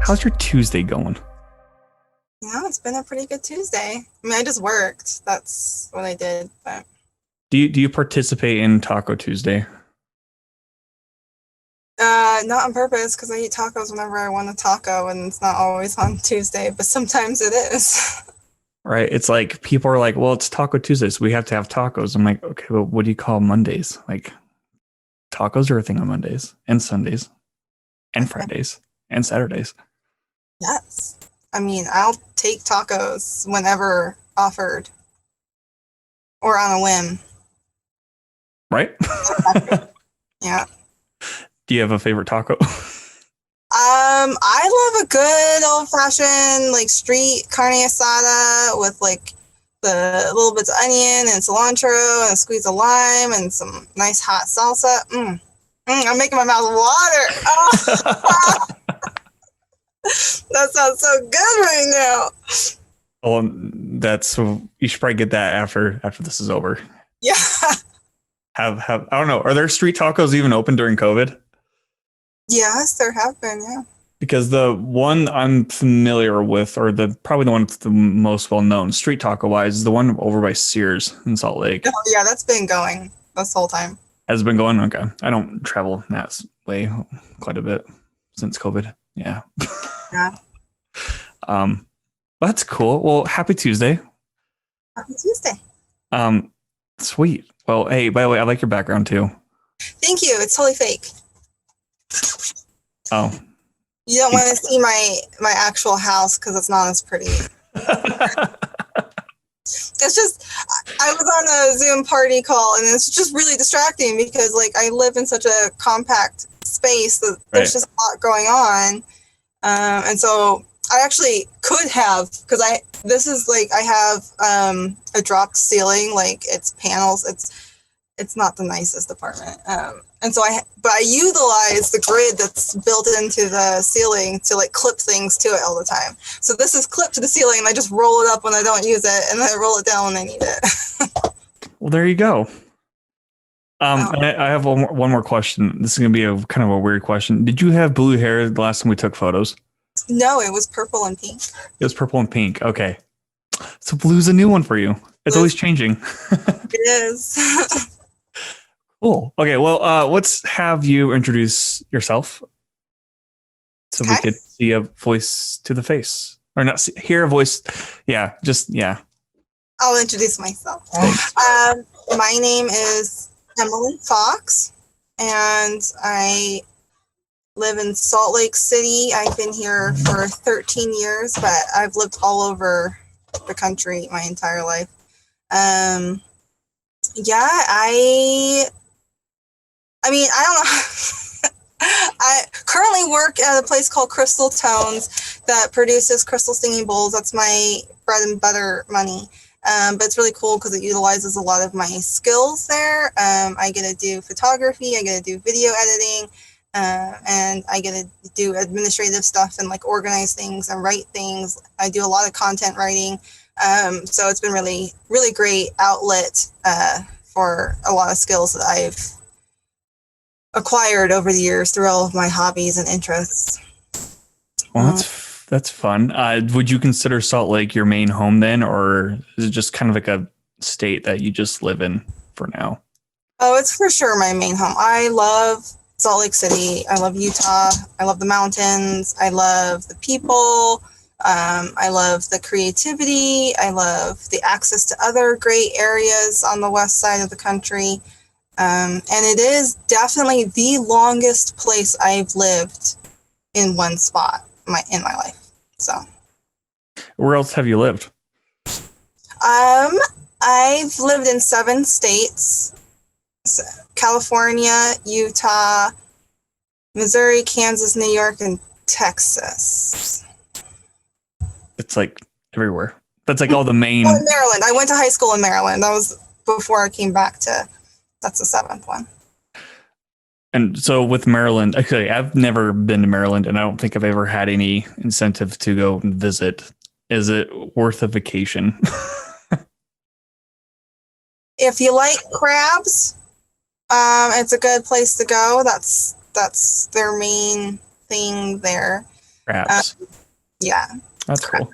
How's your Tuesday going? Yeah, it's been a pretty good Tuesday. I mean, I just worked. That's what I did. But Do you participate in Taco Tuesday? not on purpose because I eat tacos whenever I want a taco, and it's not always on Tuesday, but sometimes it is. Right? It's like people are like, well, it's Taco Tuesday, so we have to have tacos. I'm like, okay, well, what do you call Mondays? Like tacos are a thing on Mondays and Sundays and Fridays and Saturdays. Yes. I mean, I'll take tacos whenever offered or on a whim. Right? Yeah. Do you have a favorite taco? I love a good old fashioned like street carne asada with like the little bits of onion and cilantro and a squeeze of lime and some nice hot salsa. I'm making my mouth water. Oh, that sounds so good right now. Well, you should probably get that after this is over. Yeah. Have I don't know. Are there street tacos even open during COVID? Yes, there have been. Yeah. Because the one I'm familiar with, or probably the one that's the most well known street taco wise, is the one over by Sears in Salt Lake. Oh, yeah, that's been going this whole time. Has it been going? Okay. I don't travel that way quite a bit since COVID. Yeah. Yeah. That's cool. Well, happy Tuesday. Happy Tuesday. Sweet. Well, hey, by the way, I like your background too. Thank you. It's totally fake. Oh. You don't want to see my actual house because it's not as pretty. It's just, I was on a Zoom party call and it's just really distracting because like I live in such a compact space that there's just a lot going on. And so I actually could have, because I have a dropped ceiling, like it's panels. It's not the nicest apartment. And so I utilize the grid that's built into the ceiling to like clip things to it all the time. So this is clipped to the ceiling and I just roll it up when I don't use it and then I roll it down when I need it. Well, there you go. I have one more question. This is going to be a kind of a weird question. Did you have blue hair the last time we took photos? No, it was purple and pink. It was purple and pink. Okay. So blue's a new one for you. It's always changing. It is. Cool. Okay. Well, let's have you introduce yourself so we could see a voice to the face, or not hear a voice. Yeah. Yeah. I'll introduce myself. My name is Emily Fox, and I live in Salt Lake City. I've been here for 13 years, but I've lived all over the country my entire life. I mean, I don't know. I currently work at a place called Crystal Tones that produces crystal singing bowls. That's my bread and butter money. But it's really cool because it utilizes a lot of my skills there. I get to do photography, I get to do video editing, and I get to do administrative stuff and like organize things and write things. I do a lot of content writing. So it's been really, really great outlet for a lot of skills that I've acquired over the years through all of my hobbies and interests. Well, that's fun. Would you consider Salt Lake your main home then, or is it just kind of like a state that you just live in for now? Oh, it's for sure my main home. I love Salt Lake City. I love Utah. I love the mountains. I love the people. I love the creativity. I love the access to other great areas on the west side of the country. And it is definitely the longest place I've lived in one spot in my life. So, where else have you lived? I've lived in 7 states: so California, Utah, Missouri, Kansas, New York, and Texas. It's like everywhere. That's like all the main. Oh, Maryland. I went to high school in Maryland. That was before I came back to That's the seventh one. And so with Maryland, okay, I've never been to Maryland, and I don't think I've ever had any incentive to go and visit. Is it worth a vacation? If you like crabs, it's a good place to go. That's their main thing there. Perhaps. Yeah. That's cool.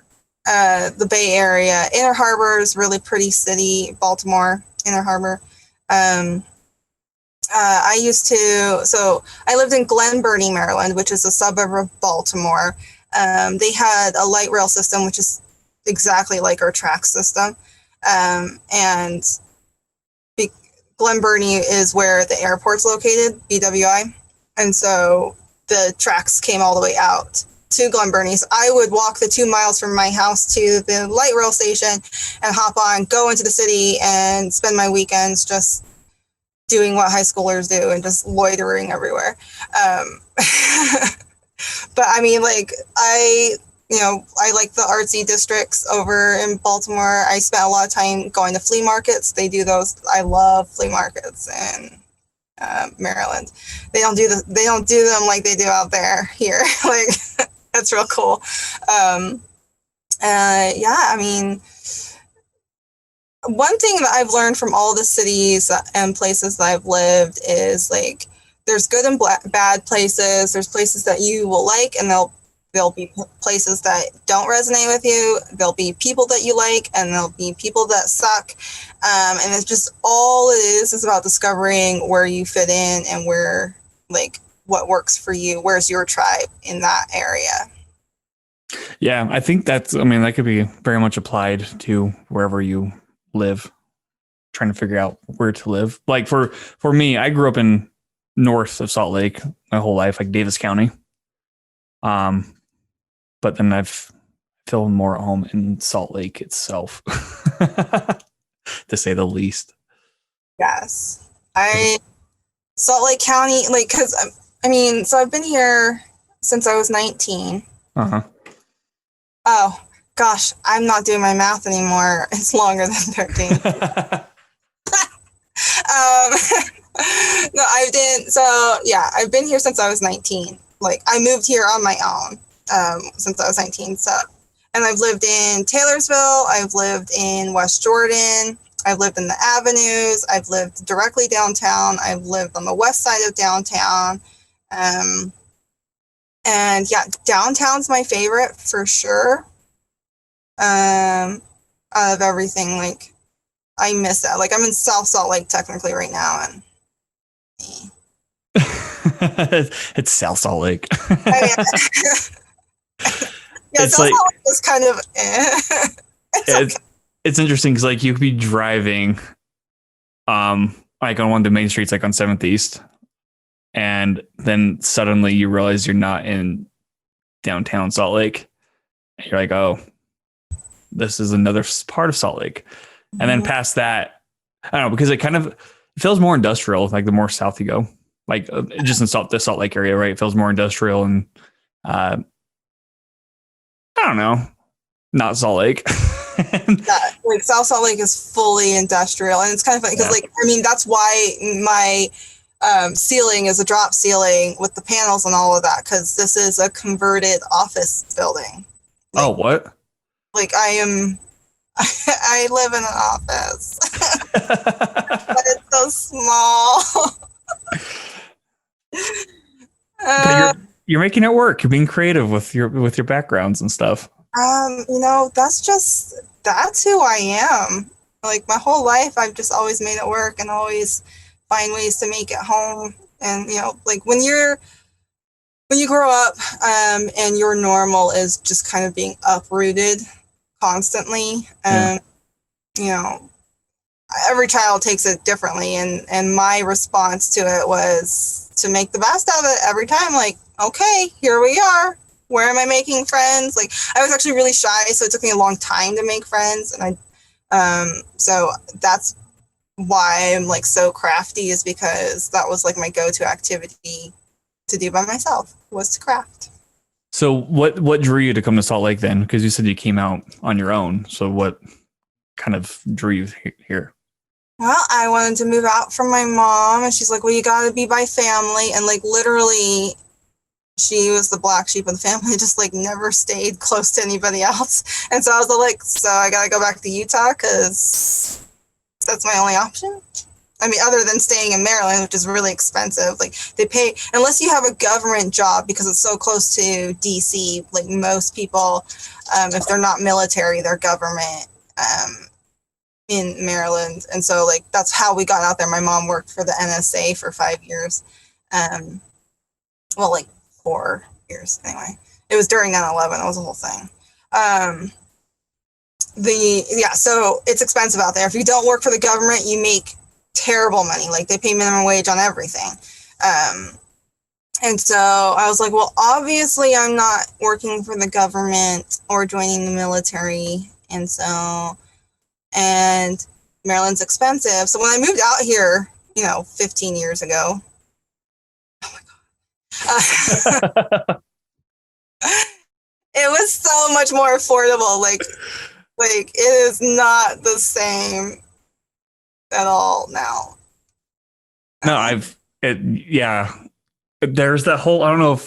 The Bay Area. Inner Harbor is really pretty city. Baltimore, Inner Harbor. I lived in Glen Burnie, Maryland, which is a suburb of Baltimore. They had a light rail system, which is exactly like our track system. And Glen Burnie is where the airport's located, BWI. And so the tracks came all the way out to Glen Burnie. So I would walk the 2 miles from my house to the light rail station and hop on, go into the city, and spend my weekends just doing what high schoolers do and just loitering everywhere. But I mean, like, I like the artsy districts over in Baltimore. I spent a lot of time going to flea markets. They do those. I love flea markets in Maryland. They don't do them like they do out there here. Like, that's real cool. Yeah, I mean, one thing that I've learned from all the cities and places that I've lived is, like, there's good and bad places. There's places that you will like, and there'll be places that don't resonate with you. There'll be people that you like, and there'll be people that suck. And it's just all it is about discovering where you fit in and where, like, what works for you. Where's your tribe in that area? Yeah, I think that could be very much applied to wherever you live, trying to figure out where to live. Like for me, I grew up in north of Salt Lake my whole life, like Davis County. But then I've felt more at home in Salt Lake itself, to say the least. Yes. Salt Lake County, like, because, so I've been here since I was 19. Uh-huh. Oh, gosh, I'm not doing my math anymore. It's longer than 13. No, I didn't. So, yeah, I've been here since I was 19. Like, I moved here on my own since I was 19. So, and I've lived in Taylorsville. I've lived in West Jordan. I've lived in the avenues. I've lived directly downtown. I've lived on the west side of downtown. And yeah, downtown's my favorite for sure. Out of everything, like, I miss that. Like, I'm in South Salt Lake technically right now, and it's South Salt Lake. I mean, yeah, it's South like, Salt Lake is kind of it's interesting because, like, you could be driving like on one of the main streets, like on 7th East, and then suddenly you realize you're not in downtown Salt Lake. And you're like, oh, this is another part of Salt Lake. And then past that, I don't know, because it feels more industrial, like the more south you go, like just in the Salt Lake area, right? It feels more industrial, and I don't know, not Salt Lake. yeah, like South Salt Lake is fully industrial, and it's kind of funny because, like, I mean, that's why my ceiling is a drop ceiling with the panels and all of that, because this is a converted office building. Like, oh, what? Like, I live in an office, but it's so small. You're making it work. You're being creative with your backgrounds and stuff. That's who I am. Like, my whole life, I've just always made it work and always find ways to make it home. And, like, when you grow up, and your normal is just kind of being uprooted constantly, every child takes it differently. And my response to it was to make the best of it every time. Like, okay, here we are. Where am I making friends? Like, I was actually really shy, so it took me a long time to make friends. And so that's why I'm, like, so crafty, is because that was, like, my go-to activity to do by myself, was to craft. So what drew you to come to Salt Lake then? Because you said you came out on your own. So what kind of drew you here? Well, I wanted to move out from my mom, and she's like, well, you got to be by family. And like literally, she was the black sheep of the family, just like never stayed close to anybody else. And so I was like, so I got to go back to Utah because that's my only option. I mean, other than staying in Maryland, which is really expensive. Like they pay, unless you have a government job because it's so close to DC, like most people, if they're not military, they're government. In Maryland, and so like that's how we got out there. My mom worked for the NSA for 5 years, well, like 4 years anyway. It was during 9/11. It was a whole thing. So it's expensive out there. If you don't work for the government, you make terrible money. Like they pay minimum wage on everything. And so I was like, well, obviously I'm not working for the government or joining the military, and Maryland's expensive. So when I moved out here, 15 years ago, oh my God, it was so much more affordable. Like it is not the same at all now. No, there's that whole, I don't know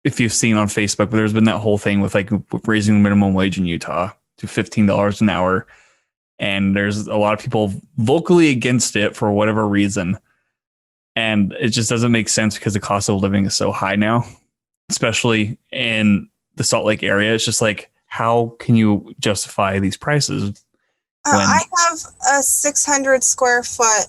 if you've seen on Facebook, but there's been that whole thing with like raising the minimum wage in Utah to $15 an hour. And there's a lot of people vocally against it for whatever reason. And it just doesn't make sense because the cost of living is so high now, especially in the Salt Lake area. It's just like, how can you justify these prices? I have a 600 square foot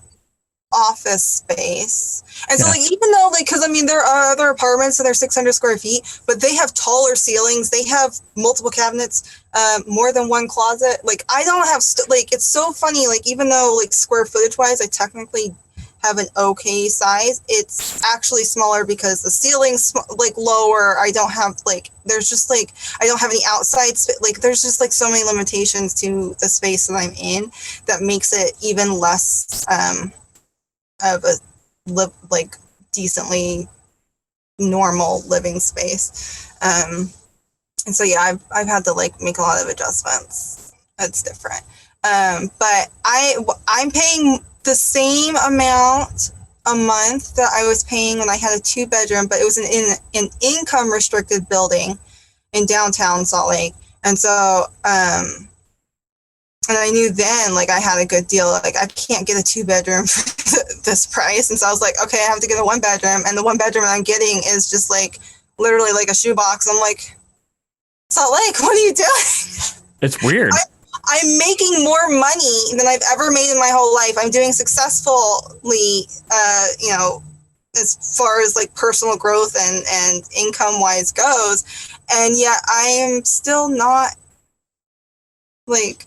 office space. And so like, even though like, cause I mean, there are other apartments that are 600 square feet, but they have taller ceilings. They have multiple cabinets, more than one closet. Like I don't have, like, it's so funny. Like, even though like square footage wise, I technically have an okay size, it's actually smaller because the ceiling's like lower. I don't have like, there's just like, I don't have any outside like there's just like so many limitations to the space that I'm in that makes it even less, of a like decently normal living space. And so yeah, I've had to like make a lot of adjustments. It's different. But I'm paying the same amount a month that I was paying when I had a 2-bedroom, but it was in an income restricted building in downtown Salt Lake. And so and I knew then, like, I had a good deal. Like, I can't get a 2-bedroom for this price. And so I was like, okay, I have to get a 1-bedroom. And the 1-bedroom that I'm getting is just, like, literally like a shoebox. I'm like, Salt Lake, what are you doing? It's weird. I'm making more money than I've ever made in my whole life. I'm doing successfully, as far as, like, personal growth and income-wise goes. And yet I am still not, like...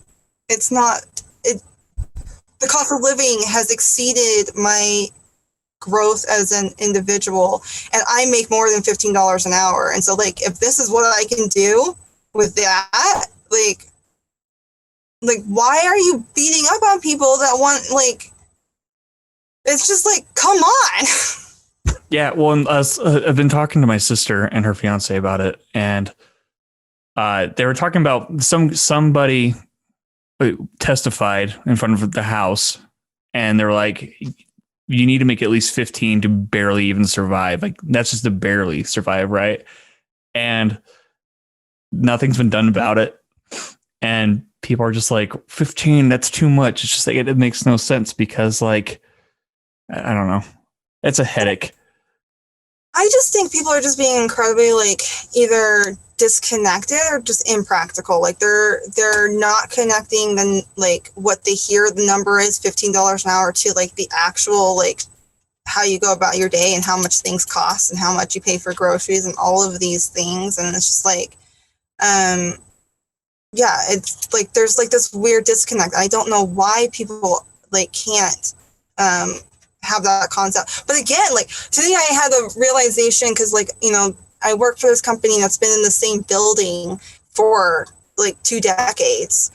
the cost of living has exceeded my growth as an individual, and I make more than $15 an hour. And so, like, if this is what I can do with that, like, why are you beating up on people that want, like, it's just like, come on. Yeah. Well, I've been talking to my sister and her fiance about it, and they were talking about somebody testified in front of the house, and they're like, you need to make at least 15 to barely even survive. Like, that's just to barely survive, right? And nothing's been done about it. And people are just like, 15, that's too much. It's just like, it makes no sense because, like, I don't know. It's a headache. I just think people are just being incredibly, like, either disconnected or just impractical. Like, they're not connecting the, like, what they hear the number is $15 an hour to, like, the actual, like, how you go about your day and how much things cost and how much you pay for groceries and all of these things. And it's just like, yeah, it's like there's like this weird disconnect. I don't know why people, like, can't have that concept. But again, like, today I had a realization because, like, I work for this company that's been in the same building for like 2 decades.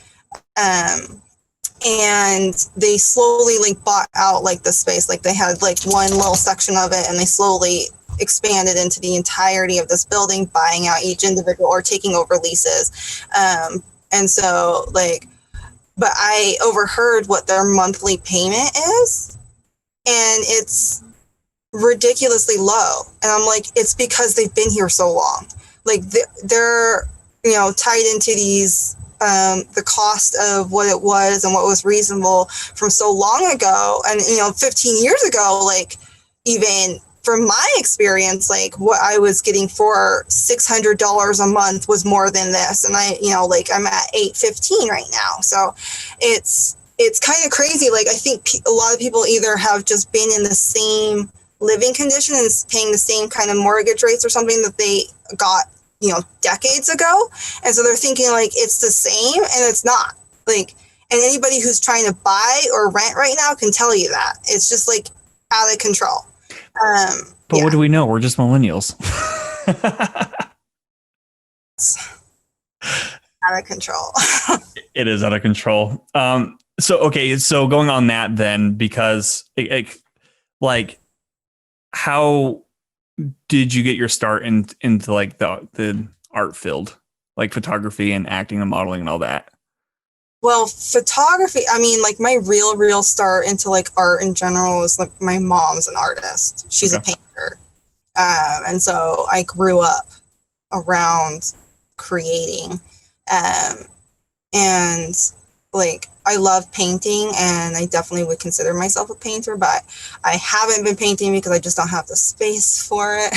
And they slowly, like, bought out, like, the space. Like, they had, like, one little section of it, and they slowly expanded into the entirety of this building, buying out each individual or taking over leases. And so, like, but I overheard what their monthly payment is, and it's ridiculously low. And I'm like, it's because they've been here so long. Like they're tied into these the cost of what it was and what was reasonable from so long ago. And 15 years ago, like, even from my experience, like what I was getting for $600 a month was more than this. And I'm at $815 right now. So it's kind of crazy. Like, I think a lot of people either have just been in the same living condition and paying the same kind of mortgage rates or something that they got decades ago, and so they're thinking like it's the same, and it's not. Like, and anybody who's trying to buy or rent right now can tell you that it's just like out of control. But what do we know? We're just millennials. Out of control. It is out of control. So going on that then, because like, how did you get your start into like the art field, like photography and acting and modeling and all that? Well, photography, I mean, like my real start into like art in general was like my mom's an artist. She's a painter. And so I grew up around creating. And like, I love painting, and I definitely would consider myself a painter, but I haven't been painting because I just don't have the space for it.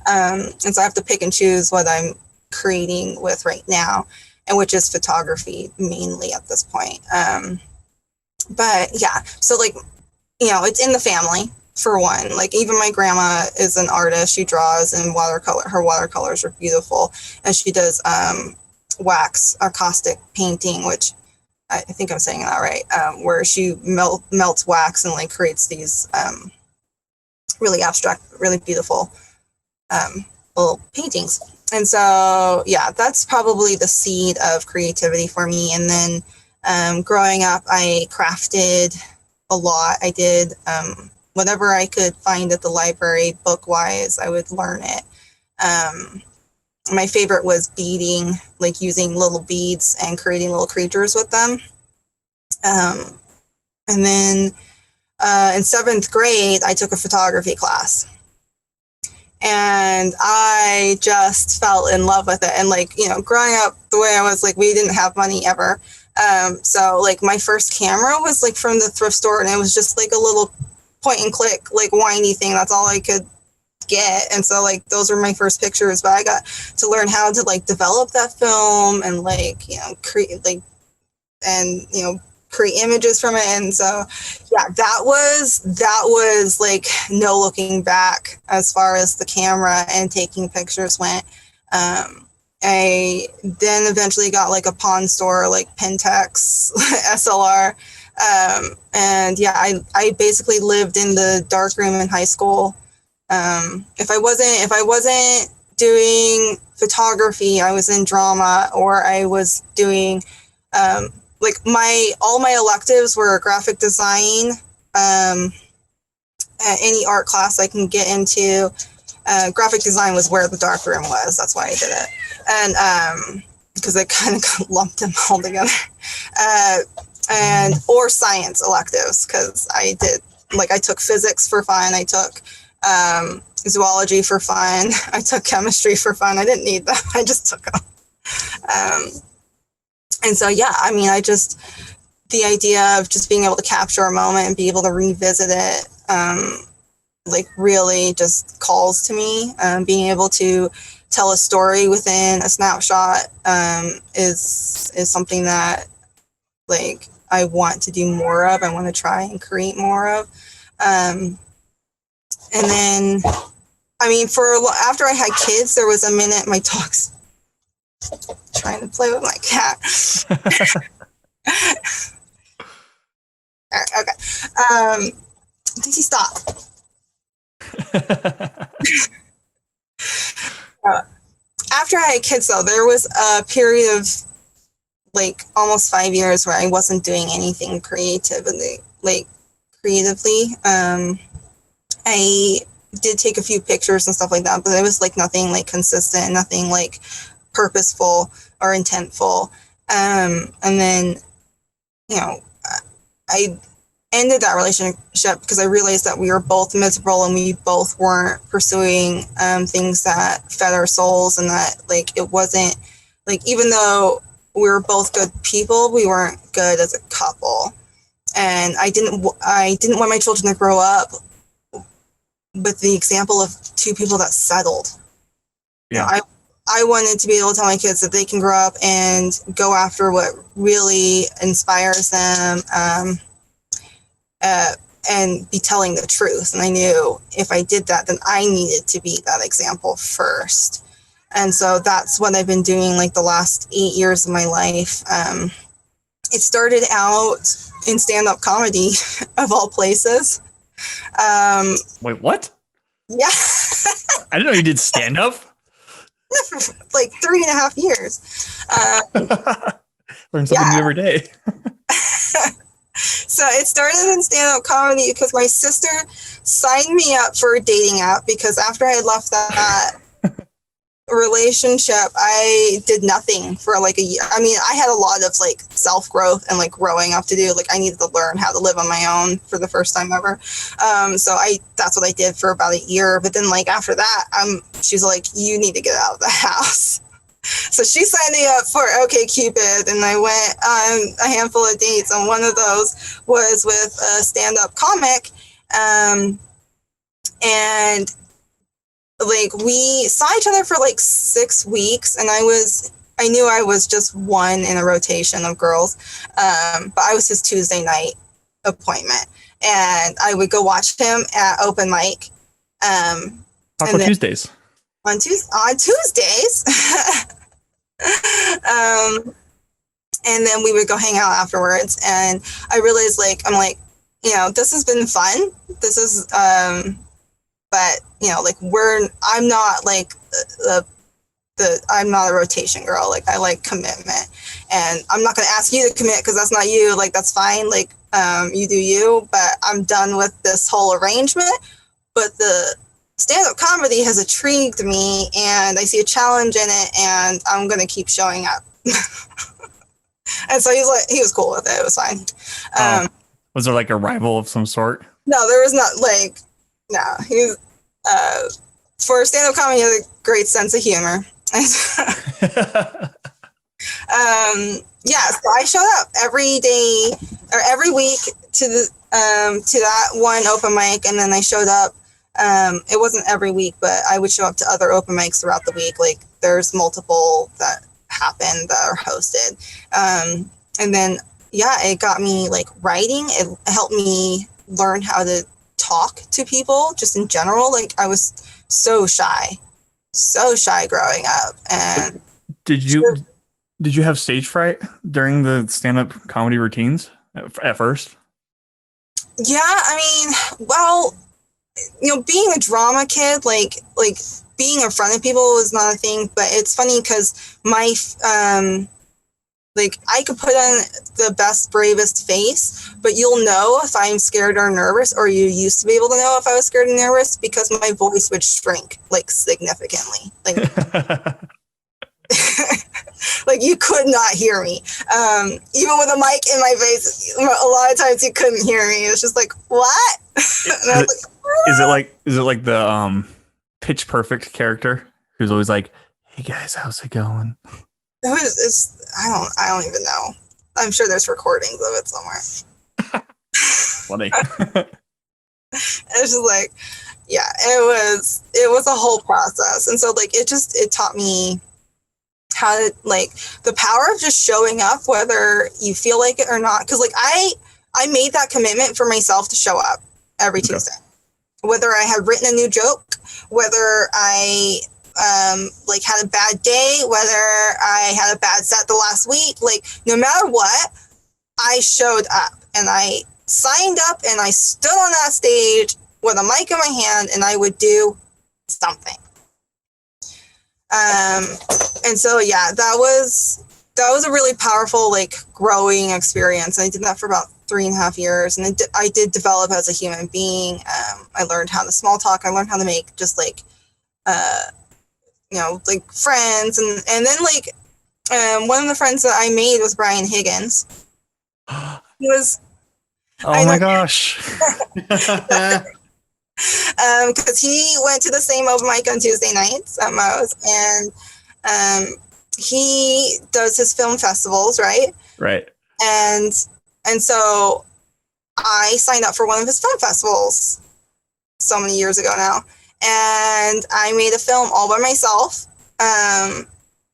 And so I have to pick and choose what I'm creating with right now, and which is photography mainly at this point. But yeah, so like, it's in the family for one. Like, even my grandma is an artist. She draws in watercolor. Her watercolors are beautiful. And she does wax acoustic painting, which I think I'm saying that right, where she melts wax and like creates these really abstract, really beautiful little paintings. And so, yeah, that's probably the seed of creativity for me. And then growing up, I crafted a lot. I did whatever I could find at the library book-wise, I would learn it. My favorite was beading, like using little beads and creating little creatures with them. And then in 7th grade, I took a photography class. And I just fell in love with it. And like, growing up the way I was, like, we didn't have money ever. So like my first camera was like from the thrift store, and it was just like a little point and click, like whiny thing. That's all I could get. And so like those were my first pictures, but I got to learn how to like develop that film and like create create images from it. And so yeah, that was like no looking back as far as the camera and taking pictures went. I then eventually got like a pawn store, like Pentax SLR. And yeah, I basically lived in the dark room in high school. If I wasn't doing photography, I was in drama, or I was doing, like all my electives were graphic design, any art class I can get into. Graphic design was where the dark room was. That's why I did it. And, because I kind of lumped them all together. Or science electives, because I took physics for fun. I took zoology for fun. I took chemistry for fun. I didn't need them. I just took them. And so, yeah, I mean, the idea of just being able to capture a moment and be able to revisit it, like really just calls to me. Being able to tell a story within a snapshot is something that like I want to do more of. I want to try and create more of. And then, I mean, after I had kids, there was a minute my dog's trying to play with my cat. Okay. Did he stop? After I had kids, though, there was a period of like almost 5 years where I wasn't doing anything creatively. I did take a few pictures and stuff like that, but it was like nothing like consistent, nothing like purposeful or intentful. And then you know, I ended that relationship because I realized that we were both miserable and we both weren't pursuing things that fed our souls, and that like it wasn't like, even though we were both good people, we weren't good as a couple. And I didn't want my children to grow up with the example of two people that settled. Yeah. You know, I wanted to be able to tell my kids that they can grow up and go after what really inspires them, and be telling the truth. And I knew if I did that, then I needed to be that example first. And so that's what I've been doing like the last 8 years of my life. It started out in stand-up comedy, of all places. Wait, what? Yeah. I didn't know you did stand-up. Like 3.5 years. Learn something new every day. So it started in stand-up comedy because my sister signed me up for a dating app, because after I had left that relationship, I did nothing for like a year. I mean, I had a lot of like self-growth and like growing up to do. Like I needed to learn how to live on my own for the first time ever. So that's what I did for about a year. But then like after that, she's like, you need to get out of the house. So she signed me up for OkCupid, and I went on a handful of dates, and one of those was with a stand-up comic. And like we saw each other for like 6 weeks, and I knew I was just one in a rotation of girls, but I was his Tuesday night appointment, and I would go watch him at open mic. Taco Tuesdays. On Tuesdays. And then we would go hang out afterwards, and I realized I'm like, you know, this has been fun. This is, but you know, like I'm not like I'm not a rotation girl. Like I like commitment, and I'm not going to ask you to commit because that's not you. Like that's fine. Like, you do you, but I'm done with this whole arrangement. But the stand-up comedy has intrigued me, and I see a challenge in it, and I'm going to keep showing up. And so he was cool with it. It was fine. Was there like a rival of some sort? No, there was not he's, for stand-up comedy, he has a great sense of humor. Yeah, so I showed up every day or every week to that one open mic, and then I showed up. It wasn't every week, but I would show up to other open mics throughout the week. Like there's multiple that happen that are hosted. And then, yeah, it got me like writing. It helped me learn how to talk to people just in general. Like I was so shy growing up. And did you have stage fright during the stand-up comedy routines at first? Yeah, I mean, well, you know, being a drama kid, like being in front of people is not a thing, but it's funny because my, like I could put on the best, bravest face, but you'll know if I'm scared or nervous, or you used to be able to know if I was scared and nervous because my voice would shrink like significantly. Like, like you could not hear me. Even with a mic in my face, a lot of times you couldn't hear me. It was just like, what? Is it like the Pitch Perfect character who's always like, "Hey guys, how's it going?" I don't even know. I'm sure there's recordings of it somewhere. Funny. It's just like, yeah, it was a whole process, and so like it taught me how to, like, the power of just showing up whether you feel like it or not. Because like I made that commitment for myself to show up every Tuesday, whether I had written a new joke, whether I like had a bad day, whether I had a bad set the last week, like no matter what, I showed up and I signed up and I stood on that stage with a mic in my hand and I would do something. And so, yeah, that was a really powerful, like, growing experience. I did that for about 3.5 years, and I did develop as a human being. I learned how to small talk. I learned how to make just like, you know, like friends, and then like, one of the friends that I made was Brian Higgins. He was, Oh I my know, gosh. because he went to the same open mic on Tuesday nights at Mo's, and he does his film festivals, right? Right. And so I signed up for one of his film festivals so many years ago now, and I made a film all by myself, and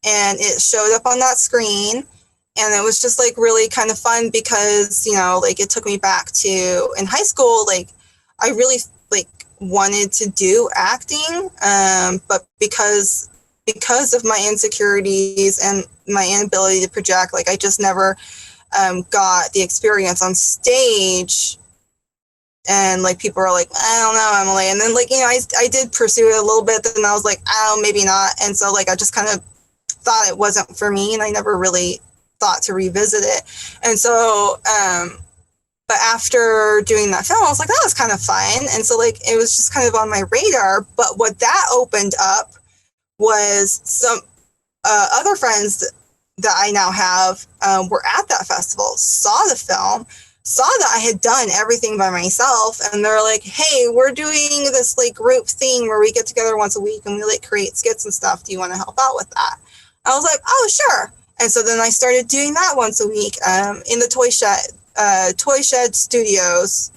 it showed up on that screen, and it was just like really kind of fun because, you know, like it took me back to in high school. Like I really like wanted to do acting, but because of my insecurities and my inability to project, like I just never got the experience on stage. And like people are like, I don't know, Emily. And then like, you know, I did pursue it a little bit, and I was like, oh, maybe not. And so like I just kind of thought it wasn't for me, and I never really thought to revisit it. And so but after doing that film, I was like, that was kind of fun. And so like it was just kind of on my radar. But what that opened up was some other friends that I now have were at that festival, saw the film, saw that I had done everything by myself, and they're like, hey, we're doing this like group thing where we get together once a week and we like create skits and stuff. Do you want to help out with that? I was like, oh, sure. And so then I started doing that once a week in the Toy Shed Studios.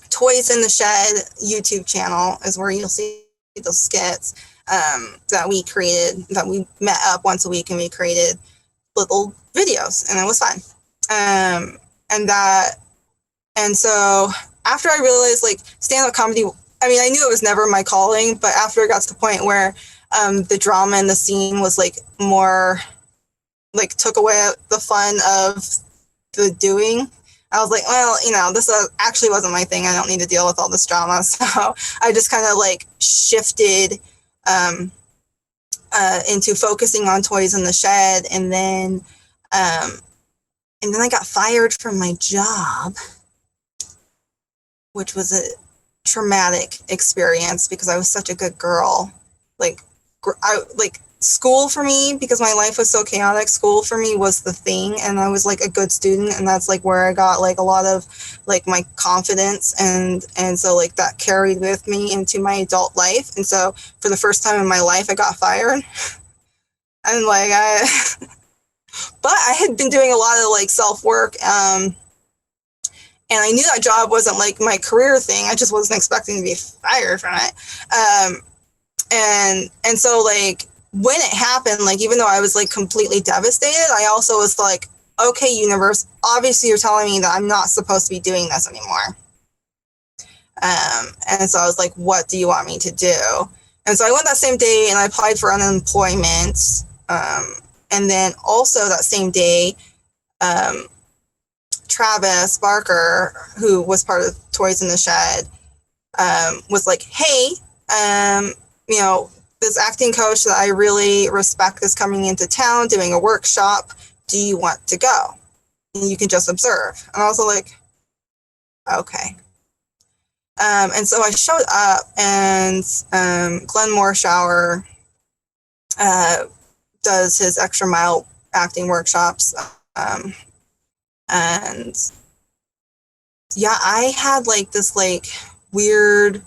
Toys in the Shed YouTube channel is where you'll see those skits that we created, that we met up once a week and we created little videos, and it was fun. And so after I realized like stand-up comedy, I mean, I knew it was never my calling, but after it got to the point where the drama and the scene was like more like took away the fun of the doing, I was like, well, you know, this actually wasn't my thing. I don't need to deal with all this drama. So I just kind of like shifted into focusing on Toys in the Shed. And then I got fired from my job, which was a traumatic experience because I was such a good girl. Like school for me, because my life was so chaotic, school for me was the thing, and I was like a good student, and that's like where I got like a lot of like my confidence, and so like that carried with me into my adult life. And so for the first time in my life I got fired. And like but I had been doing a lot of like self-work, and I knew that job wasn't like my career thing. I just wasn't expecting to be fired from it. And so like when it happened, like even though I was like completely devastated, I also was like, okay, universe, obviously you're telling me that I'm not supposed to be doing this anymore. And so I was like, what do you want me to do? And so I went that same day and I applied for unemployment. And then also that same day, Travis Barker, who was part of Toys in the Shed, was like, hey, you know, this acting coach that I really respect is coming into town doing a workshop. Do you want to go? And you can just observe. And I was like, okay. And so I showed up, and Glenn Morshower does his extra mile acting workshops. And yeah, I had like this like weird,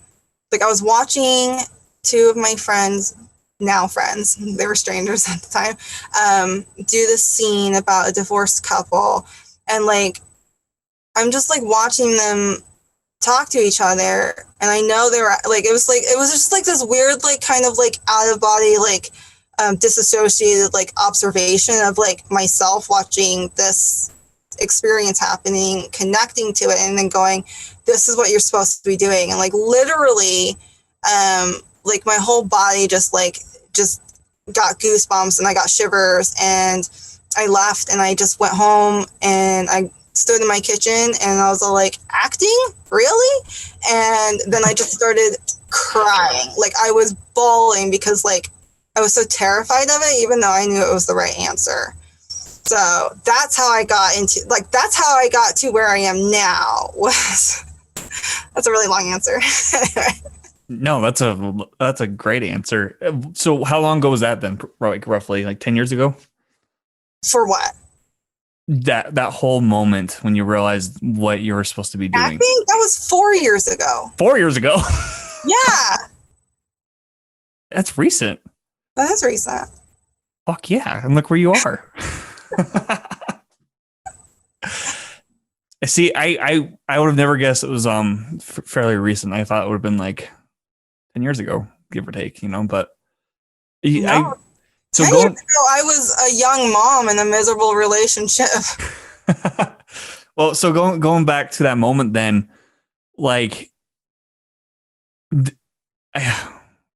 like I was watching two of my friends, now friends, they were strangers at the time, do this scene about a divorced couple. And like, I'm just like watching them talk to each other. And I know they were like, it was just like this weird, like kind of like out of body, like disassociated, like observation of like myself watching this experience happening, connecting to it, and then going, this is what you're supposed to be doing. And like literally, like my whole body just got goosebumps, and I got shivers, and I left, and I just went home, and I stood in my kitchen, and I was all like, acting? Really? And then I just started crying. Like I was bawling because like I was so terrified of it, even though I knew it was the right answer. So that's how I got into, like, that's how I got to where I am now. That's a really long answer. No, that's a great answer. So how long ago was that then? Like roughly like 10 years ago? For what? that whole moment when you realized what you were supposed to be doing? Acting? That was 4 years ago. 4 years ago. Yeah, That's recent. that is recent. Fuck yeah. And look where you are. See, I would have never guessed it was fairly recent. I thought it would have been like 10 years ago, give or take, but No, 10 years ago, I was a young mom in a miserable relationship. Well, so going back to that moment then, like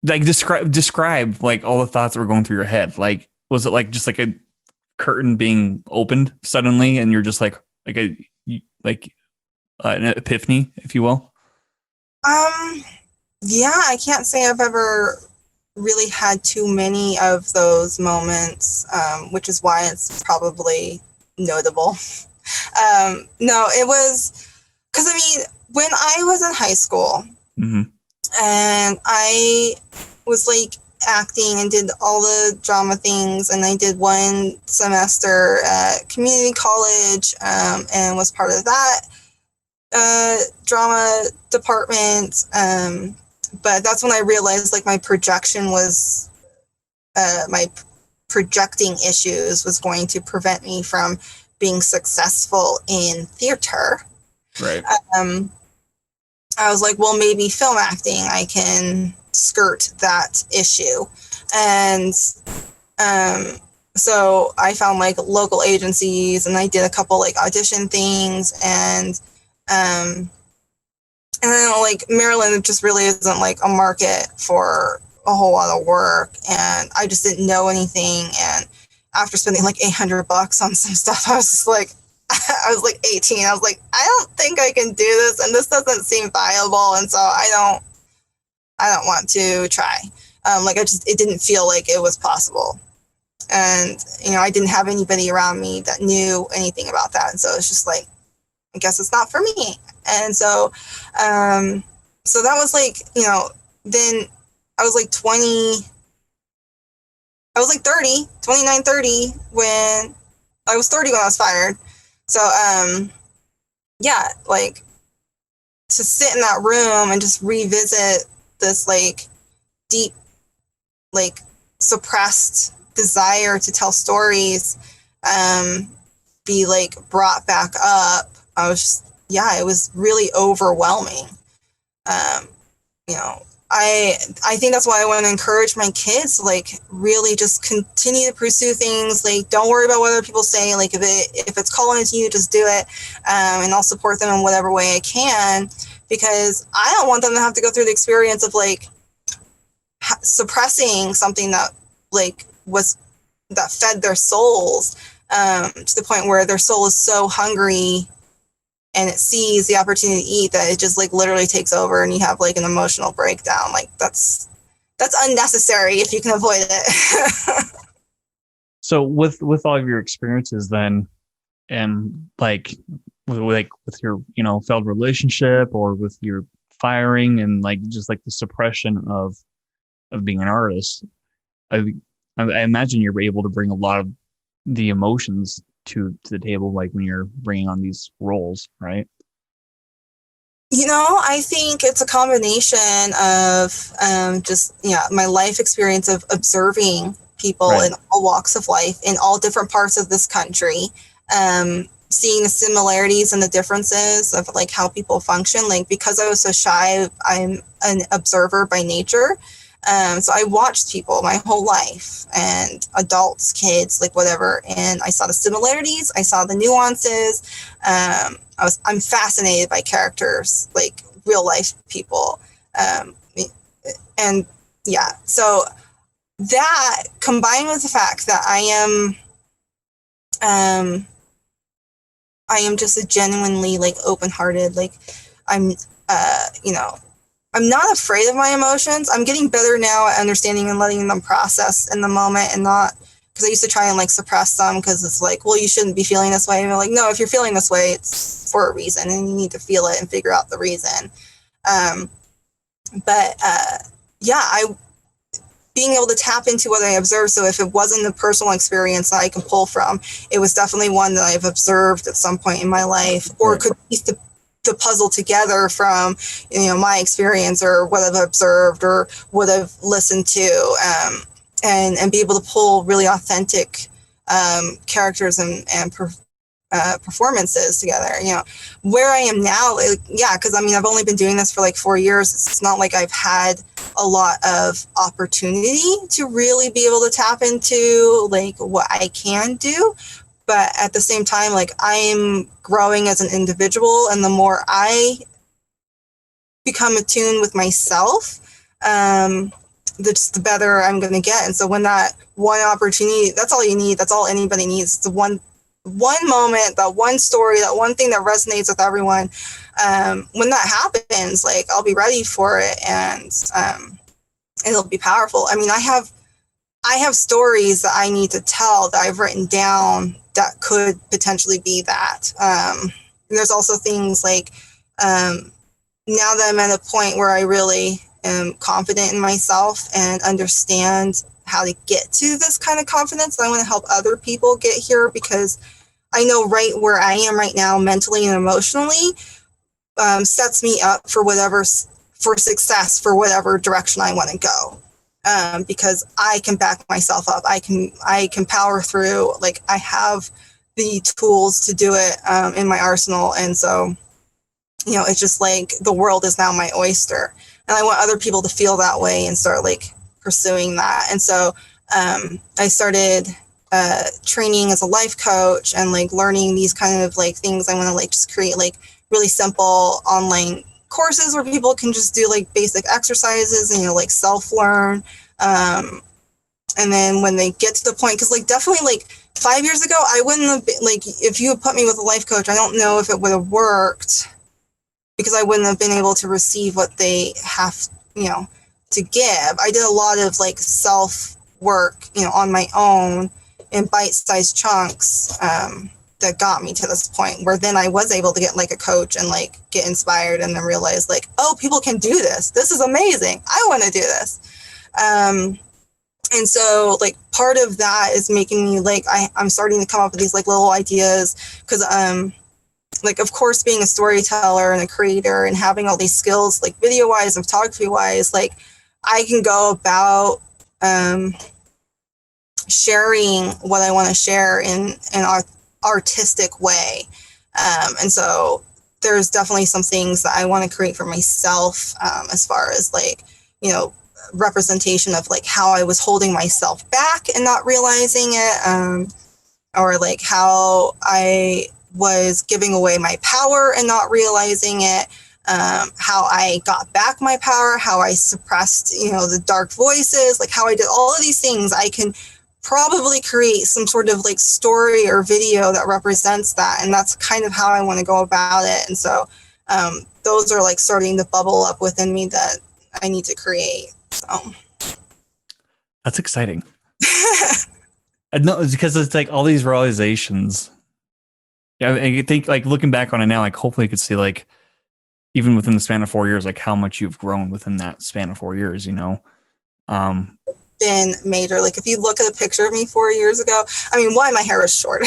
like describe like all the thoughts that were going through your head. Like, was it like just like a curtain being opened suddenly and you're just like an epiphany, if you will? Yeah, I can't say I've ever really had too many of those moments, which is why it's probably notable. No, it was because I mean, when I was in high school, Mm-hmm. and I was like acting and did all the drama things, and I did one semester at community college, and was part of that drama department. But that's when I realized like my projection was my projecting issues was going to prevent me from being successful in theater. Right. I was like, well, maybe film acting, I can skirt that issue. And so I found like local agencies, and I did a couple like audition things, and then like Maryland just really isn't like a market for a whole lot of work, and I just didn't know anything. And after spending like $800 on some stuff, I was just like, I was like 18. I was like, I don't think I can do this, and this doesn't seem viable, and so I don't want to try. It didn't feel like it was possible, and I didn't have anybody around me that knew anything about that, and so it's just like, I guess it's not for me. And so, so that was like, then I was like 29, 30 when I was 30 when I was fired. So, yeah, like to sit in that room and just revisit this like deep, like suppressed desire to tell stories, be like brought back up. I was just, it was really overwhelming. I think that's why I want to encourage my kids to like really just continue to pursue things. Like, don't worry about what other people say. Like if it's calling to you, just do it. And I'll support them in whatever way I can, because I don't want them to have to go through the experience of like suppressing something that like that fed their souls, to the point where their soul is so hungry and it sees the opportunity to eat that it just like literally takes over, and you have like an emotional breakdown. Like that's unnecessary if you can avoid it. So with all of your experiences then, and like with your failed relationship, or with your firing, and like just like the suppression of being an artist, I imagine you're able to bring a lot of the emotions to the table, like when you're bringing on these roles, right? I think it's a combination of just my life experience of observing people in all walks of life in all different parts of this country, seeing the similarities and the differences of like how people function. Like, because I was so shy, I'm an observer by nature. So I watched people my whole life, and adults, kids, like whatever. And I saw the similarities. I saw the nuances. I'm fascinated by characters, like real life people. And yeah, so that combined with the fact that I am just a genuinely like open-hearted, like I'm not afraid of my emotions. I'm getting better now at understanding and letting them process in the moment, and not, because I used to try and like suppress them, because it's like, well, you shouldn't be feeling this way. And I'm like, no, if you're feeling this way, it's for a reason, and you need to feel it and figure out the reason. being able to tap into what I observed. So if it wasn't a personal experience that I can pull from, it was definitely one that I've observed at some point in my life, or Right. could piece the puzzle together from, my experience or what I've observed or what I've listened to, and be able to pull really authentic characters and performances together. Where I am now, because I've only been doing this for like 4 years. It's not like I've had a lot of opportunity to really be able to tap into like what I can do. But at the same time, like, I'm growing as an individual, and the more I become attuned with myself, the better I'm going to get. And so when that one opportunity, that's all you need. That's all anybody needs. It's the one moment, that one story, that one thing that resonates with everyone. When that happens, like, I'll be ready for it, and it'll be powerful. I have stories that I need to tell that I've written down that could potentially be that. And there's also things like, now that I'm at a point where I really am confident in myself and understand how to get to this kind of confidence, I want to help other people get here, because I know right where I am right now, mentally and emotionally, sets me up for success for whatever direction I want to go. Because I can back myself up. I can power through. Like, I have the tools to do it in my arsenal. And so, it's just like the world is now my oyster. And I want other people to feel that way and start like pursuing that. And so I started training as a life coach and like learning these kind of like things. I want to like just create like really simple online courses where people can just do like basic exercises and like self-learn, and then when they get to the point, because like definitely like 5 years ago I wouldn't have been, like, if you had put me with a life coach, I don't know if it would have worked, because I wouldn't have been able to receive what they have to give. I did a lot of like self work on my own in bite-sized chunks, that got me to this point where then I was able to get like a coach and like get inspired, and then realize like, oh, people can do this. This is amazing. I want to do this. And so like part of that is making me like, I'm starting to come up with these like little ideas, because like, of course, being a storyteller and a creator and having all these skills, like video wise and photography wise, like I can go about sharing what I want to share in an artistic way. And so there's definitely some things that I want to create for myself, as far as like, representation of like how I was holding myself back and not realizing it, or like how I was giving away my power and not realizing it, how I got back my power, how I suppressed, the dark voices, like how I did all of these things. I can probably create some sort of like story or video that represents that. And that's kind of how I want to go about it. And so those are like starting to bubble up within me that I need to create. So that's exciting. No, it's because it's like all these realizations. Yeah, I think like looking back on it now, like hopefully you could see like even within the span of 4 years, like how much you've grown within that span of 4 years. Been major. Like if you look at a picture of me 4 years ago, one, my hair was short.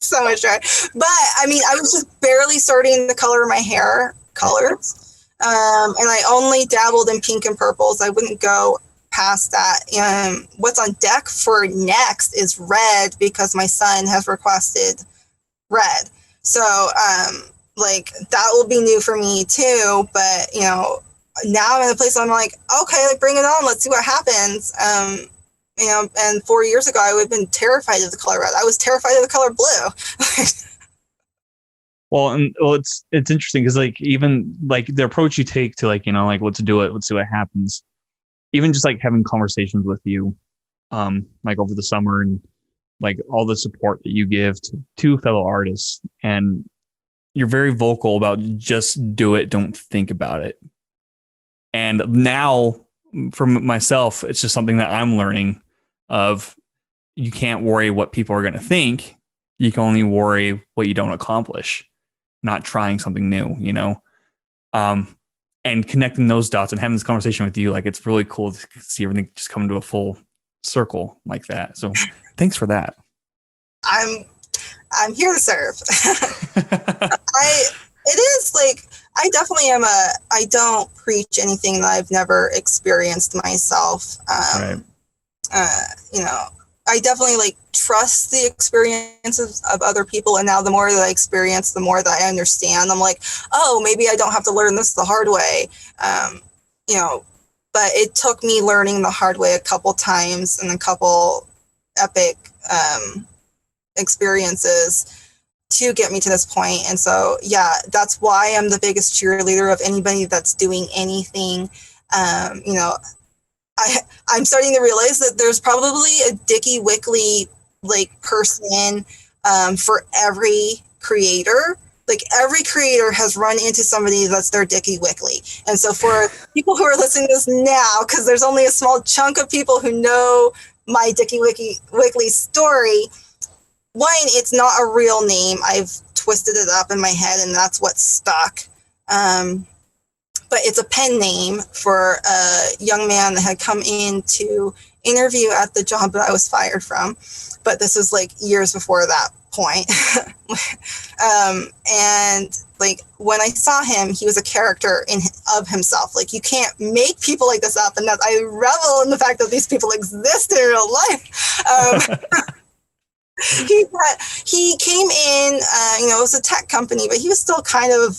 So much short. But I was just barely starting to color my hair colors. And I only dabbled in pink and purples. I wouldn't go past that. What's on deck for next is red, because my son has requested red. So like that will be new for me too. But now I'm in a place where I'm like, okay, like bring it on. Let's see what happens. And 4 years ago, I would have been terrified of the color red. I was terrified of the color blue. Well, it's interesting because like even like the approach you take to like like let's do it, let's see what happens. Even just like having conversations with you, like over the summer, and like all the support that you give to fellow artists, and you're very vocal about just do it, don't think about it. And now, for myself, it's just something that I'm learning of. You can't worry what people are going to think. You can only worry what you don't accomplish, not trying something new, and connecting those dots and having this conversation with you, like it's really cool to see everything just come to a full circle like that. So thanks for that. I'm here to serve. It is like, I definitely am I don't preach anything that I've never experienced myself. Right. You know, I definitely like trust the experiences of other people. And now the more that I experience, the more that I understand. I'm like, oh, maybe I don't have to learn this the hard way. You know, but it took me learning the hard way a couple times and a couple epic experiences to get me to this point. And so, yeah, that's why I'm the biggest cheerleader of anybody that's doing anything. You know, I'm starting to realize that there's probably a Dickie Wickley like person for every creator. Like every creator has run into somebody that's their Dickie Wickley. And so for people who are listening to this now, because there's only a small chunk of people who know my Dickie Wickley story, one, it's not a real name. I've twisted it up in my head and that's what stuck. But it's a pen name for a young man that had come in to interview at the job that I was fired from. But this is like years before that point. And like when I saw him, he was a character of himself. Like you can't make people like this up. And that I revel in the fact that these people exist in real life. He came in, you know, it was a tech company, but he was still kind of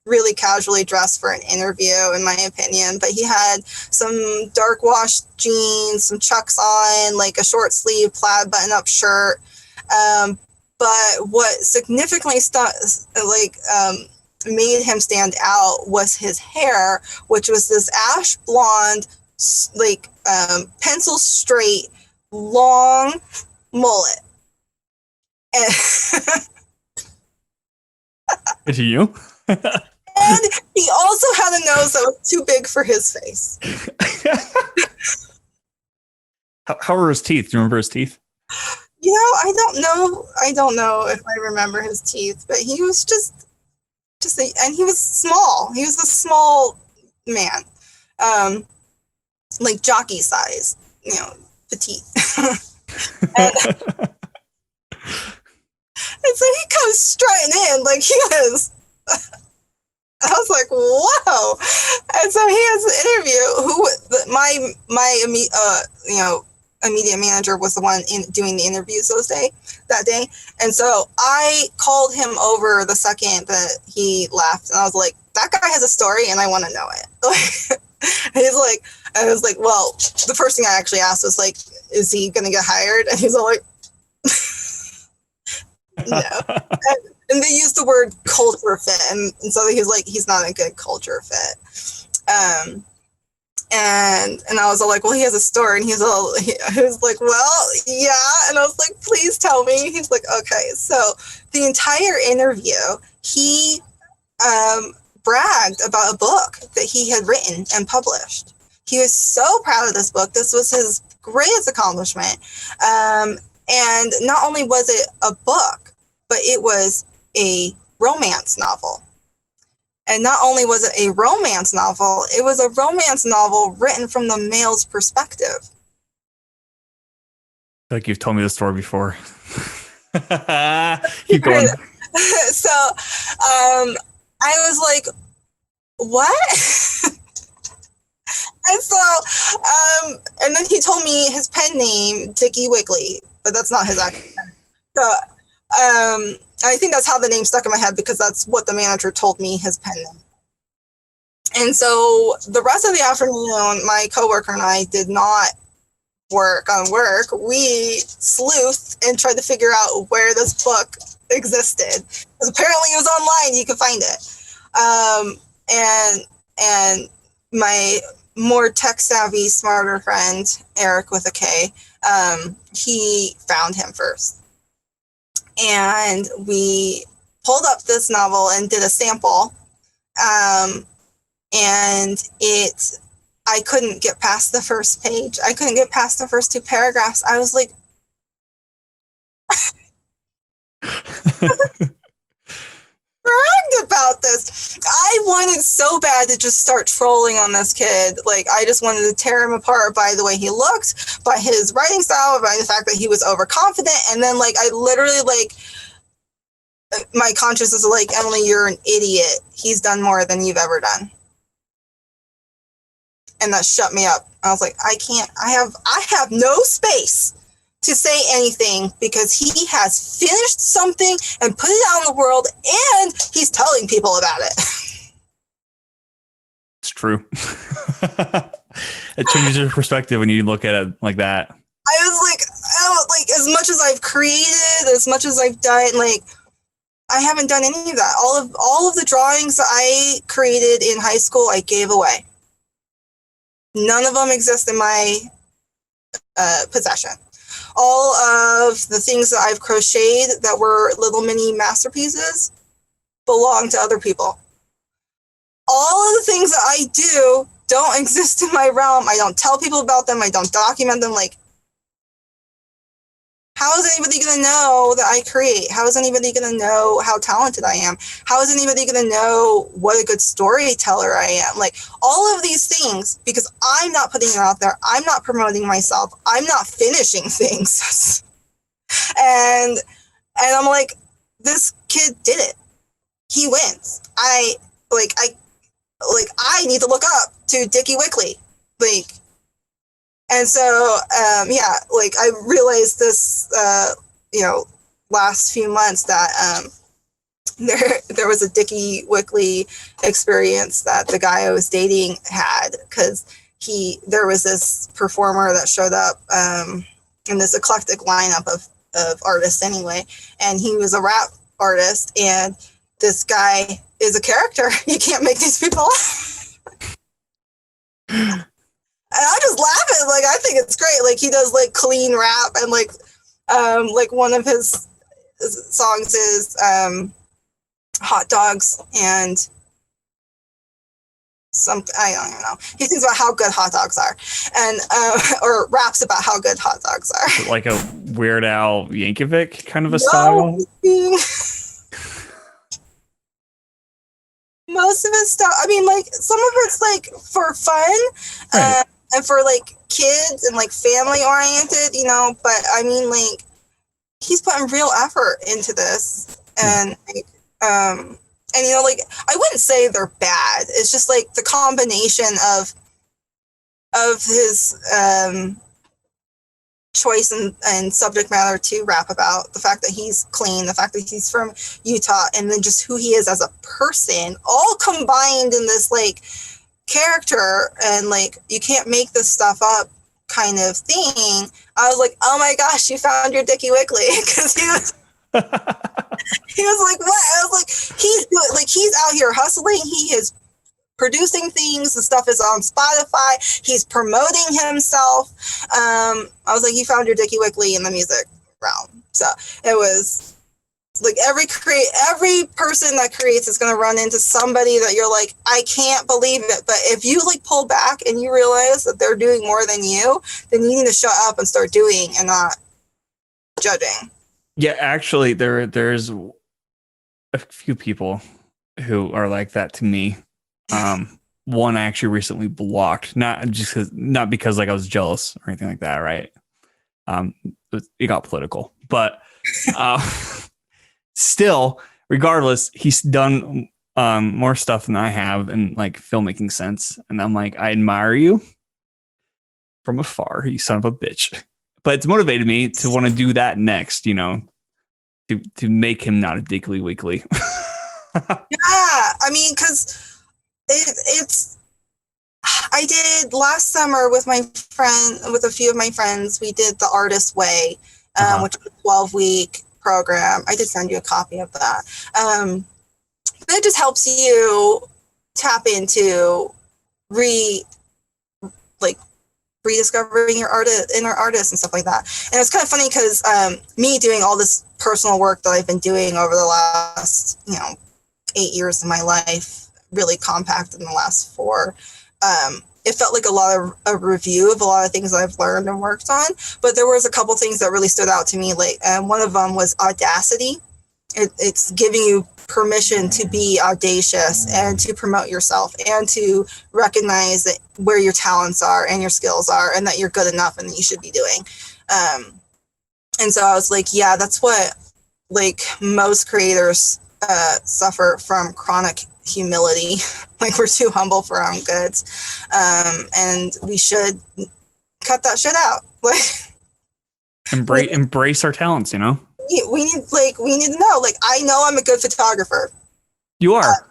really casually dressed for an interview, in my opinion. But he had some dark washed jeans, some Chucks on, like a short sleeve plaid button up shirt. But what significantly made him stand out was his hair, which was this ash blonde, like pencil straight, long mullet. And To you? And he also had a nose that was too big for his face. How were his teeth? Do you remember his teeth? You know, I don't know. I don't know if I remember his teeth, but he was and he was small. He was a small man, like jockey size, you know, petite. And so he comes strutting in like he was. I was like, whoa. And so he has an interview. My immediate manager was the one doing the interviews that day. And so I called him over the second that he left. And I was like, that guy has a story and I want to know it. I was like, well, the first thing I actually asked was like, is he going to get hired? And he's all like, no. And they used the word culture fit. And so he was like, he's not a good culture fit. And I was all like, well, he has a story. And he was like, well, yeah. And I was like, please tell me. He's like, okay. So the entire interview, he bragged about a book that he had written and published. He was so proud of this book. This was his greatest accomplishment. And not only was it a book, but it was a romance novel. And not only was it a romance novel, it was a romance novel written from the male's perspective. Like you've told me this story before. Keep going. So I was like, what? And so, and then he told me his pen name, Dickie Wickley, but that's not his actual name. So, I think that's how the name stuck in my head because that's what the manager told me his pen name. And so the rest of the afternoon, my coworker and I did not work on work. We sleuthed and tried to figure out where this book existed. Because apparently it was online, you could find it. And my more tech-savvy, smarter friend, Eric with a K, he found him first. And we pulled up this novel and did a sample. And I couldn't get past the first page. I couldn't get past the first two paragraphs. I was like, bragged about about this. I wanted so bad to just start trolling on this kid. Like, I just wanted to tear him apart by the way he looked, by his writing style, by the fact that he was overconfident. And then, like, I literally, like, my conscience is like, Emily, you're an idiot. He's done more than you've ever done. And that shut me up. I was like, I have no space to say anything because he has finished something and put it out in the world and he's telling people about it. It's true. It changes your perspective when you look at it like that. I was like, oh, like, as much as I've created, as much as I've done, like, I haven't done any of that. All of the drawings that I created in high school, I gave away. None of them exist in my possession. All of the things that I've crocheted that were little mini masterpieces belong to other people. All of the things that I do don't exist in my realm. I don't tell people about them. I don't document them. Like, how is anybody going to know that I create? How is anybody going to know how talented I am? How is anybody going to know what a good storyteller I am? Like, all of these things, because I'm not putting it out there. I'm not promoting myself. I'm not finishing things. and I'm like, this kid did it. He wins. I need to look up to Dickie Wickley. Like, and so, yeah, like, I realized this, last few months that there was a Dickie Wickley experience that the guy I was dating had, because there was this performer that showed up in this eclectic lineup of artists anyway, and he was a rap artist, and this guy is a character. You can't make these people And I just laugh at it. Like, I think it's great. Like, he does, like, clean rap, and, like one of his songs is hot dogs and something, I don't even know. He sings about how good hot dogs are, and or raps about how good hot dogs are. Like a Weird Al Yankovic kind of a style? Most of his stuff, I mean, like, some of it's, like, for fun, right. And for, like, kids and, like, family oriented, but I mean, like, he's putting real effort into this, and like, and like, I wouldn't say they're bad. It's just, like, the combination of his choice and subject matter to rap about, the fact that he's clean, the fact that he's from Utah, and then just who he is as a person, all combined in this, like, character, and, like, you can't make this stuff up kind of thing. I was like, oh my gosh, you found your Dickie Wickley, because he was like, what? I was like, he's out here hustling. He is producing things. The stuff is on Spotify. He's promoting himself. I was like, you found your Dickie Wickley in the music realm. So it was like, every person that creates is going to run into somebody that you're like, I can't believe it. But if you, like, pull back and you realize that they're doing more than you, then you need to shut up and start doing and not judging. Yeah, actually, there's a few people who are like that to me. One I actually recently blocked, not because like I was jealous or anything like that, right? It got political, but still, regardless, he's done more stuff than I have in, like, filmmaking sense, and I'm like, I admire you from afar, you son of a bitch. But it's motivated me to want to do that next, to make him not a Dickie Wickley. Yeah, I mean, because I did last summer with a few of my friends, we did the Artist Way, which was a 12-week program. I did send you a copy of that. But it just helps you tap into rediscovering your inner artist and stuff like that. And it's kind of funny because me doing all this personal work that I've been doing over the last 8 years of my life, really compact in the last 4, it felt like a review of a lot of things that I've learned and worked on. But there was a couple things that really stood out to me. Like, one of them was audacity. it's giving you permission to be audacious and to promote yourself and to recognize that where your talents are and your skills are and that you're good enough and that you should be doing. And so I was like, yeah, that's what like most creators suffer from, chronic humility. Like we're too humble for our own goods. And we should cut that shit out. Like embrace our talents, you know? We need to know, like, I know I'm a good photographer. You are.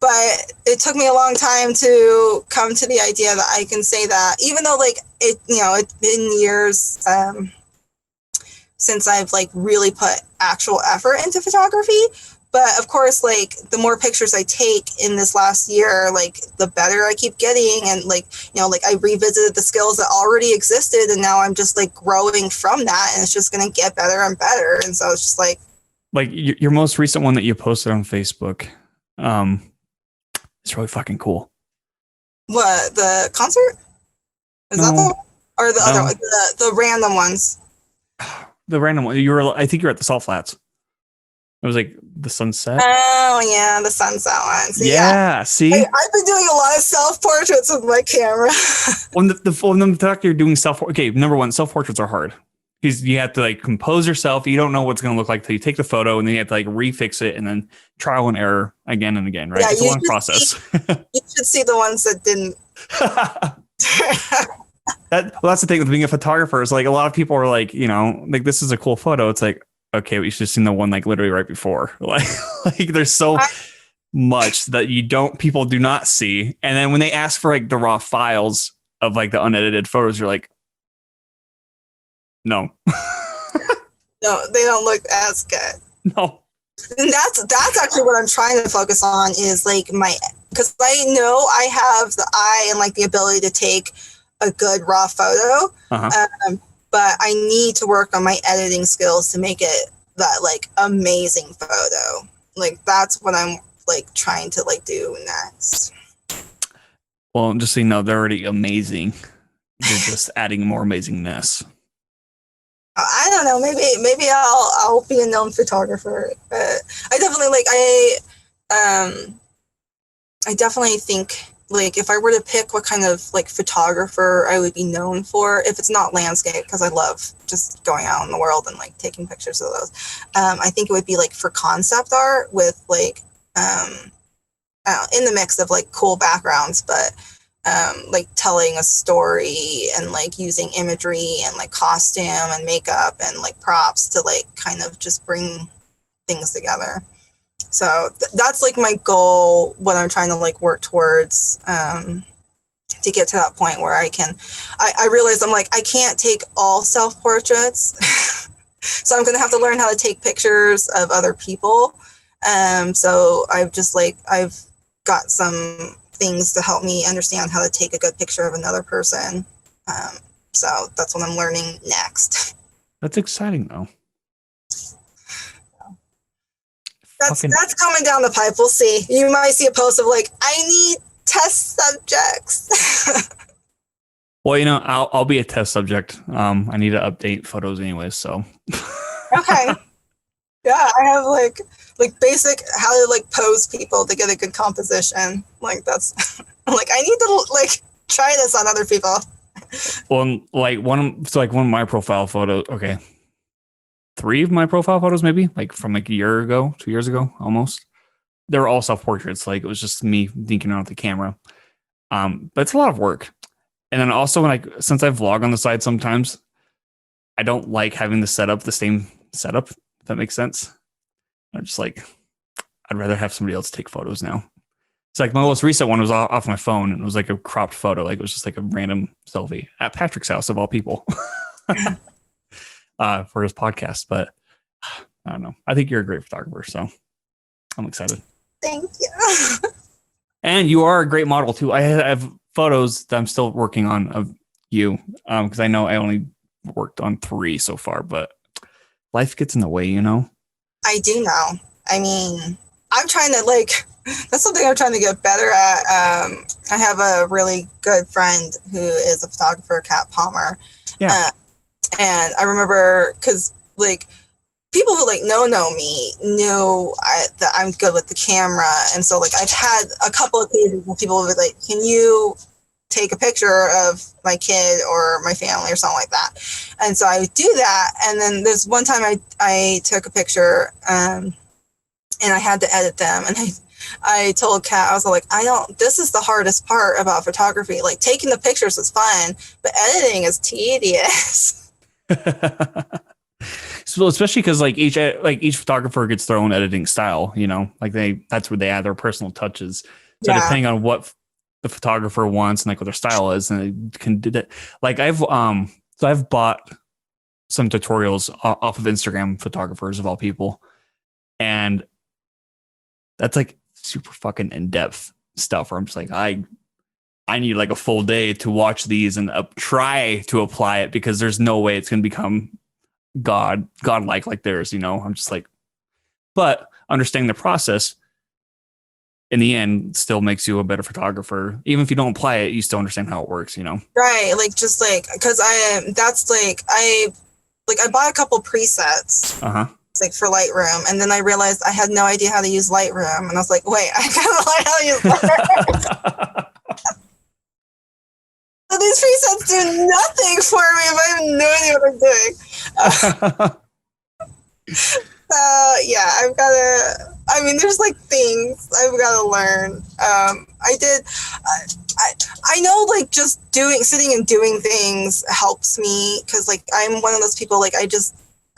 But it took me a long time to come to the idea that I can say that, even though like it's been years since I've like really put actual effort into photography. But of course, like the more pictures I take in this last year, like the better I keep getting. And like, like I revisited the skills that already existed, and now I'm just like growing from that, and it's just going to get better and better. And so it's just like your most recent one that you posted on Facebook, it's really fucking cool. What, the concert? Is that the one? Or the other one? The random ones? The random one. I think you were at the Salt Flats. It was like the sunset. Oh yeah, the sunset ones. Yeah. See, I've been doing a lot of self-portraits with my camera. when the fact you're doing number one, self-portraits are hard because you have to like compose yourself. You don't know what's going to look like till you take the photo, and then you have to like refix it and then trial and error again and again. Right? Yeah, it's a long process. You should see the ones that didn't. That's the thing with being a photographer. Is like a lot of people are like, like this is a cool photo. It's like, okay, we should have seen the one like literally right before. Like there's so much that people do not see. And then when they ask for like the raw files of like the unedited photos, you're like, no. No, they don't look as good. No. And that's actually what I'm trying to focus on, is like because I know I have the eye and like the ability to take a good raw photo. Uh-huh. But I need to work on my editing skills to make it that like amazing photo. Like that's what I'm like trying to like do next. Well, just so you know, they're already amazing. You're just adding more amazingness. I don't know. Maybe I'll be a known photographer. I definitely I definitely think like if I were to pick what kind of like photographer I would be known for, if it's not landscape, because I love just going out in the world and like taking pictures of those, I think it would be like for concept art with like in the mix of like cool backgrounds, but like telling a story and like using imagery and like costume and makeup and like props to like kind of just bring things together. So that's like my goal, what I'm trying to like work towards, to get to that point where I realize I'm like, I can't take all self-portraits. So I'm going to have to learn how to take pictures of other people. So I've got some things to help me understand how to take a good picture of another person. So that's what I'm learning next. That's exciting though. That's coming down the pipe. We'll see. You might see a post of like, I need test subjects. Well, I'll be a test subject. I need to update photos anyways, so. Okay. Yeah, I have like basic how to like pose people to get a good composition. Like that's I'm like, I need to like try this on other people. Well, like one of my profile photos. Okay. 3 of my profile photos, maybe like from like a year ago, 2 years ago, almost. They were all self-portraits. Like it was just me thinking out the camera. But it's a lot of work. And then also since I vlog on the side sometimes, I don't like having the same setup, if that makes sense. I'm just like, I'd rather have somebody else take photos now. It's like my most recent one was off my phone, and it was like a cropped photo. Like it was just like a random selfie at Patrick's house of all people. For his podcast, but I don't know. I think you're a great photographer, so I'm excited. Thank you. And you are a great model too. I have photos that I'm still working on of you, because I know I only worked on 3 so far, but life gets in the way, I do know. I mean, I'm trying to that's something I'm trying to get better at. I have a really good friend who is a photographer, Kat Palmer. Yeah. And I remember because like people who like know me knew that I'm good with the camera. And so like I've had a couple of occasions where people would be like, can you take a picture of my kid or my family or something like that? And so I would do that. And then there's one time I took a picture and I had to edit them. And I told Kat, I was like, this is the hardest part about photography. Like taking the pictures is fun, but editing is tedious. So especially because like each photographer gets their own editing style, you know, like that's where they add their personal touches. So depending on what the photographer wants and like what their style is, and they can do that. Like I've bought some tutorials off of Instagram photographers of all people, and that's like super fucking in-depth stuff where I'm just like, I need like a full day to watch these and try to apply it, because there's no way it's going to become godlike like theirs, you know. I'm just like, but understanding the process in the end still makes you a better photographer. Even if you don't apply it, you still understand how it works, you know. Right. Like just like, because I bought a couple presets. Like for Lightroom, and then I realized I had no idea how to use Lightroom, and I was like, wait, I gotta learn how to use Lightroom. So these presets do nothing for me if I have no idea what I'm doing. There's like things I've got to learn. I know like just sitting and doing things helps me, because like I'm one of those people, like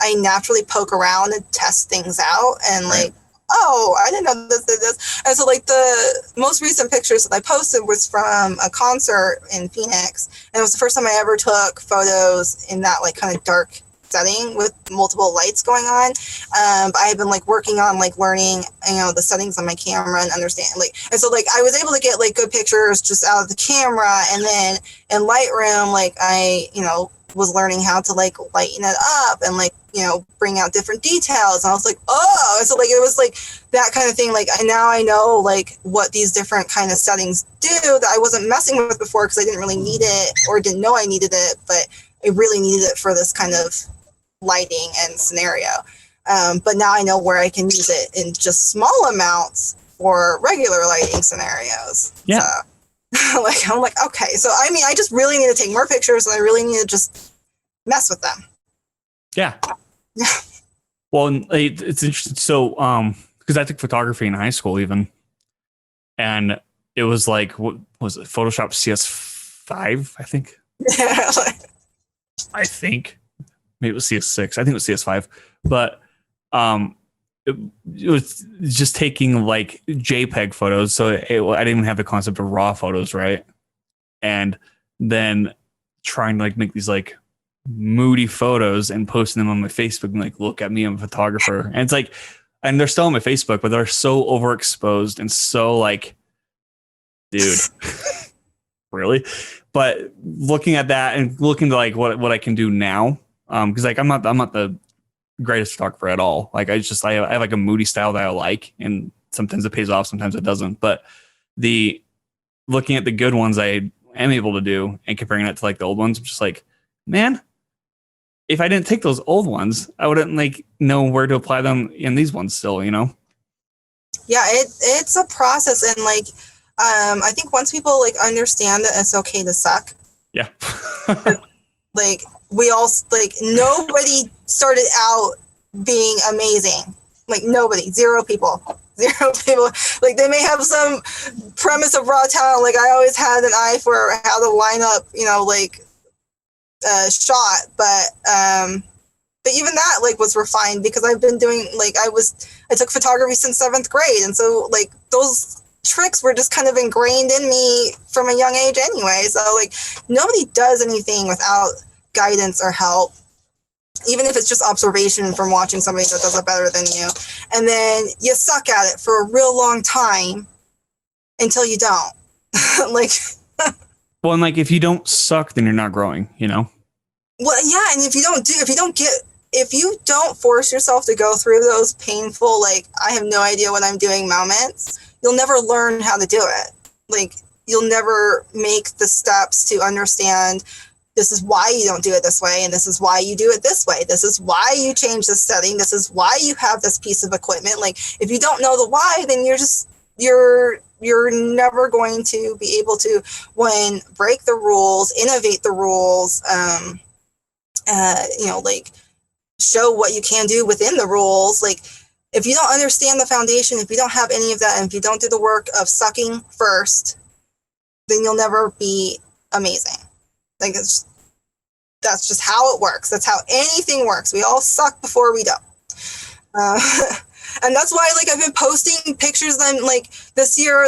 I naturally poke around and test things out, and like, oh, I didn't know this did this. And so like the most recent pictures that I posted was from a concert in Phoenix. And it was the first time I ever took photos in that like kind of dark setting with multiple lights going on. I had been like working on like learning, you know, the settings on my camera and understand and so like I was able to get like good pictures just out of the camera. And then in Lightroom, like I, you know, was learning how to like lighten it up and like, you know, bring out different details. And I was like, oh, so like it was like that kind of thing. Like now I know like what these different kind of settings do that I wasn't messing with before, because I didn't really need it or didn't know I needed it, but I really needed it for this kind of lighting and scenario. But now I know where I can use it in just small amounts for regular lighting scenarios. Yeah. So, like I'm like, okay, so I mean, I just really need to take more pictures, and I really need to just mess with them. Yeah. Well, it's interesting. So, because I took photography in high school even, and it was like, what was it? Photoshop CS5, I think. Yeah. I think maybe it was CS6. I think it was CS5, but it was just taking like JPEG photos. So I didn't even have the concept of raw photos, right? And then trying to like make these like moody photos and posting them on my Facebook and like, look at me, I'm a photographer. And it's like, and they're still on my Facebook, but they're so overexposed and so like, dude, really? But looking at that and looking to like what I can do now, because like I'm not the greatest photographer at all. Like I have like a moody style that I like, and sometimes it pays off, sometimes it doesn't. But the looking at the good ones I am able to do and comparing it to like the old ones, I'm just like, man, if I didn't take those old ones, I wouldn't like know where to apply them in these ones still, you know? Yeah, it's a process, and like I think once people like understand that it's okay to suck. Yeah. Like we all like nobody started out being amazing. Like nobody, zero people. Like they may have some premise of raw talent. Like I always had an eye for how to line up, you know, like shot, but even that like was refined, because I've been doing like I took photography since 7th grade, and so like those tricks were just kind of ingrained in me from a young age anyway. So like nobody does anything without guidance or help, even if it's just observation from watching somebody that does it better than you. And then you suck at it for a real long time until you don't. Like, well, and like if you don't suck, then you're not growing, you know? Well, yeah, and if you don't force yourself to go through those painful, like, I have no idea what I'm doing moments, you'll never learn how to do it. Like, you'll never make the steps to understand this is why you don't do it this way, and this is why you do it this way. This is why you change this setting. This is why you have this piece of equipment. Like, if you don't know the why, then you're never going to be able to, one, break the rules, innovate the rules, like, show what you can do within the rules. Like, if you don't understand the foundation, if you don't have any of that, and if you don't do the work of sucking first, then you'll never be amazing. Like, that's just how it works. That's how anything works. We all suck before we don't. And that's why, like, I've been posting pictures. Then, like, this year,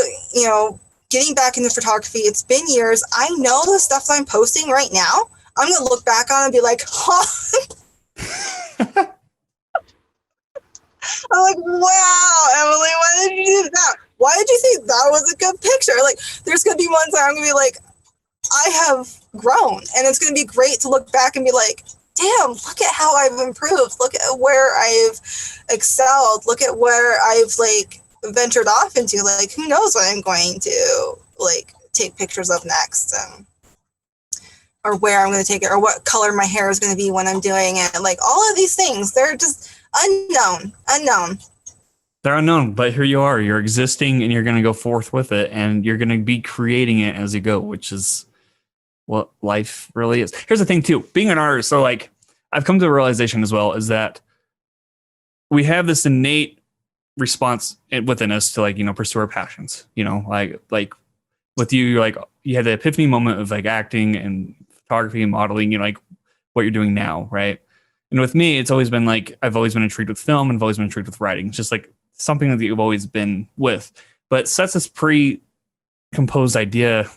getting back into photography, it's been years. I know the stuff that I'm posting right now, I'm going to look back on and be like, huh? I'm like, wow, Emily, why did you do that? Why did you think that was a good picture? Like, there's going to be ones that I'm going to be like, I have grown, and it's going to be great to look back and be like, damn, look at how I've improved. Look at where I've excelled. Look at where I've, like, ventured off into. Like, who knows what I'm going to, like, take pictures of next, or where I'm going to take it, or what color my hair is going to be when I'm doing it. Like, all of these things, they're just unknown. They're unknown, but here you are. You're existing, and you're going to go forth with it, and you're going to be creating it as you go, which is what life really is. Here's the thing, too. Being an artist, so, like, I've come to the realization as well, is that we have this innate response within us to, like, pursue our passions. Like with you, you're like, you had the epiphany moment of, like, acting and photography and modeling, like what you're doing now, right? And with me, it's always been like, I've always been intrigued with film, and I've always been intrigued with writing. It's just like something that you've always been with. But sets this pre-composed idea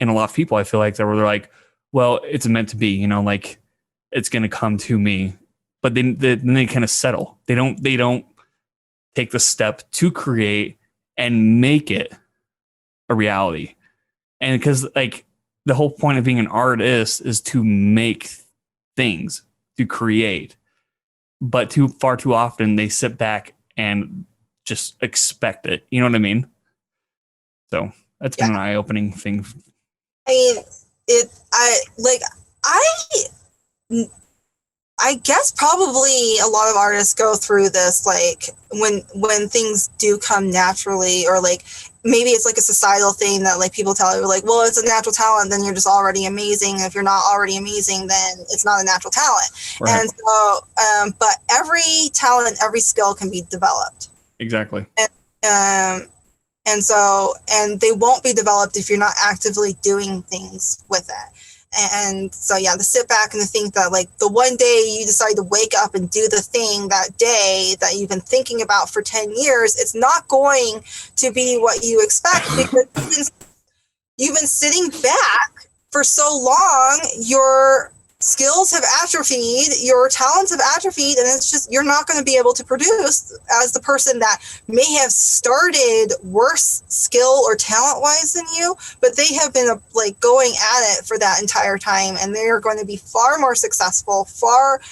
in a lot of people, I feel like, that were like, well, it's meant to be, like, it's going to come to me. But then they kind of settle. They don't take the step to create and make it a reality. And because, like, the whole point of being an artist is to make things, to create. But far too often they sit back and just expect it. You know what I mean? So that's been an eye-opening thing. I mean, I guess probably a lot of artists go through this, like, when things do come naturally, or, like, maybe it's like a societal thing that, like, people tell you, like, well, it's a natural talent, then you're just already amazing. If you're not already amazing, then it's not a natural talent. Right. And so, but every talent, every skill can be developed. Exactly. And so they won't be developed if you're not actively doing things with it. And so, to sit back and to think that, like, the one day you decide to wake up and do the thing that day that you've been thinking about for 10 years, it's not going to be what you expect, because you've been sitting back for so long. Your skills have atrophied, your talents have atrophied, and it's just, you're not going to be able to produce as the person that may have started worse skill or talent wise than you, but they have been, like, going at it for that entire time, and they are going to be far more successful, far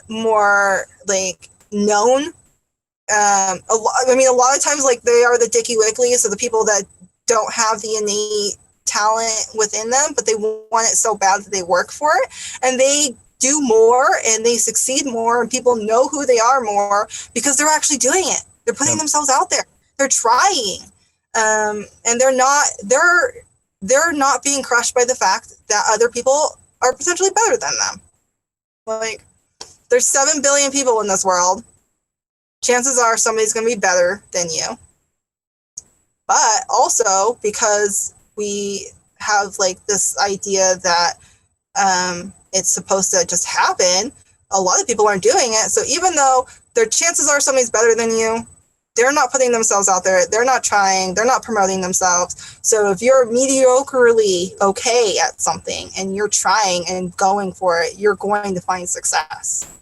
more, like, known. A lot of times, like, they are the Dickie Wickleys, so the people that don't have the innate talent within them, but they want it so bad that they work for it, and they do more, and they succeed more, and people know who they are more because they're actually doing it. They're putting themselves out there. They're trying, and they're not being crushed by the fact that other people are potentially better than them. Like, there's 7 billion people in this world. Chances are somebody's going to be better than you. But also, because we have, like, this idea that it's supposed to just happen, a lot of people aren't doing it. So even though their chances are somebody's better than you, they're not putting themselves out there. They're not trying. They're not promoting themselves. So if you're mediocrely okay at something and you're trying and going for it, you're going to find success.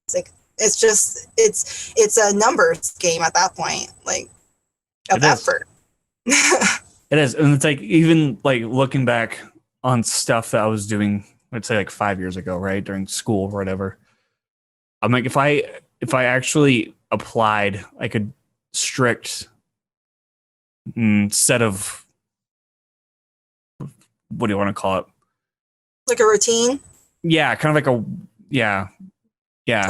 It's like, it's a numbers game at that point, like, of effort. It is. And it's like, even, like, looking back on stuff that I was doing, let's say, like, 5 years ago, right, during school or whatever, I'm like, if I actually applied, like, a strict set of, what do you want to call it, Like a routine? Yeah, kind of like A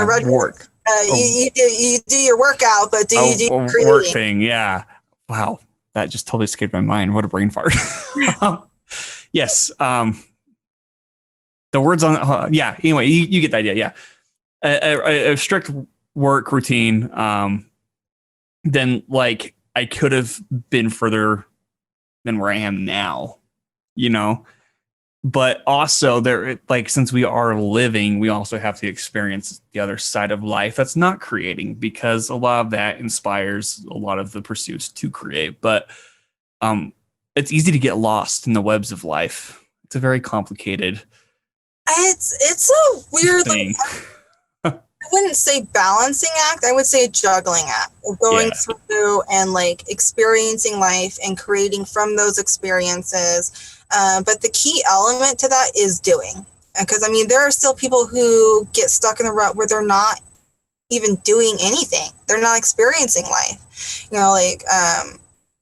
regimen? work. You do your workout, but do you do A work creating? thing. Yeah. Wow. That just totally escaped my mind. What a brain fart. Yes. The words on, yeah. Anyway, you get the idea. Yeah. A strict work routine. Then like I could have been further than where I am now, you know? But also there, like, since we are living, we also have to experience the other side of life that's not creating, because a lot of that inspires a lot of the pursuits to create. But it's easy to get lost in the webs of life. It's a very complicated It's a weird, thing. I wouldn't say balancing act. I would say a juggling act of going through and like experiencing life and creating from those experiences. But the key element to that is doing. Because I mean, there are still people who get stuck in a rut where they're not even doing anything. They're not experiencing life. You know, like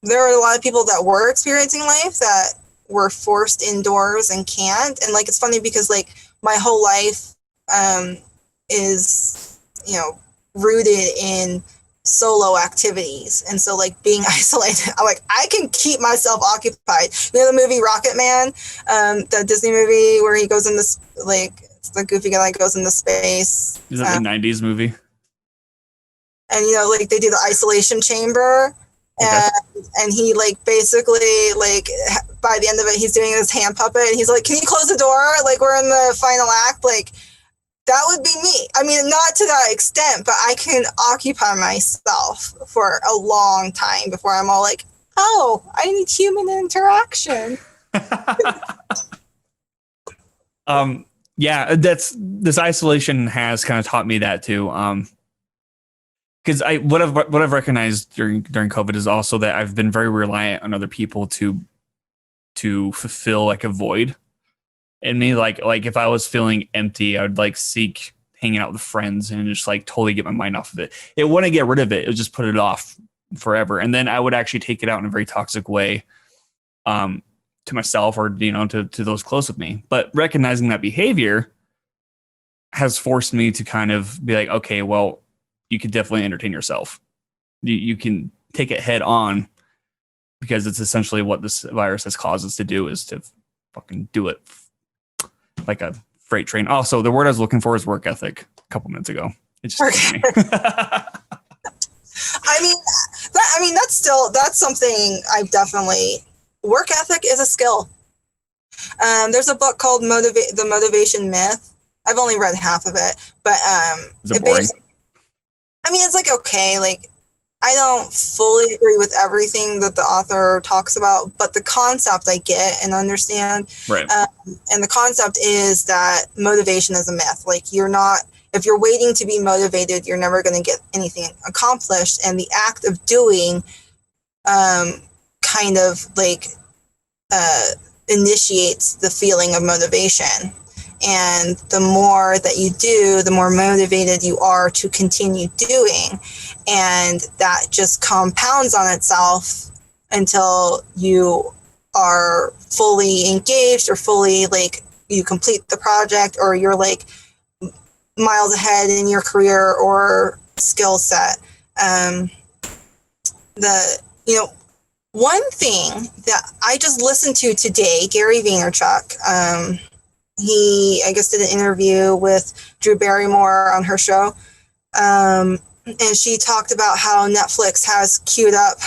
there are a lot of people that were experiencing life that were forced indoors and can't. And like, it's funny because like my whole life is, you know, rooted in solo activities. And so like being isolated, I can keep myself occupied. You know the movie Rocket Man, the Disney movie where he goes in this, like, it's the goofy guy that goes into space. Is that the 90s movie? And, you know, like they do the isolation chamber. Okay. And he like basically like by the end of it, he's doing his hand puppet and he's like, can you close the door? Like we're in the final act. Like that would be me. I mean, not to that extent, but I can occupy myself for a long time before I'm all like, oh, I need human interaction. Yeah, this isolation has kind of taught me that too. Because what I've recognized during COVID is also that I've been very reliant on other people to fulfill like a void in me. Like if I was feeling empty, I would like seek hanging out with friends and just like totally get my mind off of it. It wouldn't get rid of it. It would just put it off forever. And then I would actually take it out in a very toxic way to myself or, you know, to those close with me. But recognizing that behavior has forced me to kind of be like, okay, well, you can definitely entertain yourself. You can take it head on, because it's essentially what this virus has caused us to do, is to fucking do it like a freight train. Also, the word I was looking for is work ethic a couple minutes ago. It just me. I mean, that's something I've definitely, work ethic is a skill. There's a book called The Motivation Myth. I've only read half of it, but is it boring? I mean, it's like, okay, like I don't fully agree with everything that the author talks about, but the concept I get and understand. Right. And the concept is that motivation is a myth. Like if you're waiting to be motivated, you're never going to get anything accomplished. And the act of doing kind of like initiates the feeling of motivation. And the more that you do, the more motivated you are to continue doing. And that just compounds on itself until you are fully engaged or fully like you complete the project, or you're like miles ahead in your career or skill set. One thing that I just listened to today, Gary Vaynerchuk, he, I guess, did an interview with Drew Barrymore on her show. And she talked about how Netflix has queued up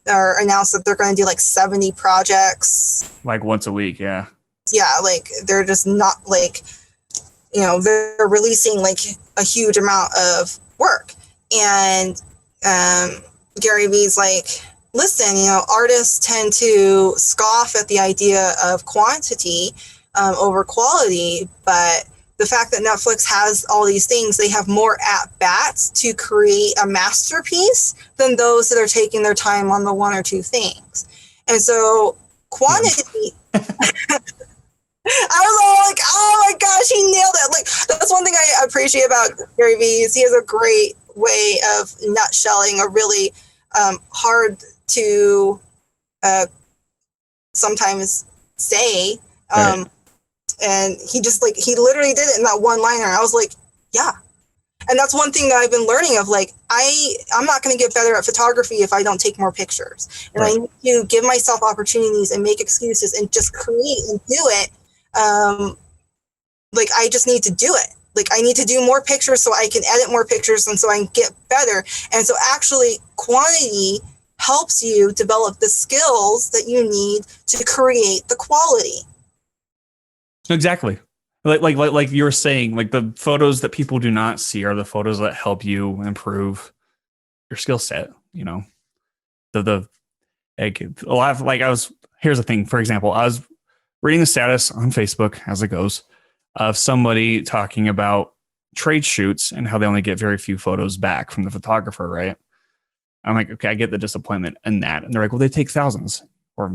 or announced that they're going to do like 70 projects. Like once a week, yeah. Yeah, like they're just not like, you know, they're releasing like a huge amount of work. And Gary Vee's like, listen, you know, artists tend to scoff at the idea of quantity over quality, but the fact that Netflix has all these things, they have more at-bats to create a masterpiece than those that are taking their time on the one or two things. And so quantity, I was all like, oh my gosh, he nailed it. Like, that's one thing I appreciate about Gary Vee is he has a great way of nutshelling a really hard to sometimes say And he literally did it in that one liner. I was like, yeah. And that's one thing that I've been learning of, like, I'm not going to get better at photography if I don't take more pictures. And right. I need to give myself opportunities and make excuses and just create and do it. Like, I just need to do it. Like, I need to do more pictures so I can edit more pictures and so I can get better. And so actually quantity helps you develop the skills that you need to create the quality. Exactly. Like you were saying, like the photos that people do not see are the photos that help you improve your skill set. You know, like a lot of, like, here's the thing. For example, I was reading the status on Facebook as it goes of somebody talking about trade shoots and how they only get very few photos back from the photographer. Right. I'm like, okay, I get the disappointment in that. And they're like, well, they take thousands or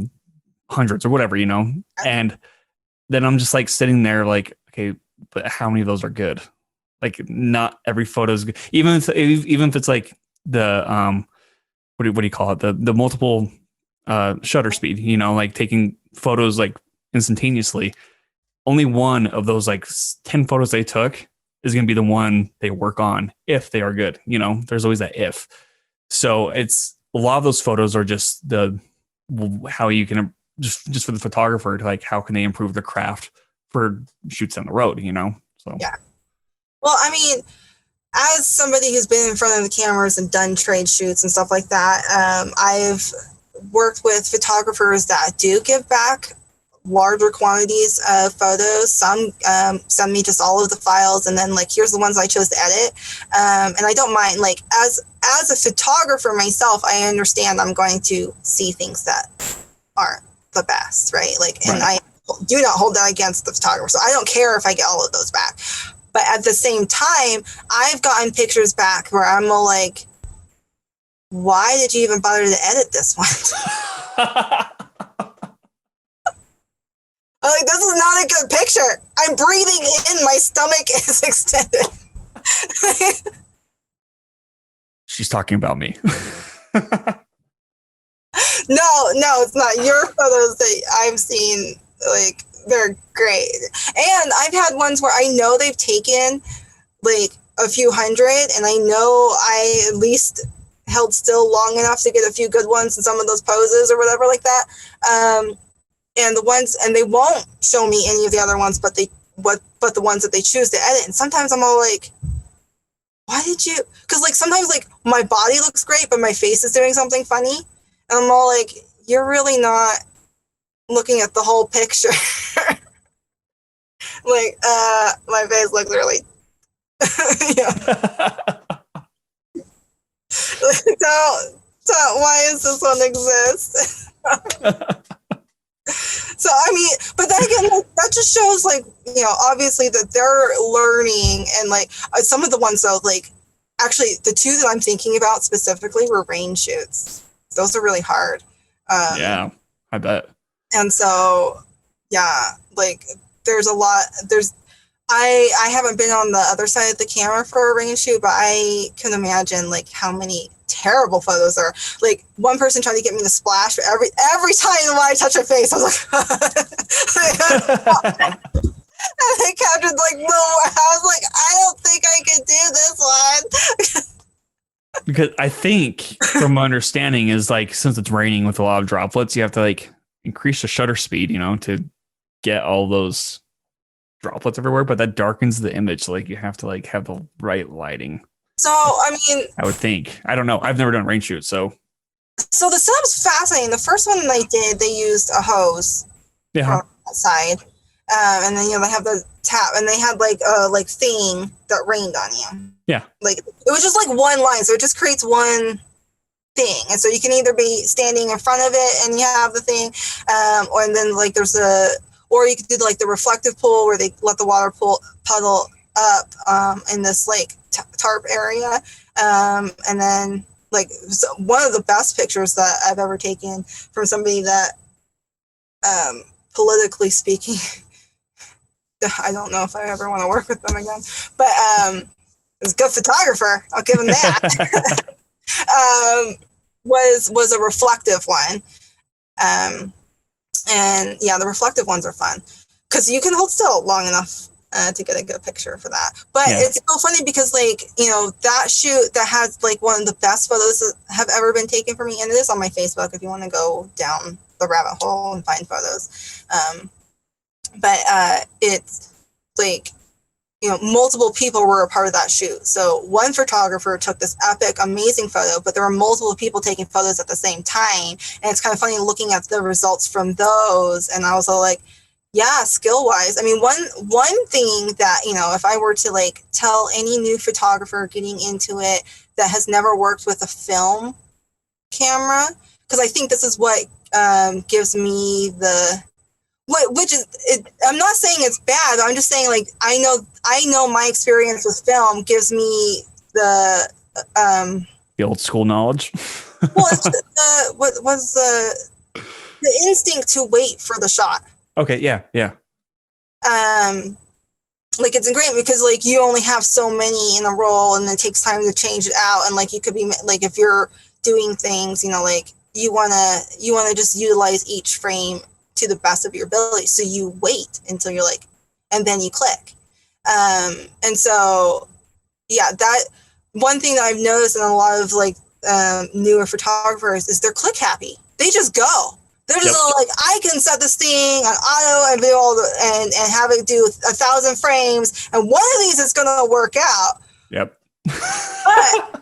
hundreds or whatever, you know? And then I'm just like sitting there like, okay, but how many of those are good? Like, not every photo is good. Even if it's like the, what do you call it? The multiple shutter speed, you know, like taking photos like instantaneously. Only one of those like 10 photos they took is going to be the one they work on if they are good. You know, there's always that if. So it's a lot of those photos are just how you can just for the photographer to like, how can they improve their craft for shoots down the road, you know? So, yeah. Well, I mean, as somebody who's been in front of the cameras and done trade shoots and stuff like that, I've worked with photographers that do give back larger quantities of photos. Some send me just all of the files, and then like, here's the ones I chose to edit. And I don't mind, like, as a photographer myself, I understand I'm going to see things that aren't the best, right? Like, and I do not hold that against the photographer. So I don't care if I get all of those back. But at the same time, I've gotten pictures back where I'm all like, why did you even bother to edit this one? I'm like, this is not a good picture. I'm breathing in, my stomach is extended. She's talking about me. No, it's not. Your photos that I've seen, like, they're great. And I've had ones where I know they've taken like a few hundred, and I know I at least held still long enough to get a few good ones in some of those poses or whatever like that. And they won't show me any of the other ones, but the ones that they choose to edit. And sometimes I'm all like, why did you? Because like sometimes like my body looks great, but my face is doing something funny. And I'm all like, you're really not looking at the whole picture. Like, my face looks really, why does this one exist? So, I mean, but then again, that just shows, like, you know, obviously that they're learning. And like some of the ones though, like, actually the two that I'm thinking about specifically were rain shoots. Those are really hard. Yeah, I bet. And so, yeah, like I haven't been on the other side of the camera for a rain shoot, but I can imagine like how many terrible photos there are. Like, one person tried to get me to splash, but every time when I touch her face, I was like, and I captured like I was like, I don't think I can do this one. Because I think from my understanding is like, since it's raining with a lot of droplets, you have to like increase the shutter speed, you know, to get all those droplets everywhere, but that darkens the image. Like, you have to like have the right lighting. So, I mean, I would think. I don't know. I've never done a rain shoot, so the setup's fascinating. The first one they did, they used a hose from outside, and then, you know, they have the tap, and they had like a thing that rained on you. Yeah, like it was just like one line, so it just creates one thing, and so you can either be standing in front of it and you have the thing, or and then like or you could do like the reflective pool where they let the water puddle up in this like tarp area, and then like one of the best pictures that I've ever taken from somebody that, politically speaking, I don't know if I ever want to work with them again, but was a good photographer, I'll give him that. Was a reflective one, and yeah, the reflective ones are fun. because you can hold still long enough to get a good picture for that. But it's so funny because, like, you know, that shoot that has like one of the best photos that have ever been taken for me, and it is on my Facebook if you want to go down the rabbit hole and find photos. But it's like, you know, multiple people were a part of that shoot. So one photographer took this epic, amazing photo, but there were multiple people taking photos at the same time. And it's kind of funny looking at the results from those. And I was all like, yeah, skill wise. I mean, one thing that, you know, if I were to like tell any new photographer getting into it that has never worked with a film camera, because I think this is what gives me the, which is, I'm not saying it's bad. I'm just saying, like, I know my experience with film gives me the old school knowledge. Well, it's what was the instinct to wait for the shot. Okay, yeah. Like, it's great because, like, you only have so many in a roll, and it takes time to change it out. And like, you could be like, if you're doing things, you know, like you wanna just utilize each frame to the best of your ability. So you wait until you're like, and then you click. And so, yeah, that one thing that I've noticed in a lot of like newer photographers is they're click happy. They just go. They're just like, I can set this thing on auto and do all and have it do 1,000 frames, and one of these is going to work out. Yep. But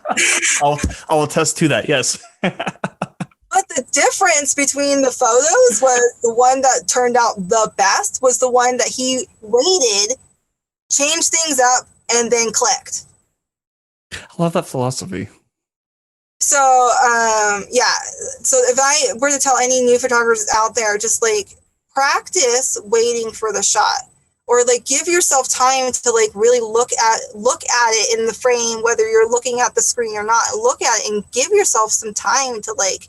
I'll attest to that. Yes. But the difference between the photos was the one that turned out the best was the one that he waited, changed things up, and then clicked. I love that philosophy. So, yeah. So if I were to tell any new photographers out there, just like practice waiting for the shot, or like give yourself time to like really look at it in the frame, whether you're looking at the screen or not. Look at it and give yourself some time to like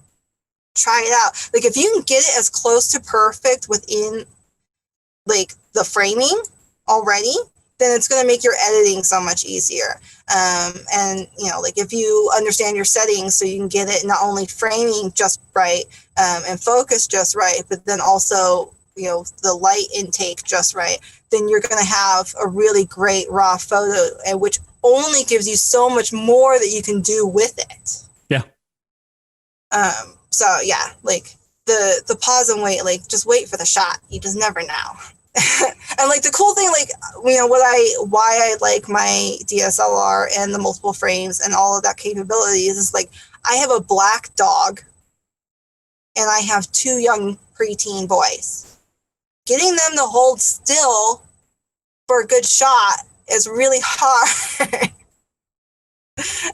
try it out. Like, if you can get it as close to perfect within like the framing already, then it's going to make your editing so much easier. And, you know, like if you understand your settings so you can get it not only framing just right and focus just right, but then also, you know, the light intake just right, then you're going to have a really great raw photo, and which only gives you so much more that you can do with it. Yeah. So yeah, like the pause and wait, like just wait for the shot. You just never know. And like the cool thing, like, you know, why I like my DSLR and the multiple frames and all of that capability is like, I have a black dog and I have 2 young preteen boys. Getting them to hold still for a good shot is really hard.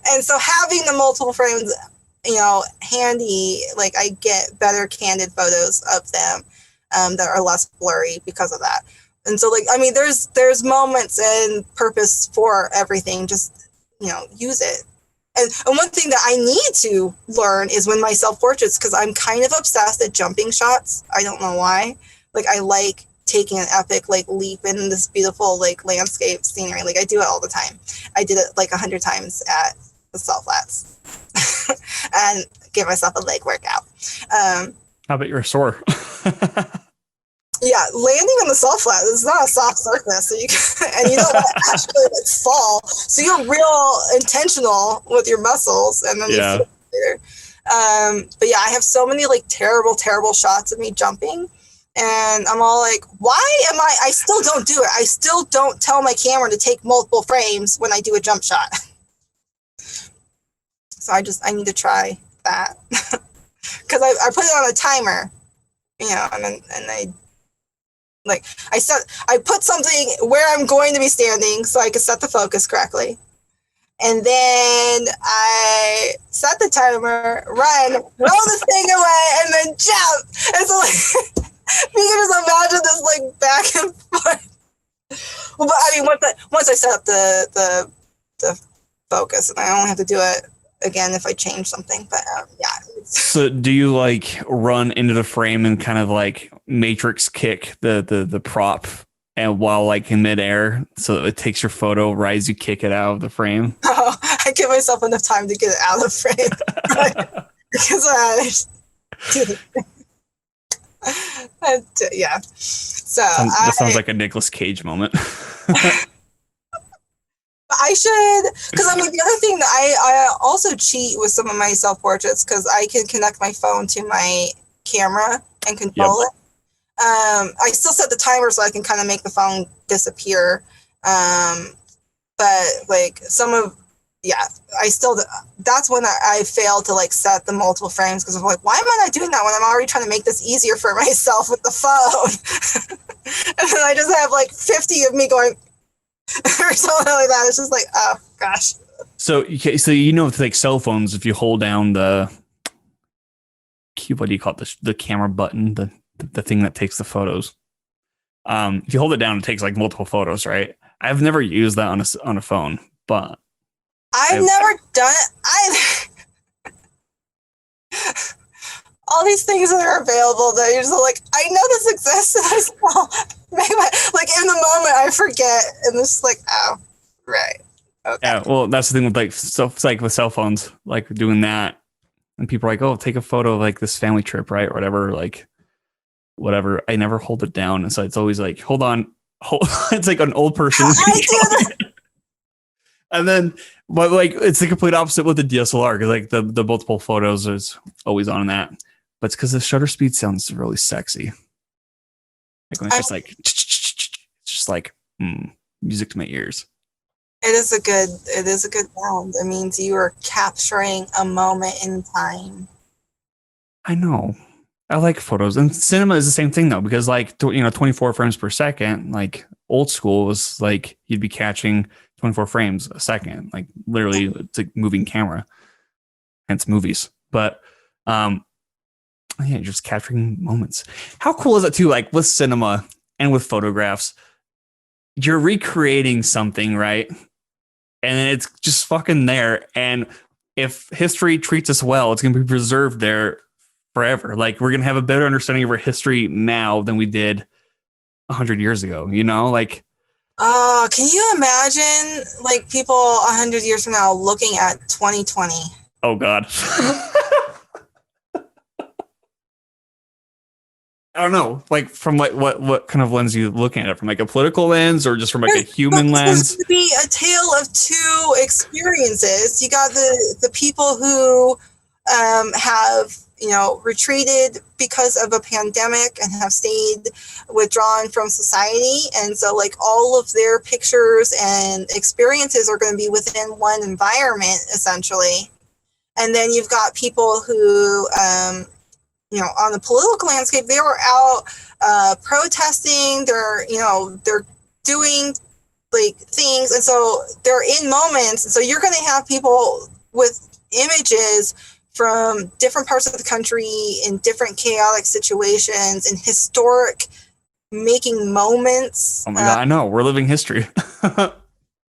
And so having the multiple frames, you know, handy, like I get better candid photos of them that are less blurry because of that. And so, like, I mean, there's moments and purpose for everything. Just, you know, use it. And one thing that I need to learn is when my self-portraits, because I'm kind of obsessed at jumping shots. I don't know why. Like, I like taking an epic, like, leap in this beautiful, like, landscape scenery. Like, I do it all the time. I did it, like, 100 times at the Salt Flats. And give myself a leg workout. How about you're sore? Yeah, landing on the salt flat is not a soft surface, so you can, and you don't want to actually like fall. So you're real intentional with your muscles, and then you feel later. But yeah, I have so many like terrible shots of me jumping, and I'm all like, why am I still don't do it. I still don't tell my camera to take multiple frames when I do a jump shot. So I need to try that. Because I put it on a timer, you know, and I put something where I'm going to be standing so I can set the focus correctly. And then I set the timer, run, roll the thing away, and then jump. And so, like, you can just imagine this, like, back and forth. Well, but I mean, once I set up the focus, and I only have to do it again if I change something. But yeah. So do you like run into the frame and kind of like matrix kick the prop, and while like in midair, so it takes your photo right as you kick it out of the frame? Oh, I give myself enough time to get it out of the frame. Because yeah. So That sounds like a Nicolas Cage moment. I should, because I mean, the other thing that I also cheat with some of my self-portraits because I can connect my phone to my camera and control it. I still set the timer so I can kind of make the phone disappear. But like that's when I failed to like set the multiple frames because I'm like, why am I not doing that when I'm already trying to make this easier for myself with the phone? And then I just have like 50 of me going or something like that. It's just like, oh gosh. So with like cell phones, if you hold down the what do you call it? The camera button, the thing that takes the photos. If you hold it down, it takes like multiple photos, right? I've never used that on a phone, but I've never done it. All these things that are available that you're just like, I know this exists, and I just, well, maybe like in the moment I forget, and it's like, oh, right, okay. Yeah, well, that's the thing with it's like with cell phones, like doing that, and people are like, oh, take a photo of like this family trip, right, or whatever, like whatever. I never hold it down, and so it's always like, hold on. It's like an old person. I do that. And then, but like it's the complete opposite with the DSLR because like the multiple photos is always on that. But it's because the shutter speed sounds really sexy. Like when it's just like music to my ears. It is a good sound. It means you are capturing a moment in time. I know. I like photos, and cinema is the same thing though, because like 24 frames per second, like old school was like you'd be catching 24 frames a second, like literally it's like moving camera, hence movies. But yeah, just capturing moments. How cool is it too? Like with cinema and with photographs, you're recreating something, right? And it's just fucking there. And if history treats us well, it's going to be preserved there forever. Like we're going to have a better understanding of our history now than we did 100 years ago, like. Can you imagine like people 100 years from now looking at 2020? Oh God. I don't know, like from like what kind of lens are you looking at it from, like a political lens or just from like a human lens? There's to be a tale of two experiences. You got the people who have retreated because of a pandemic and have stayed withdrawn from society, and so like all of their pictures and experiences are going to be within one environment essentially. And then you've got people who on the political landscape, they were out protesting. They're doing like things, and so they're in moments. And so you're going to have people with images from different parts of the country in different chaotic situations and historic making moments. Oh my God, I know, we're living history.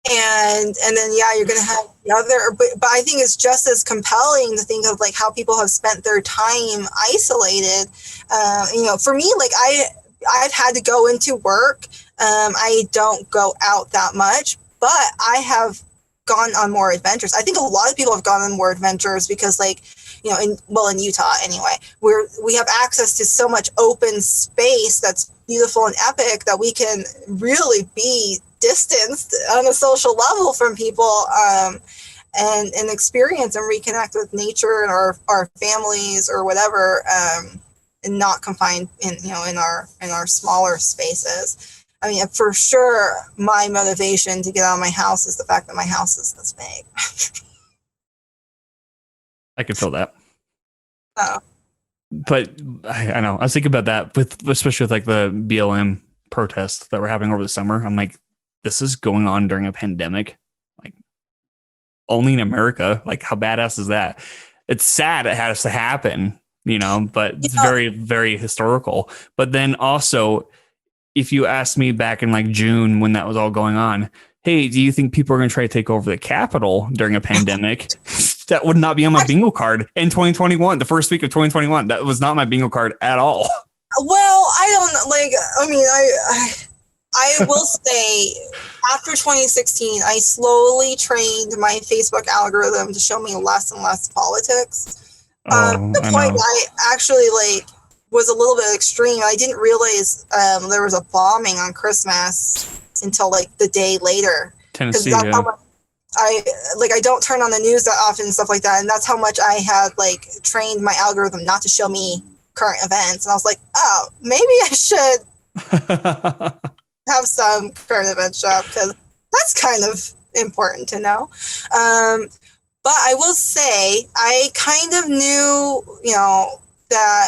And then you're going to have the other, but I think it's just as compelling to think of like how people have spent their time isolated. For me, like I've had to go into work. I don't go out that much, but I have gone on more adventures. I think a lot of people have gone on more adventures because like, in Utah anyway, we have access to so much open space that's beautiful and epic that we can really be distanced on a social level from people and experience and reconnect with nature and our families or whatever, and not confined in our smaller spaces. I mean, for sure, my motivation to get out of my house is the fact that my house is this big. I can feel that. Oh. But I know. I was thinking about that especially with like the BLM protests that were happening over the summer. I'm like, this is going on during a pandemic, like only in America. Like, how badass is that? It's sad it has to happen, but it's very, very historical. But then also, if you asked me back in like June when that was all going on, hey, do you think people are going to try to take over the Capitol during a pandemic? That would not be on my bingo card in 2021, the first week of 2021. That was not my bingo card at all. Well, I will say after 2016, I slowly trained my Facebook algorithm to show me less and less politics. The point I actually was a little bit extreme. I didn't realize there was a bombing on Christmas until like the day later. Tennessee, that's yeah. how much I don't turn on the news that often and stuff like that, and that's how much I had like trained my algorithm not to show me current events. And I was like, oh, maybe I should have some current events show up, because that's kind of important to know. But I will say, I kind of knew, that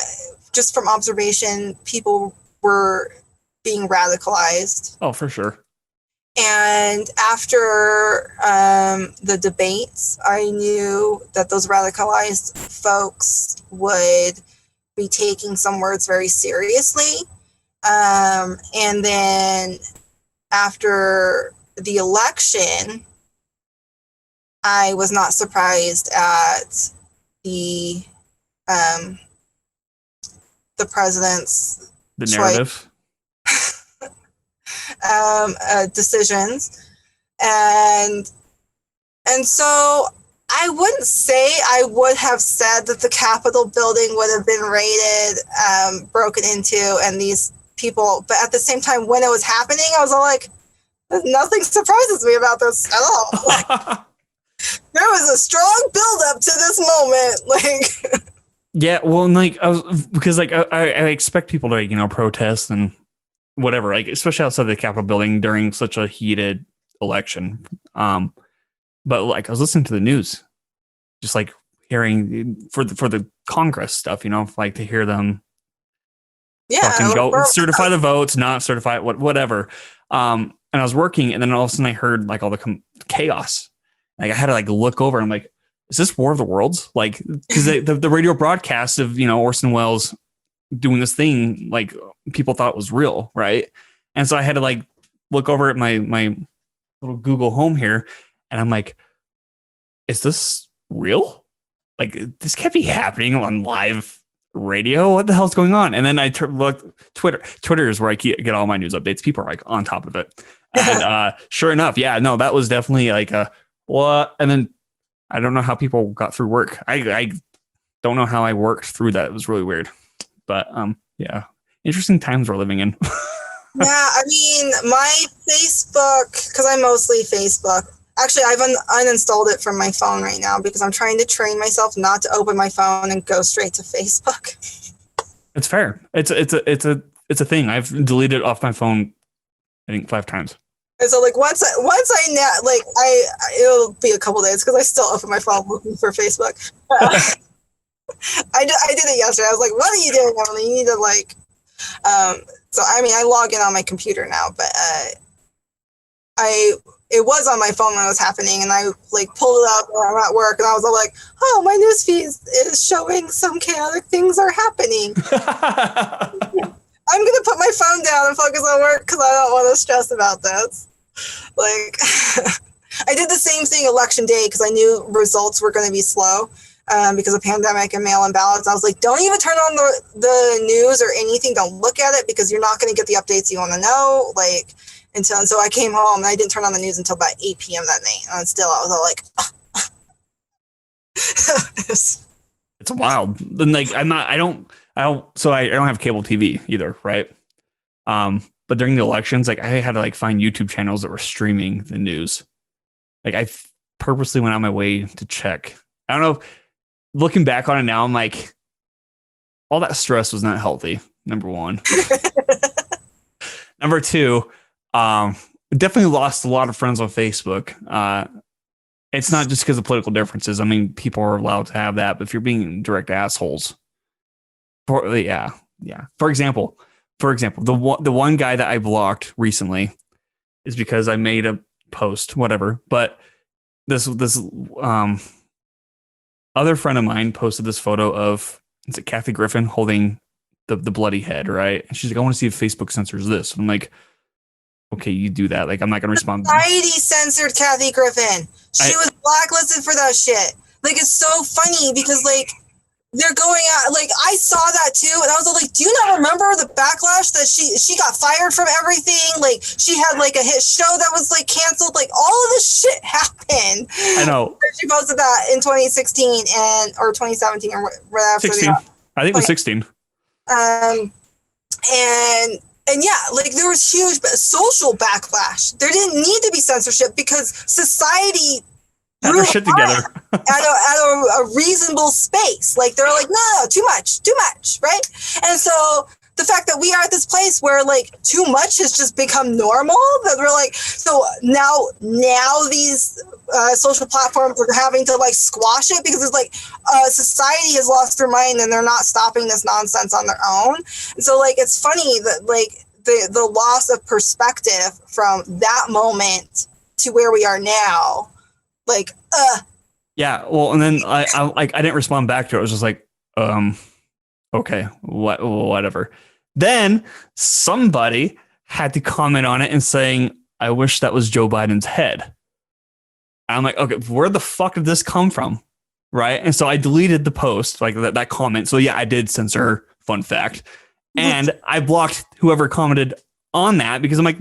just from observation, people were being radicalized. Oh, for sure. And after the debates, I knew that those radicalized folks would be taking some words very seriously. And then after the election, I was not surprised at the president's narrative. Decisions, and so I wouldn't say I would have said that the Capitol building would have been raided, broken into, and these people, but at the same time, when it was happening, I was all like, nothing surprises me about this at all. Like, there was a strong build-up to this moment, like. Yeah, well, and like I expect people to protest and whatever, like especially outside the Capitol building during such a heated election. But like I was listening to the news, just like hearing for the Congress stuff, like to hear them fucking go certify the votes, not certify it, whatever. And I was working, and then all of a sudden I heard like all the chaos. Like I had to like look over, and I'm like, is this War of the Worlds? Like, because the radio broadcast of Orson Welles doing this thing, like people thought it was real, right? And so I had to like look over at my little Google Home here, and I'm like, is this real? Like, this can't be happening on live radio. What the hell's going on? And then I look Twitter is where I get all my news updates. People are like on top of it, and sure enough, yeah, no, that was definitely like a what? And then I don't know how people got through work. I don't know how I worked through that. It was really weird. But yeah, interesting times we're living in. Yeah, I mean, my Facebook, because I mostly Facebook. Actually, I've uninstalled it from my phone right now because I'm trying to train myself not to open my phone and go straight to Facebook. It's fair. It's a thing. I've deleted it off my phone, I think 5 times. And so, like, once it'll be a couple days because I still open my phone looking for Facebook. I did it yesterday. I was like, what are you doing, Emily? You need to, like, so, I mean, I log in on my computer now, but it was on my phone when it was happening, and I, like, pulled it up when I'm at work, and I was all like, oh, my newsfeed is showing some chaotic things are happening. I'm going to put my phone down and focus on work because I don't want to stress about this. Like, I did the same thing election day because I knew results were going to be slow because of pandemic and mail-in ballots. I was like, don't even turn on the news or anything. Don't look at it because you're not going to get the updates you want to know. Like, and so I came home and I didn't turn on the news until about 8 p.m. that night. And still, I was all like, it's wild. Then like, I don't have cable TV either. Right. But during the elections, like I had to like find YouTube channels that were streaming the news. Like I purposely went out my way to check. I don't know. Looking back on it now, I'm like, all that stress was not healthy. Number one. Number two, definitely lost a lot of friends on Facebook. It's not just because of political differences. I mean, people are allowed to have that, but if you're being direct assholes, For example, the one guy that I blocked recently is because I made a post, whatever. But this other friend of mine posted this photo of, is it Kathy Griffin holding the bloody head, right? And she's like, I want to see if Facebook censors this. I'm like, okay, you do that. Like, I'm not going to respond. Society censored Kathy Griffin. She was blacklisted for that shit. Like, it's so funny because, like, they're going out, like, I saw that too, and I was like, do you not remember the backlash that she got fired from everything? Like, she had, like, a hit show that was, like, canceled. Like, all of this shit happened. I know. She posted that in 2016 or 2017 or whatever. 16. I think it was 16. Um, and yeah, like there was huge social backlash. There didn't need to be censorship because society Had their shit together. at a reasonable space. Like they're like, no, too much, right? And so the fact that we are at this place where like too much has just become normal, that we're like, so now these social platforms are having to like squash it because it's like society has lost their mind and they're not stopping this nonsense on their own. And so like it's funny that like the loss of perspective from that moment to where we are now, like Yeah, well, and then I didn't respond back to it. I was just like, okay, whatever. Then somebody had to comment on it and saying, I wish that was Joe Biden's head. And I'm like, okay, where the fuck did this come from? Right. And so I deleted the post, like that comment. So yeah, I did censor her, fun fact. And I blocked whoever commented on that because I'm like,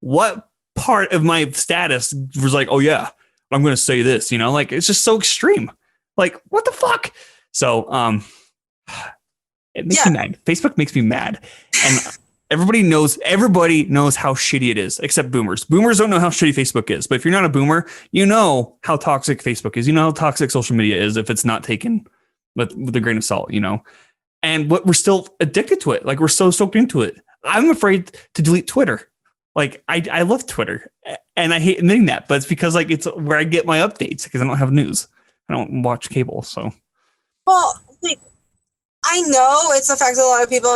what part of my status was like, oh yeah, I'm going to say this, you know, like it's just so extreme. Like, what the fuck? So, it makes me mad. Facebook makes me mad. And everybody knows how shitty it is, except boomers. Boomers don't know how shitty Facebook is. But if you're not a boomer, you know how toxic Facebook is. You know how toxic social media is if it's not taken with a grain of salt, you know? And we're still addicted to it. Like we're so soaked into it. I'm afraid to delete Twitter. Like I love Twitter and I hate admitting that, but it's because like it's where I get my updates because I don't have news. I don't watch cable. So, well, like, I know it's affected a lot of people.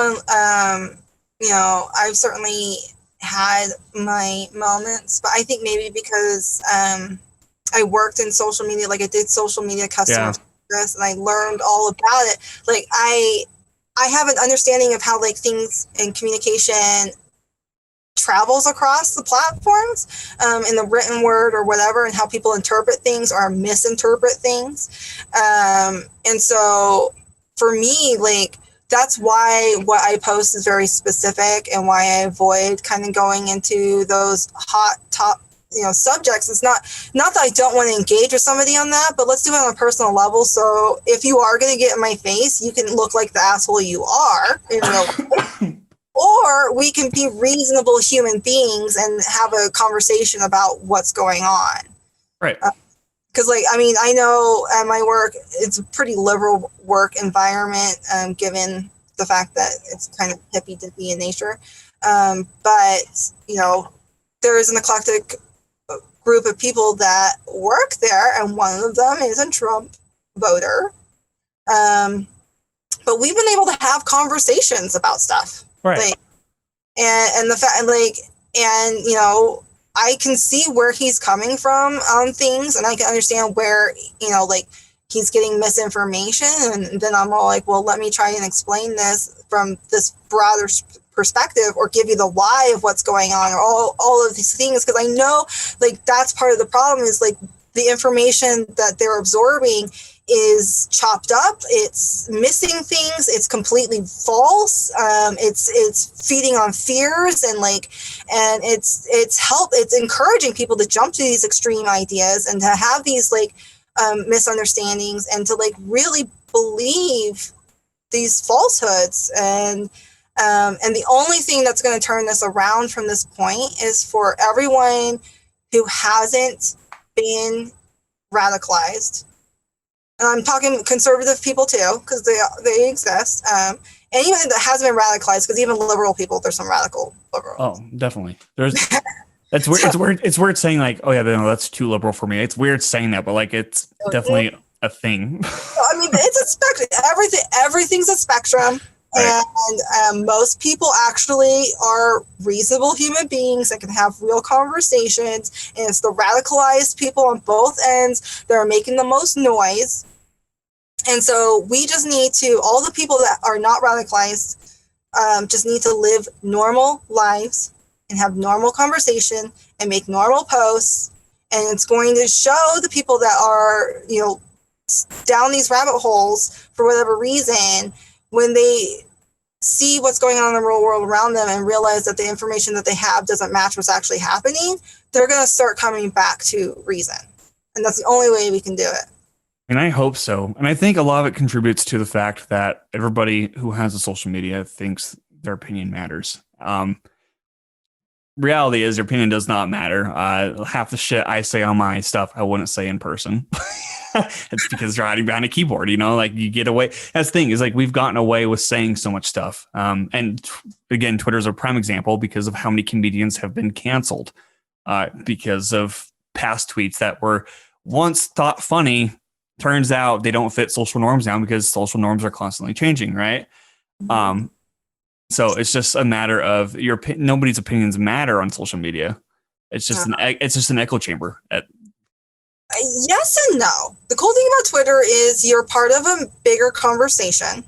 You know, I've certainly had my moments, but I think maybe because I worked in social media, like I did social media customer service, and I learned all about it. Like I have an understanding of how like things in communication travels across the platforms in the written word or whatever, and how people interpret things or misinterpret things. And so for me, like that's why what I post is very specific and why I avoid kind of going into those hot top, you know, subjects. It's not that I don't want to engage with somebody on that, but let's do it on a personal level. So if you are going to get in my face, you can look like the asshole you are in real life. Or we can be reasonable human beings and have a conversation about what's going on. Right. Because, like, I mean, I know at my work, it's a pretty liberal work environment, given the fact that it's kind of hippy-dippy in nature. But, you know, there is an eclectic group of people that work there, and one of them is a Trump voter. But we've been able to have conversations about stuff. Right. Like, and the fact, like, and, you know, I can see where he's coming from on things, and I can understand where, you know, like he's getting misinformation, and then I'm all like, well, let me try and explain this from this broader perspective, or give you the why of what's going on, or all of these things, because I know like that's part of the problem is like the information that they're absorbing is chopped up, it's missing things, it's completely false, it's feeding on fears, and it's encouraging people to jump to these extreme ideas and to have these like misunderstandings and to like really believe these falsehoods, and the only thing that's going to turn this around from this point is for everyone who hasn't been radicalized. And I'm talking conservative people too, because they exist. Anyone that hasn't been radicalized, because even liberal people, there's some radical liberals. Oh, definitely. There's that's weird. It's weird. It's weird saying like, oh yeah, no, that's too liberal for me. It's weird saying that, but like it's definitely a thing. I mean, it's a spectrum. Everything's a spectrum. Right. And most people actually are reasonable human beings that can have real conversations. And it's the radicalized people on both ends that are making the most noise. And so we just need to, all the people that are not radicalized, just need to live normal lives and have normal conversation and make normal posts. And it's going to show the people that are, you know, down these rabbit holes for whatever reason, when they see what's going on in the real world around them and realize that the information that they have doesn't match what's actually happening, they're going to start coming back to reason. And that's the only way we can do it. And I hope so. And I think a lot of it contributes to the fact that everybody who has a social media thinks their opinion matters. Reality is, your opinion does not matter. Half the shit I say on my stuff, I wouldn't say in person. It's because you're hiding behind a keyboard, like you get away. That's the thing, is like we've gotten away with saying so much stuff. And again, Twitter's a prime example because of how many comedians have been canceled because of past tweets that were once thought funny. Turns out they don't fit social norms now because social norms are constantly changing, right? So it's just a matter of nobody's opinions matter on social media. It's just an echo chamber. Yes and no. The cool thing about Twitter is you're part of a bigger conversation.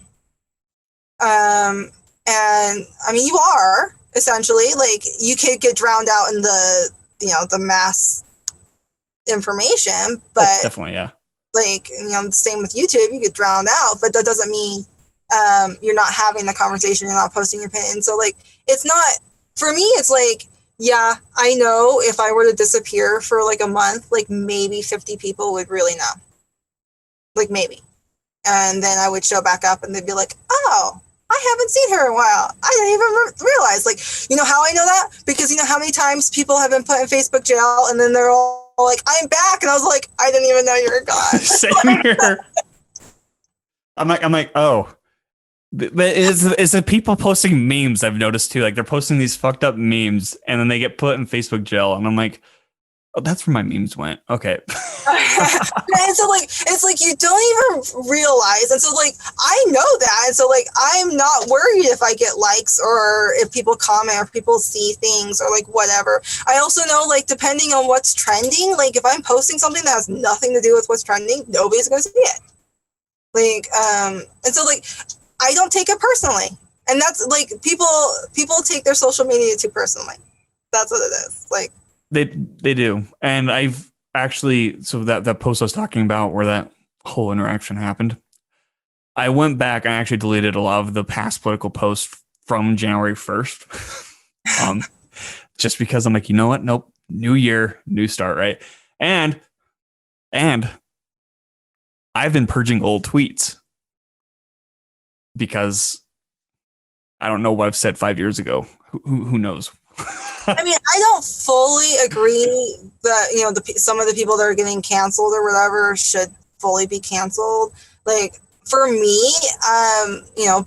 And I mean, you are essentially, like, you could get drowned out in the mass information, but definitely, yeah. Like, same with YouTube, you get drowned out, but that doesn't mean you're not having the conversation, you're not posting your opinion. So, like, it's not, for me, it's like, yeah, I know if I were to disappear for like a month, like maybe 50 people would really know. Like, maybe. And then I would show back up and they'd be like, oh, I haven't seen her in a while. I didn't even realize. Like, you know how I know that? Because you know how many times people have been put in Facebook jail and then they're all like, I'm back. And I was like, I didn't even know you were gone. Same here. I'm like, oh. But it's the people posting memes I've noticed too. Like, they're posting these fucked up memes and then they get put in Facebook jail. And I'm like, oh, that's where my memes went. Okay. And so, like, it's like you don't even realize. And so, like, I know that. And so, like, I'm not worried if I get likes or if people comment or people see things or, like, whatever. I also know, like, depending on what's trending, like, if I'm posting something that has nothing to do with what's trending, nobody's going to see it. Like, and so, like, I don't take it personally. And that's, like, people take their social media too personally. That's what it is. Like, They do. And I've actually, so that post I was talking about where that whole interaction happened, I went back and actually deleted a lot of the past political posts from January 1st. Just because I'm like, you know what? Nope. New year, new start, right? And I've been purging old tweets because I don't know what I've said 5 years ago. Who knows? I mean, I don't fully agree that, some of the people that are getting canceled or whatever should fully be canceled. Like, for me,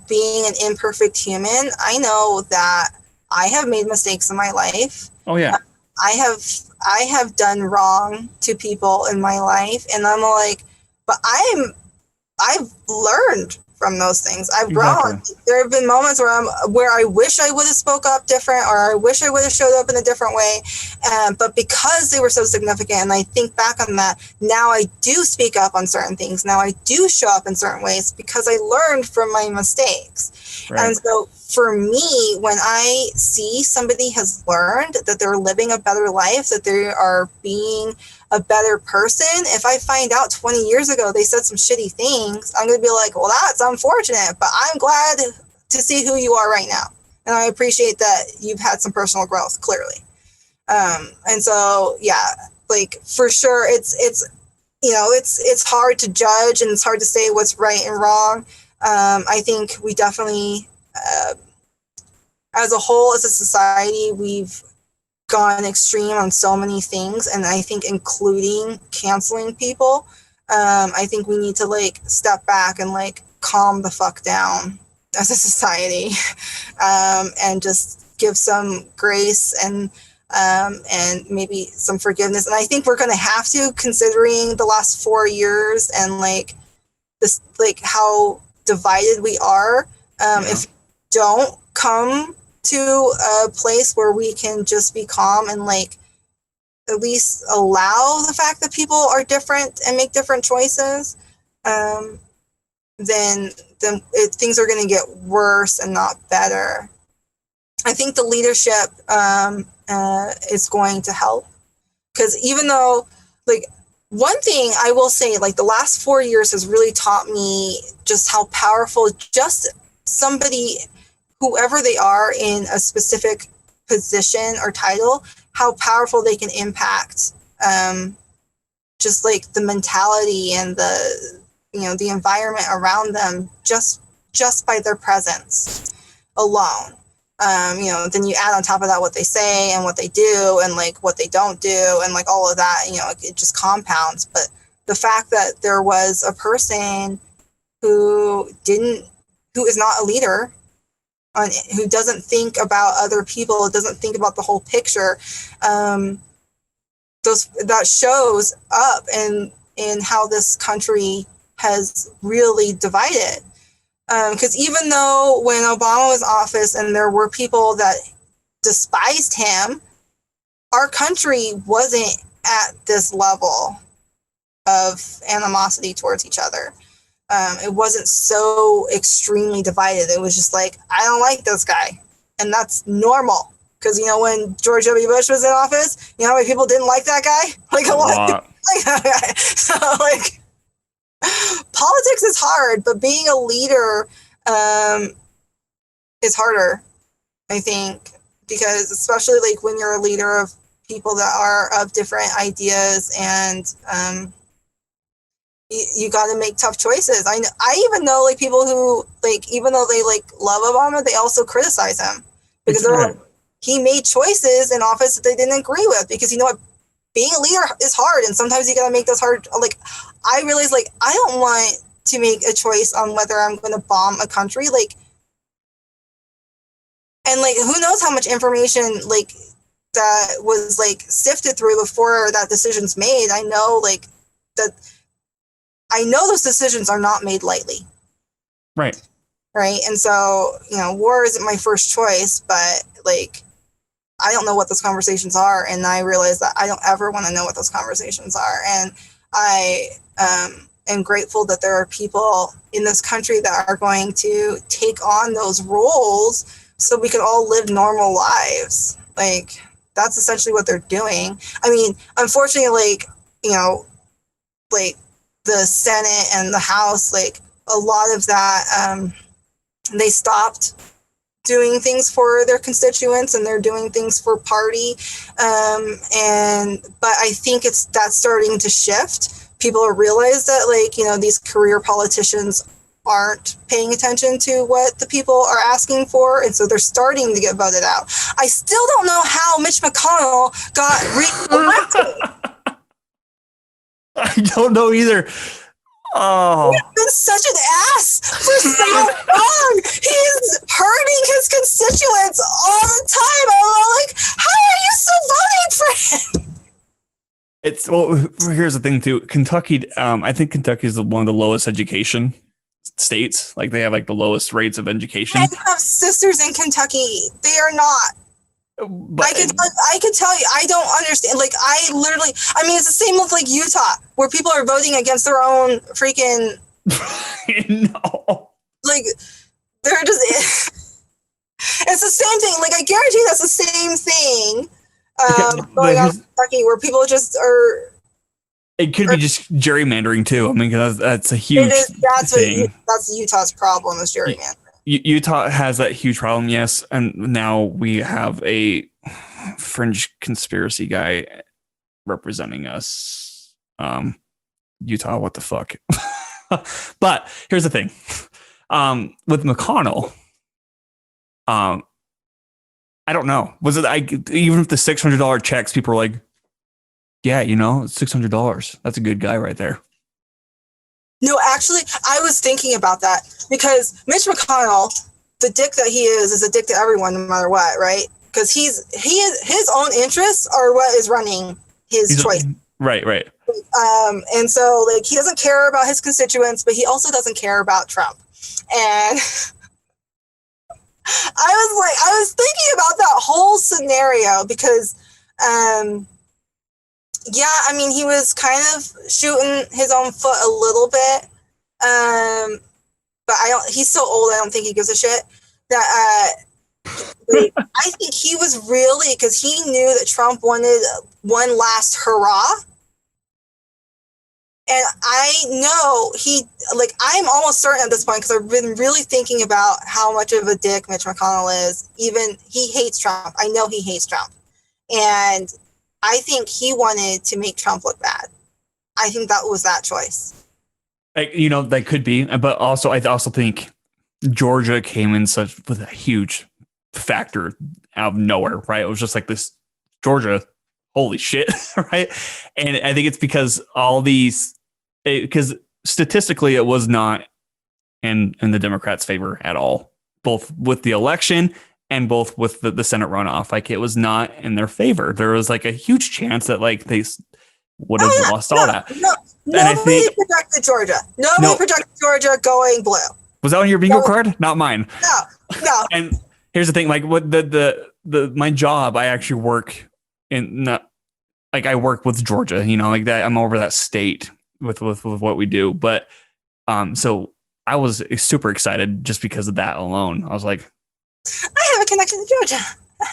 being an imperfect human, I know that I have made mistakes in my life. Oh, yeah. I have done wrong to people in my life, and I'm like, but I've learned from those things. I've grown. Exactly. There have been moments where I wish I would have spoke up different, or I wish I would have showed up in a different way. But because they were so significant, and I think back on that, now I do speak up on certain things. Now I do show up in certain ways because I learned from my mistakes. Right. And so for me, when I see somebody has learned that they're living a better life, that they are being a better person, if I find out 20 years ago they said some shitty things, I'm going to be like, well, that's unfortunate, but I'm glad to see who you are right now. And I appreciate that you've had some personal growth, clearly. And so, yeah, like, for sure, it's hard to judge and it's hard to say what's right and wrong. I think we definitely, as a whole, as a society, we've gone extreme on so many things, and I think including canceling people. I think we need to, like, step back and, like, calm the fuck down as a society, and just give some grace and maybe some forgiveness. And I think we're going to have to, considering the last 4 years and, like, this, like, how divided we are. If we don't come to a place where we can just be calm and, like, at least allow the fact that people are different and make different choices, then things are going to get worse and not better. I think the leadership is going to help, because even though, like, one thing I will say, like, the last 4 years has really taught me just how powerful just somebody, whoever they are in a specific position or title, how powerful they can impact just like the mentality and the, the environment around them just by their presence alone. Then you add on top of that what they say and what they do and like what they don't do and like all of that, it just compounds. But the fact that there was a person who is not a leader, who doesn't think about other people, doesn't think about the whole picture, that shows up in how this country has really divided. Because even though when Obama was in office and there were people that despised him, our country wasn't at this level of animosity towards each other. It wasn't so extremely divided. It was just like, I don't like this guy. And that's normal. Because, when George W. Bush was in office, how many people didn't like that guy? Like a lot. Like that guy. So, like, politics is hard, but being a leader is harder, I think, because especially like when you're a leader of people that are of different ideas and you got to make tough choices. I even know like people who like, even though they like love Obama, they also criticize him because they're like, he made choices in office that they didn't agree with, because you know what, being a leader is hard, and sometimes you got to make those hard. Like, I realize like I don't want to make a choice on whether I'm going to bomb a country, like, and like who knows how much information like that was like sifted through before that decision's made. I know like that. I know those decisions are not made lightly. Right. Right. And so, war isn't my first choice, but like, I don't know what those conversations are. And I realize that I don't ever want to know what those conversations are. And I am grateful that there are people in this country that are going to take on those roles so we can all live normal lives. Like, that's essentially what they're doing. I mean, unfortunately, like, like, the Senate and the House, like a lot of that, they stopped doing things for their constituents and they're doing things for party. But I think that's starting to shift. People realize that like, these career politicians aren't paying attention to what the people are asking for. And so they're starting to get voted out. I still don't know how Mitch McConnell got re-elected. I don't know either. Oh, he's been such an ass for so long. He's hurting his constituents all the time. I'm like, how are you still voting for him? Here's the thing too. Kentucky, I think Kentucky is one of the lowest education states. Like they have like the lowest rates of education. I have sisters in Kentucky. They are not. But I can tell you, I don't understand. Like, I mean, it's the same with like Utah, where people are voting against their own freaking. No. Like, they're just. It's the same thing. Like, I guarantee that's the same thing going on in Kentucky, where people just are. It could be just gerrymandering too. I mean, that's a huge thing. That's Utah's problem is gerrymandering. Utah has that huge problem, yes, and now we have a fringe conspiracy guy representing us. Utah, what the fuck? But here's the thing. With McConnell, I don't know. Was it even with the $600 checks, people were like, yeah, it's $600. That's a good guy right there. No, actually, I was thinking about that because Mitch McConnell, the dick that he is a dick to everyone, no matter what, right? Because his own interests are what is running his choice. Right. And so, like, he doesn't care about his constituents, but he also doesn't care about Trump. And I was thinking about that whole scenario because, yeah, I mean, he was kind of shooting his own foot a little bit. But he's so old, I don't think he gives a shit. That I think he was really, because he knew that Trump wanted one last hurrah. And I know I'm almost certain at this point, because I've been really thinking about how much of a dick Mitch McConnell is. Even he hates Trump. I know he hates Trump. And I think he wanted to make Trump look bad. I think that was that choice. Like, that could be, but also I also think Georgia came in with a huge factor out of nowhere, right? It was just like this Georgia, holy shit, right? And I think it's because because statistically it was not in the Democrats' favor at all, both with the election and both with the Senate runoff. Like, it was not in their favor. There was like a huge chance that like they would have lost all that. Nobody projected Georgia. Nobody projected Georgia going blue. Was that on your bingo card? Not mine. No. And here's the thing: like, what my job, I actually work I work with Georgia. Like that. I'm over that state with what we do. But so I was super excited just because of that alone. I was like, I have a connection to Georgia.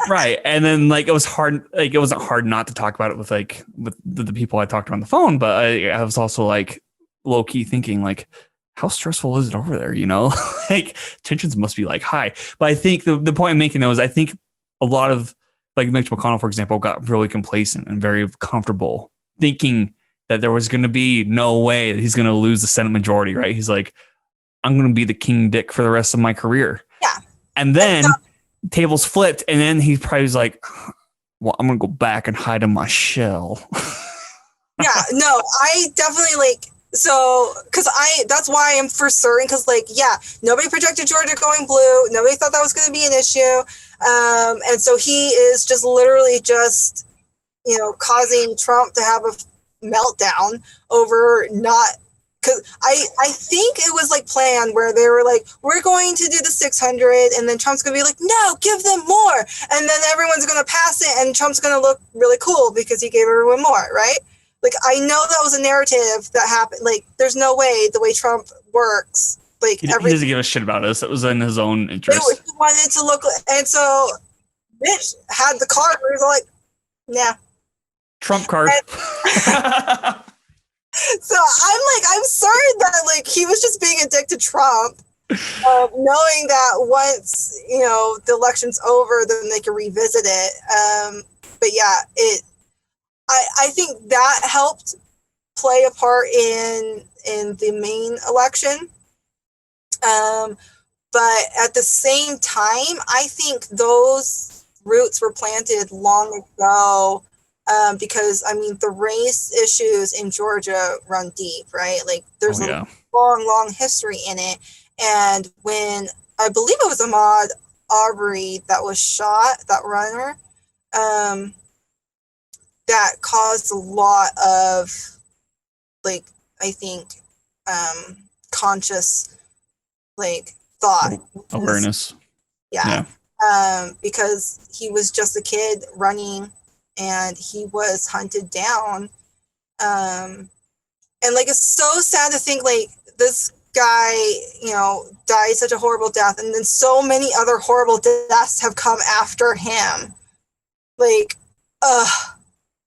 Right. And then like it was hard, like it wasn't hard not to talk about it with the people I talked to on the phone, but I was also like low key thinking like, how stressful is it over there? Like tensions must be like high. But I think the point I'm making though is I think a lot of like Mitch McConnell, for example, got really complacent and very comfortable thinking that there was going to be no way that he's going to lose the Senate majority. Right. He's like, I'm going to be the king dick for the rest of my career. Yeah. And then tables flipped, and then he probably was like, well, I'm gonna go back and hide in my shell. Yeah, no, I definitely because that's why I'm for certain, because nobody projected Georgia going blue, nobody thought that was going to be an issue, and so he is just literally just causing Trump to have a meltdown over not. Because I think it was like planned where they were like, we're going to do the 600, and then Trump's going to be like, no, give them more. And then everyone's going to pass it, and Trump's going to look really cool because he gave everyone more, right? Like, I know that was a narrative that happened. Like, there's no way the way Trump works. Like, he doesn't give a shit about us. It was in his own interest. He wanted to look, and so Mitch had the card where he was like, nah. Trump card. So I'm sorry that he was just being a dick to Trump, knowing that once the election's over, then they can revisit it. But yeah, I think that helped play a part in the main election. But at the same time, I think those roots were planted long ago. Because the race issues in Georgia run deep, right? Like there's a long history in it. And when I believe it was Ahmaud Arbery that was shot, that runner, that caused a lot of I think conscious thought, awareness. Yeah. Because he was just a kid running, and he was hunted down. And it's so sad to think this guy, died such a horrible death, and then so many other horrible deaths have come after him.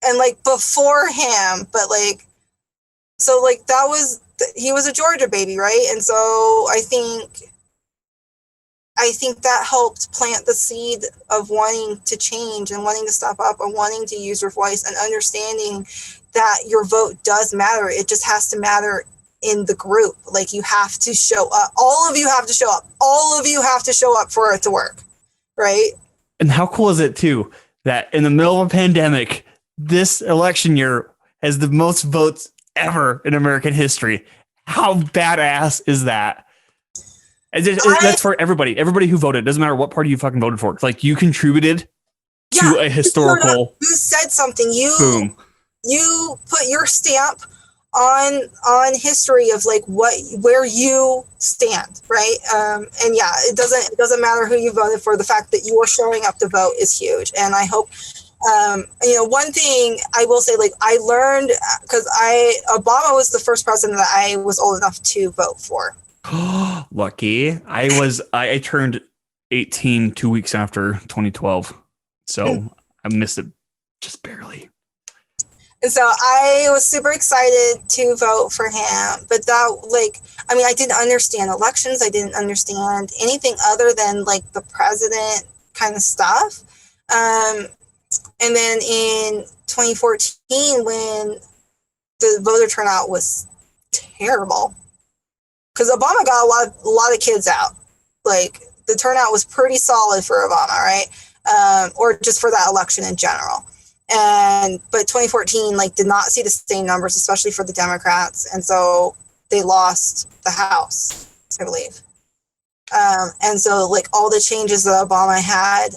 And before him, but so that was, he was a Georgia baby, right? And so I think that helped plant the seed of wanting to change and wanting to step up and wanting to use your voice and understanding that your vote does matter. It just has to matter in the group. You have to show up. All of you have to show up. All of you have to show up for it to work, right? And how cool is it, too, that in the middle of a pandemic, this election year has the most votes ever in American history? How badass is that? That's for everybody. Everybody who voted. Doesn't matter what party you fucking voted for. You contributed to a historical. You said something. Boom. You put your stamp on history of where you stand, right? And yeah, it doesn't matter who you voted for. The fact that you are showing up to vote is huge. And I hope, one thing I will say, I learned, because Obama was the first president that I was old enough to vote for. Lucky. I turned 18 2 weeks after 2012, so I missed it just barely. And so I was super excited to vote for him, but that I didn't understand elections. I didn't understand anything other than the president kind of stuff. And then in 2014, when the voter turnout was terrible because Obama got a lot of kids out. Like the turnout was pretty solid for Obama, right? Or just for that election in general. But 2014 like did not see the same numbers, especially for the Democrats, and so they lost the House, I believe. And so like all the changes that Obama had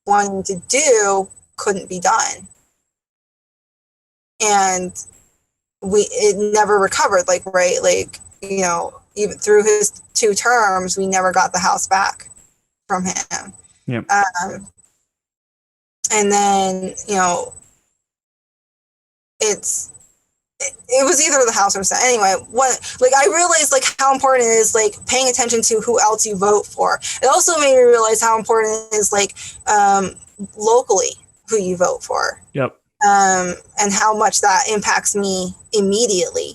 wanting to do couldn't be done, and it never recovered. Like right, like you know, even through his 2 terms, we never got the House back from him. Yep. And then you know, it was either the House or Senate. Anyway, like I realized like how important it is like paying attention to who else you vote for. It also made me realize how important it is like locally who you vote for. Yep. And how much that impacts me immediately.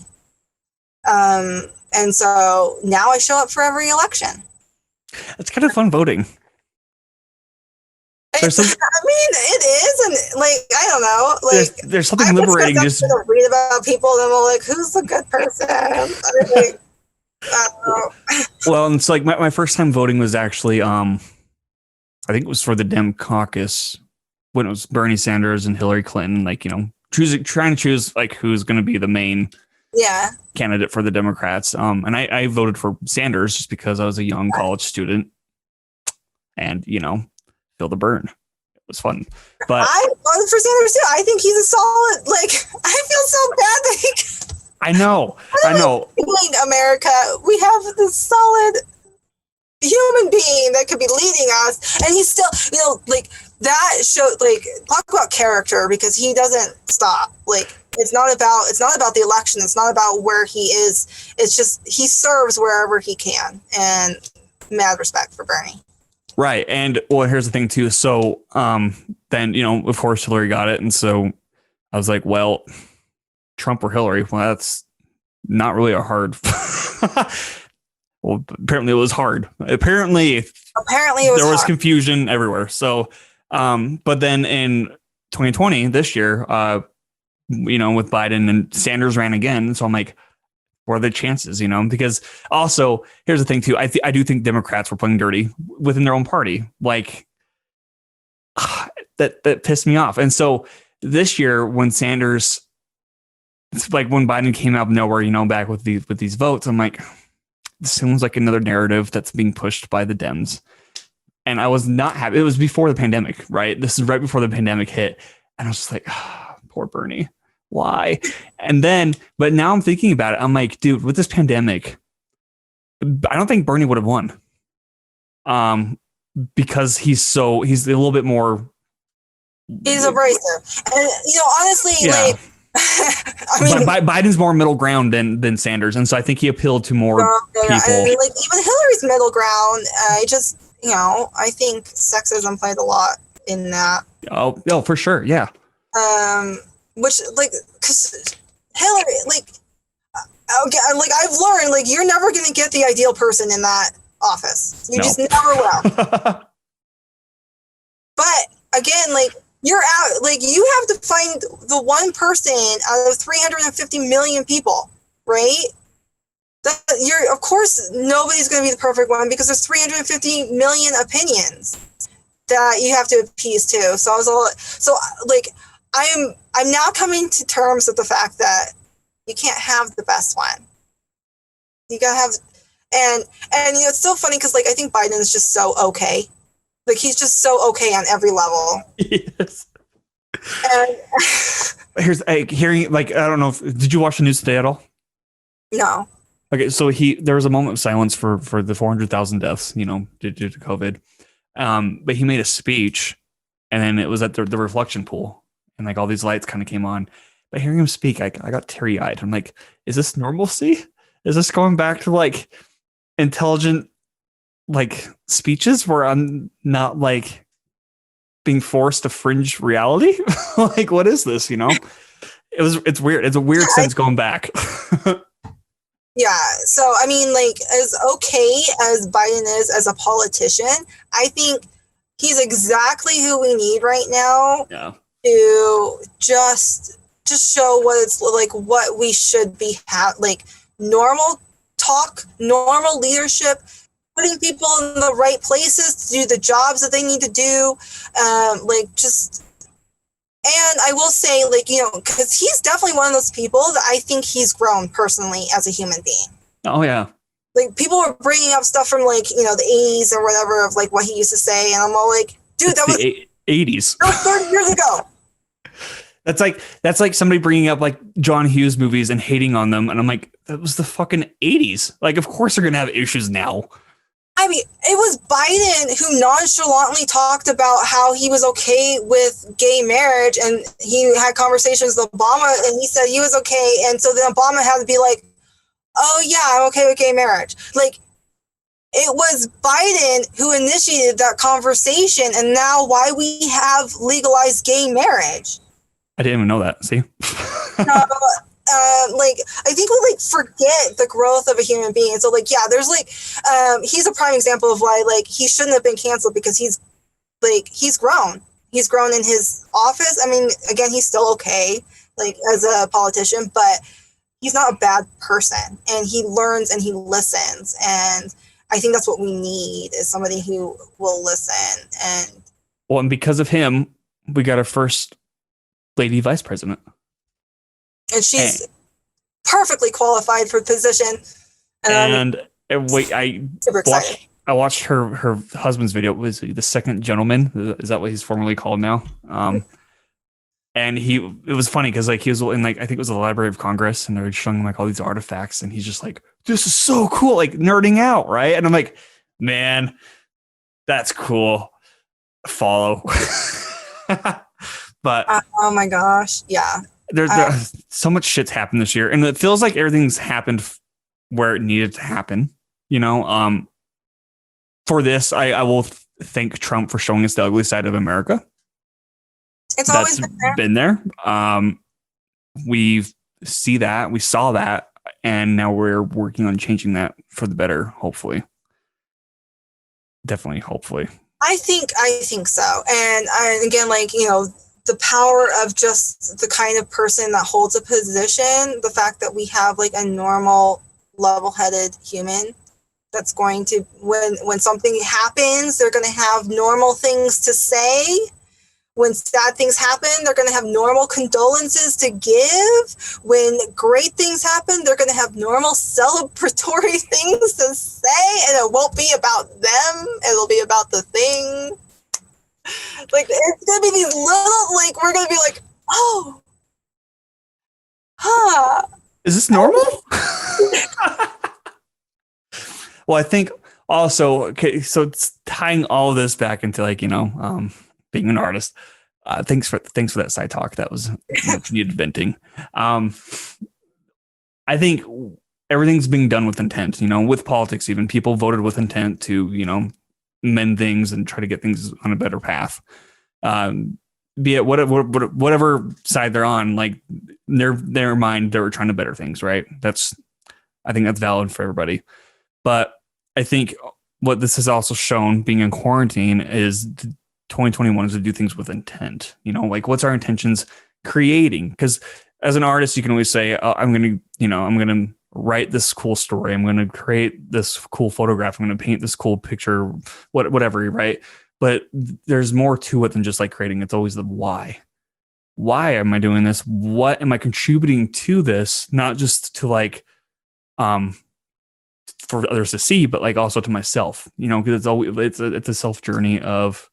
And so now I show up for every election. It's kind of fun voting. I mean, it is, and like I don't know, like there's something liberating. Just read about people, and I'm like, who's the good person? I don't know. Well, it's like my first time voting was actually, I think it was for the Dem caucus when it was Bernie Sanders and Hillary Clinton. Like you know, trying to choose like who's going to be the main candidate for the Democrats. And I voted for Sanders just because I was a young college student, and you know. Feel the burn. It was fun, but I voted for Sanders too. I think he's a solid. Like I feel so bad that he. I know. America, we have this solid human being that could be leading us, and he's still, you know, like that showed. Like talk about character because he doesn't stop. Like it's not about the election. It's not about where he is. It's just he serves wherever he can, and mad respect for Bernie. Right. And well, here's the thing too. So then, you know, of course Hillary got it. And so I was like, well, Trump or Hillary, well, that's not really a hard. Well, apparently it was hard. Apparently it was there was hard. Confusion everywhere. So but then in 2020, this year, you know, with Biden and Sanders ran again. So I'm like, what are the chances, you know? Because also, here's the thing, too. I do think Democrats were playing dirty within their own party. Like, that pissed me off. And so this year, when Sanders, it's like when Biden came out of nowhere, you know, back with these votes, I'm like, this seems like another narrative that's being pushed by the Dems. And I was not happy. It was before the pandemic, right? This is right before the pandemic hit. And I was just like, poor Bernie. Why? And then, but now I'm thinking about it. I'm like, dude, with this pandemic, I don't think Bernie would have won. Because he's a little bit more. He's abrasive. And, you know, honestly, like, I mean, Biden's more middle ground than Sanders. And so I think he appealed to more people. And, like, even Hillary's middle ground, you know, I think sexism played a lot in that. Oh, for sure. Yeah. Which, like, because Hillary, like I've learned, like, you're never going to get the ideal person in that office. You just never will. But, again, like, you're out, like, you have to find the one person out of 350 million people, right? Of course, nobody's going to be the perfect one because there's 350 million opinions that you have to appease to. So like, I'm now coming to terms with the fact that you can't have the best one. You gotta have, and you know, it's so funny because like I think Biden is just so okay, like he's just so okay on every level. Yes. And here's hearing, like, I don't know did you watch the news today at all? No. Okay, so there was a moment of silence for the 400,000 deaths, you know, due to COVID. But he made a speech, and then it was at the reflection pool. And like all these lights kind of came on, but hearing him speak, I got teary eyed. I'm like, is this normalcy? Is this going back to like intelligent, like speeches where I'm not like being forced to fringe reality? Like, what is this? You know, it's weird. It's a weird sense going back. Yeah. So, I mean, like as okay as Biden is as a politician, I think he's exactly who we need right now. Yeah. To just just show what it's like, what we should be like normal talk, normal leadership, putting people in the right places to do the jobs that they need to do, like just. And I will say, like, you know, because he's definitely one of those people that I think he's grown personally as a human being. Oh yeah. Like, people were bringing up stuff from, like, you know, the 80s or whatever of like what he used to say, and I'm all like, dude, It's that was the 80s. 30 years ago. That's like somebody bringing up like John Hughes movies and hating on them, and I'm like, that was the fucking 80s. Like, of course they're gonna have issues now. I mean, it was Biden who nonchalantly talked about how he was okay with gay marriage, and he had conversations with Obama, and he said he was okay, and so then Obama had to be like, oh yeah, I'm okay with gay marriage. Like, it was Biden who initiated that conversation, and now why we have legalized gay marriage. I didn't even know that. See? Like, I think we like forget the growth of a human being. And so, like, yeah, there's like, he's a prime example of why, like, he shouldn't have been canceled, because he's grown. He's grown in his office. I mean, again, he's still okay, like, as a politician, but he's not a bad person, and he learns and he listens. And I think that's what we need, is somebody who will listen. And because of him, we got our first lady vice president. And she's perfectly qualified for the position. And wait, super excited. I watched her husband's video. Was he the second gentleman? Is that what he's formally called now? And it was funny because like he was in like, I think it was the Library of Congress, and they're showing him like all these artifacts, and he's just like, this is so cool, like nerding out, right? And I'm like, man, that's cool. Follow. But oh my gosh, yeah. There's so much shit's happened this year, and it feels like everything's happened where it needed to happen. You know, for this, I will thank Trump for showing us the ugly side of America. It's always been there. We saw that, and now we're working on changing that for the better. Hopefully, definitely, hopefully. I think so, and again, like, you know, the power of just the kind of person that holds a position, the fact that we have like a normal, level-headed human that's going to, when something happens, they're going to have normal things to say. When sad things happen, they're going to have normal condolences to give. When great things happen, they're going to have normal celebratory things to say, and it won't be about them. It'll be about the thing. Like, it's gonna be these little, like, we're gonna be like, oh, is this normal? Well, I think also, okay, so it's tying all of this back into, like, you know, being an artist. Thanks for that side talk. That was much needed venting. I think everything's being done with intent. You know, with politics, even people voted with intent to, you know, mend things and try to get things on a better path. Be it whatever side they're on, like their mind, they were trying to better things, right? I think that's valid for everybody. But I think what this has also shown, being in quarantine, is 2021 is to do things with intent. You know, like, what's our intentions creating? Because as an artist, you can always say, oh, I'm going to write this cool story. I'm going to create this cool photograph. I'm going to paint this cool picture, whatever, right? But there's more to it than just like creating. It's always the why. Why am I doing this? What am I contributing to this? Not just to like, for others to see, but like also to myself, you know, because it's a self journey of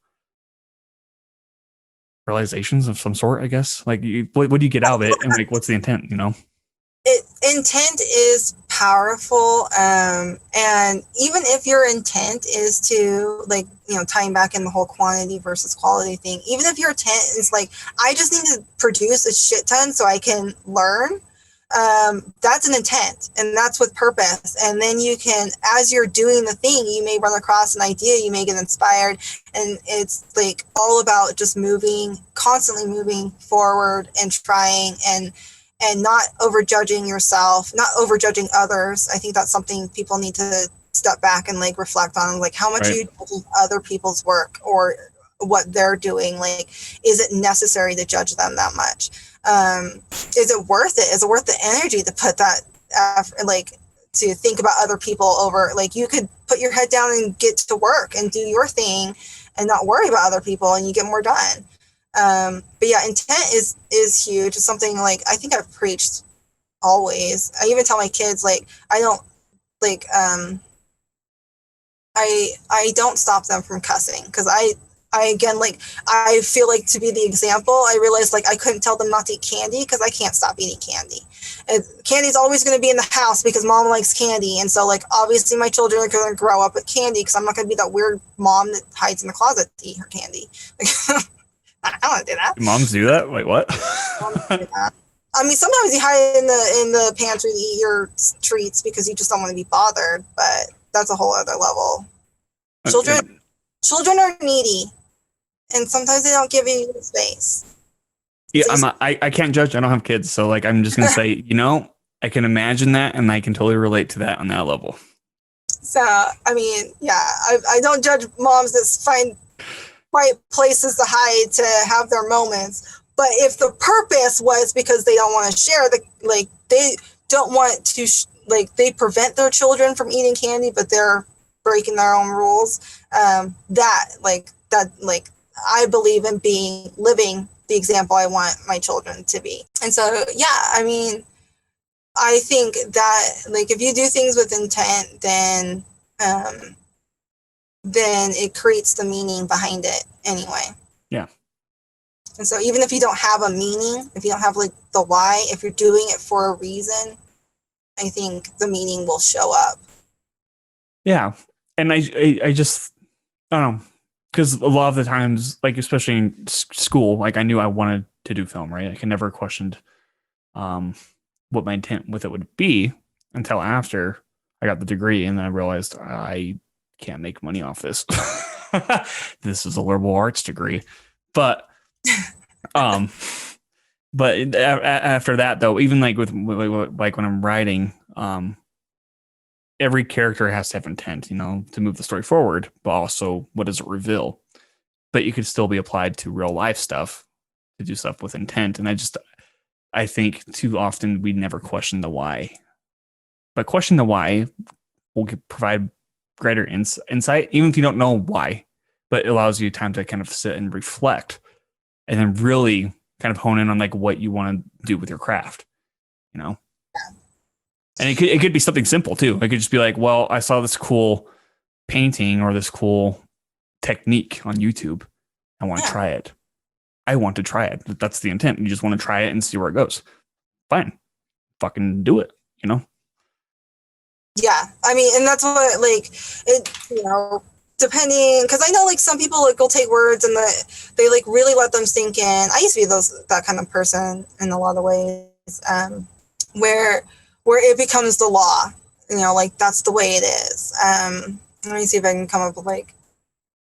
realizations of some sort, I guess. Like, what do you get out of it, and like, what's the intent, you know? Intent is powerful, and even if your intent is to, like, you know, tying back in the whole quantity versus quality thing, even if your intent is like, I just need to produce a shit ton so I can learn, that's an intent, and that's with purpose. And then you can, as you're doing the thing, you may run across an idea, you may get inspired, and it's like all about just constantly moving forward and trying, and not overjudging yourself, not overjudging others. I think that's something people need to step back and like reflect on, like, how much you judge other people's work or what they're doing. Like, is it necessary to judge them that much? Is it worth it? Is it worth the energy to put that like to think about other people over? Like you could put your head down and get to work and do your thing and not worry about other people, and you get more done. But yeah, intent is huge. It's something like I think I've preached always. I even tell my kids like I don't like I don't stop them from cussing because I again like I feel like to be the example. I realized like I couldn't tell them not to eat candy because I can't stop eating candy. And candy's always going to be in the house because mom likes candy, and so like obviously my children are going to grow up with candy because I'm not going to be that weird mom that hides in the closet to eat her candy. I don't want to do that. Moms do that? Wait, what? I mean, sometimes you hide in the pantry to eat your treats because you just don't want to be bothered, but that's a whole other level. Children are needy, and sometimes they don't give you space. Yeah, I can't judge. I don't have kids, so like I'm just gonna say, I can imagine that, and I can totally relate to that on that level. So I mean, yeah, I don't judge moms that find quiet places to hide to have their moments. But if the purpose was because they don't want to share, they don't want to, they prevent their children from eating candy, but they're breaking their own rules. I believe in living the example I want my children to be. And so, yeah, I mean, I think that like if you do things with intent, then it creates the meaning behind it anyway. Yeah. And so even if you don't have a meaning, if you don't have like the why, if you're doing it for a reason, I think the meaning will show up. Yeah. And I just, I don't know, because a lot of the times, like especially in school, like I knew I wanted to do film, right? I never questioned what my intent with it would be until after I got the degree, and then I realized I can't make money off this. This is a liberal arts degree. But after that though, even like with like when I'm writing, every character has to have intent, to move the story forward, but also what does it reveal? But you could still be applied to real life stuff, to do stuff with intent. And I think too often we never question the why, but question the why will provide greater insight, even if you don't know why, but it allows you time to kind of sit and reflect and then really kind of hone in on like what you want to do with your craft, And it could be something simple too. It could just be like, well, I saw this cool painting or this cool technique on YouTube. I want to try it. I want to try it. That's the intent. You just want to try it and see where it goes. Fine. Fucking do it, Yeah. I mean, and that's what depending, because I know like some people like will take words and they like really let them sink in. I used to be that kind of person in a lot of ways, where it becomes the law, like that's the way it is. Let me see if I can come up with like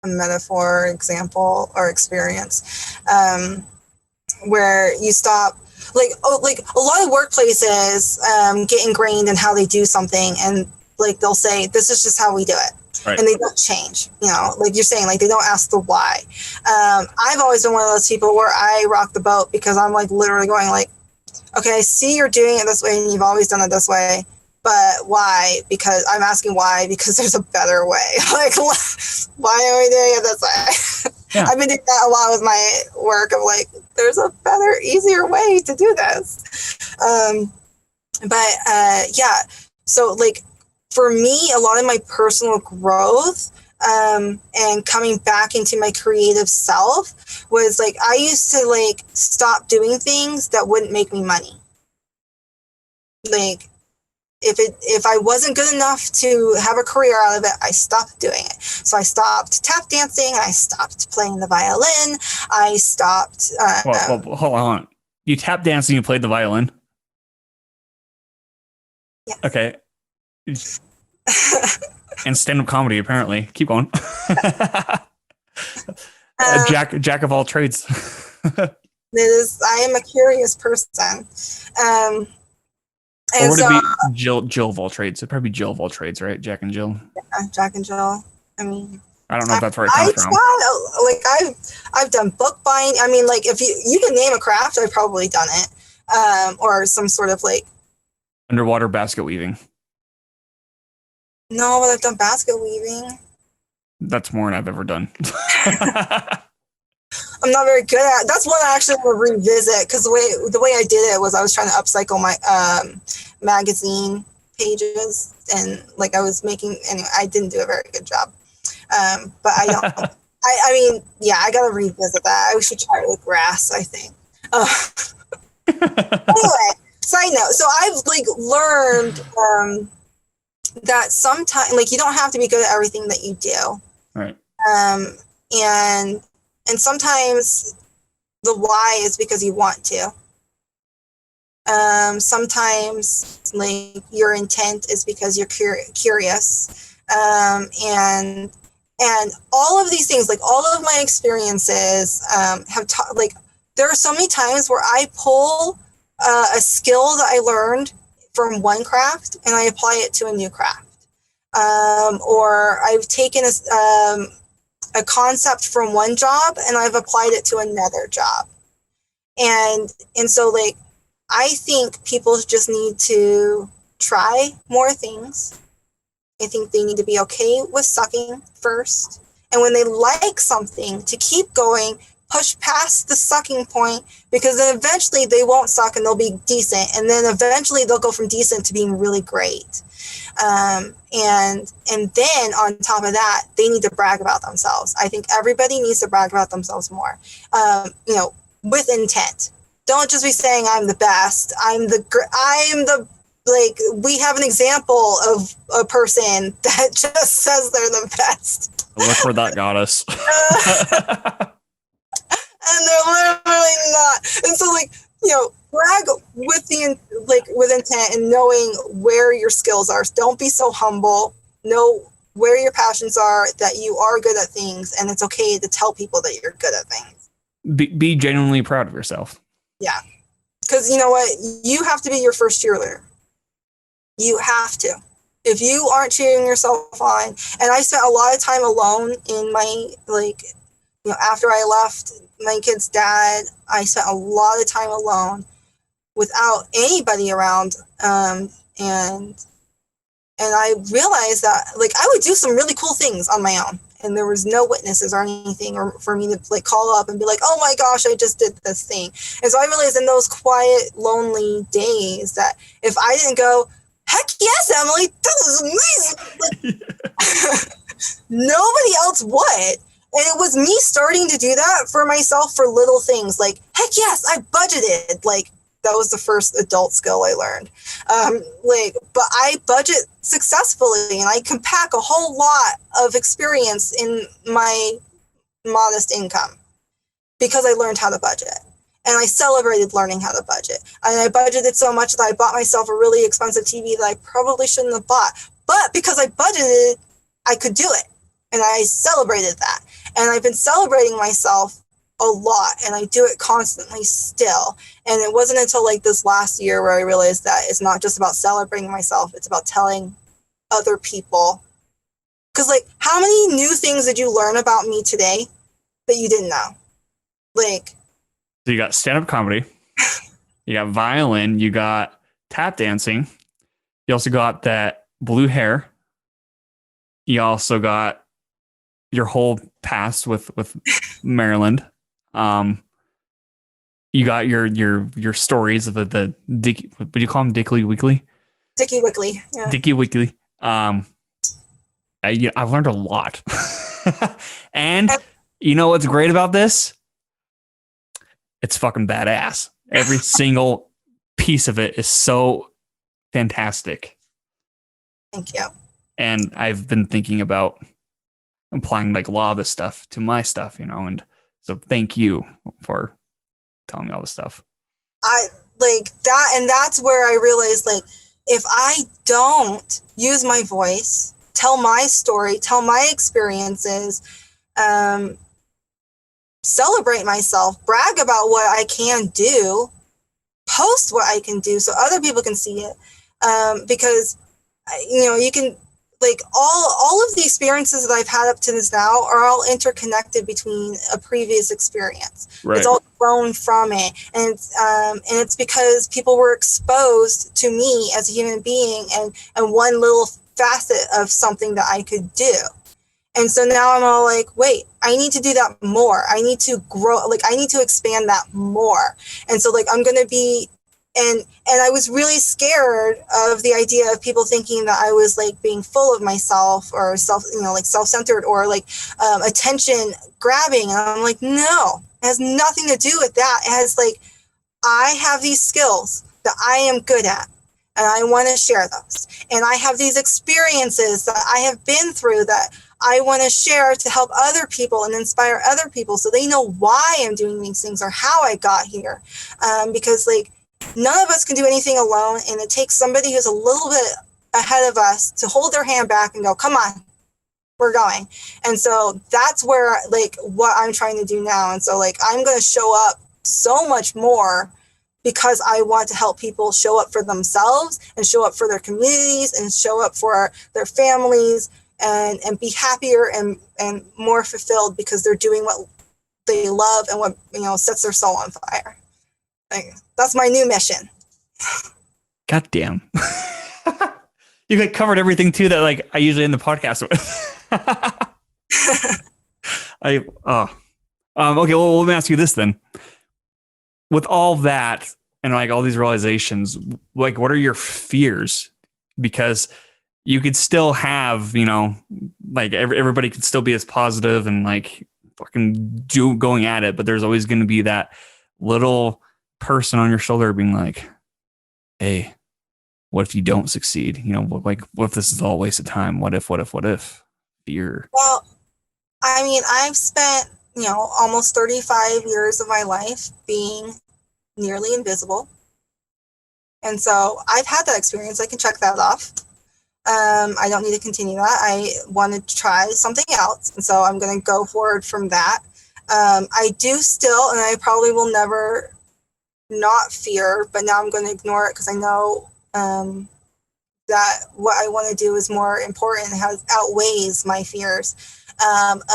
a metaphor, example, or experience, where you stop. Like a lot of workplaces get ingrained in how they do something, and like they'll say, "This is just how we do it." Right. And they don't change, like you're saying, like they don't ask the why. I've always been one of those people where I rock the boat because I'm like literally going like, okay, I see you're doing it this way and you've always done it this way, but why? Because I'm asking why, because there's a better way. Like, why are we doing it this way? Yeah. I've been doing that a lot with my work of like, there's a better, easier way to do this. Yeah, so like, for me, a lot of my personal growth and coming back into my creative self was like, I used to like stop doing things that wouldn't make me money. Like if I wasn't good enough to have a career out of it, I stopped doing it. So I stopped tap dancing. I stopped playing the violin. I stopped. Well, hold on. You tap danced and you played the violin? Yes. Okay. And stand-up comedy, apparently. Keep going. Jack of all trades. I am a curious person. Or would it be Jill of all trades? It'd probably be Jill of all trades, right? Jack and Jill. Yeah, Jack and Jill. I mean, I don't know if that's where it I comes from. try, like I've done bookbinding. I mean, like if you can name a craft, I've probably done it, or some sort of like. Underwater basket weaving. No, but I've done basket weaving. That's more than I've ever done. I'm not very good at. That's one I actually want to revisit because the way I did it was I was trying to upcycle my magazine pages, and like I was making. Anyway, I didn't do a very good job. But I don't. I mean, yeah, I gotta revisit that. I should try it with grass, I think. Anyway, side note. So I've like learned that sometimes, like, you don't have to be good at everything that you do. Right. And sometimes the why is because you want to. Sometimes like your intent is because you're curious. And all of these things, like all of my experiences have taught, like there are so many times where I pull a skill that I learned from one craft and I apply it to a new craft. Or I've taken a concept from one job and I've applied it to another job. And so like, I think people just need to try more things. I think they need to be okay with sucking first. And when they like something, to keep going, push past the sucking point, because then eventually they won't suck and they'll be decent. And then eventually they'll go from decent to being really great. And then on top of that, they need to brag about themselves. I think everybody needs to brag about themselves more, with intent. Don't just be saying I'm the best. Like, we have an example of a person that just says they're the best. Look where that got us. And they're literally not. And so, like, brag with intent and knowing where your skills are. Don't be so humble. Know where your passions are, that you are good at things, and it's okay to tell people that you're good at things. Be genuinely proud of yourself. Yeah. Because you know what? You have to be your first cheerleader. You have to. If you aren't cheering yourself on, and I spent a lot of time alone in my, after I left my kid's dad, I spent a lot of time alone without anybody around. And I realized that, like, I would do some really cool things on my own, and there was no witnesses or anything, or for me to like call up and be like, oh my gosh, I just did this thing. And so I realized in those quiet, lonely days that if I didn't go, heck yes, Emily, that was amazing, nobody else would. And it was me starting to do that for myself for little things, like, heck yes, I budgeted. Like, that was the first adult skill I learned. But I budget successfully, and I can pack a whole lot of experience in my modest income because I learned how to budget. And I celebrated learning how to budget. And I budgeted so much that I bought myself a really expensive TV that I probably shouldn't have bought. But because I budgeted, I could do it. And I celebrated that. And I've been celebrating myself a lot, and I do it constantly still. And it wasn't until like this last year where I realized that it's not just about celebrating myself, it's about telling other people. Because, like, how many new things did you learn about me today that you didn't know? Like, so you got stand-up comedy, you got violin, you got tap dancing, you also got that blue hair, you also got your whole past with Maryland. You got your stories of the Dick, what do you call them? Dickie Weekly? Dickie Wickly. Yeah. Dickie Weekly. I've learned a lot. And you know what's great about this? It's fucking badass. Every single piece of it is so fantastic. Thank you. And I've been thinking about applying like a lot of this stuff to my stuff, and so thank you for telling me all this stuff. I like that, and that's where I realized, like, if I don't use my voice, tell my story, tell my experiences, celebrate myself, brag about what I can do, post what I can do so other people can see it, because you can like all of the experiences that I've had up to this now are all interconnected between a previous experience. Right. It's all grown from it, and it's because people were exposed to me as a human being and one little facet of something that I could do. And so now I'm all like, wait, I need to do that more. I need to grow, like I need to expand that more. And so like I'm going to be, and I was really scared of the idea of people thinking that I was like being full of myself or self-centered or like attention grabbing. And I'm like, no, it has nothing to do with that. It has like, I have these skills that I am good at, and I want to share those. And I have these experiences that I have been through that I want to share to help other people and inspire other people so they know why I'm doing these things or how I got here. Because like none of us can do anything alone, and it takes somebody who's a little bit ahead of us to hold their hand back and go, come on, we're going. And so that's where like what I'm trying to do now. And so like I'm going to show up so much more because I want to help people show up for themselves and show up for their communities and show up for their families and be happier and more fulfilled because they're doing what they love and what, you know, sets their soul on fire. Like, that's my new mission. God damn. You like covered everything too that like I usually end the podcast with. Okay, well, let me ask you this then. With all that and like all these realizations, like what are your fears? Because you could still have, you know, like everybody could still be as positive and like fucking going at it, but there's always going to be that little person on your shoulder being like, hey, what if you don't succeed? You know, what if this is all a waste of time? What if? Fear. Well, I mean, I've spent, you know, almost 35 years of my life being nearly invisible. And so I've had that experience. I can check that off. I don't need to continue that. I want to try something else. And so I'm going to go forward from that. I do still, and I probably will never not fear, but now I'm going to ignore it because I know that what I want to do is more important and outweighs my fears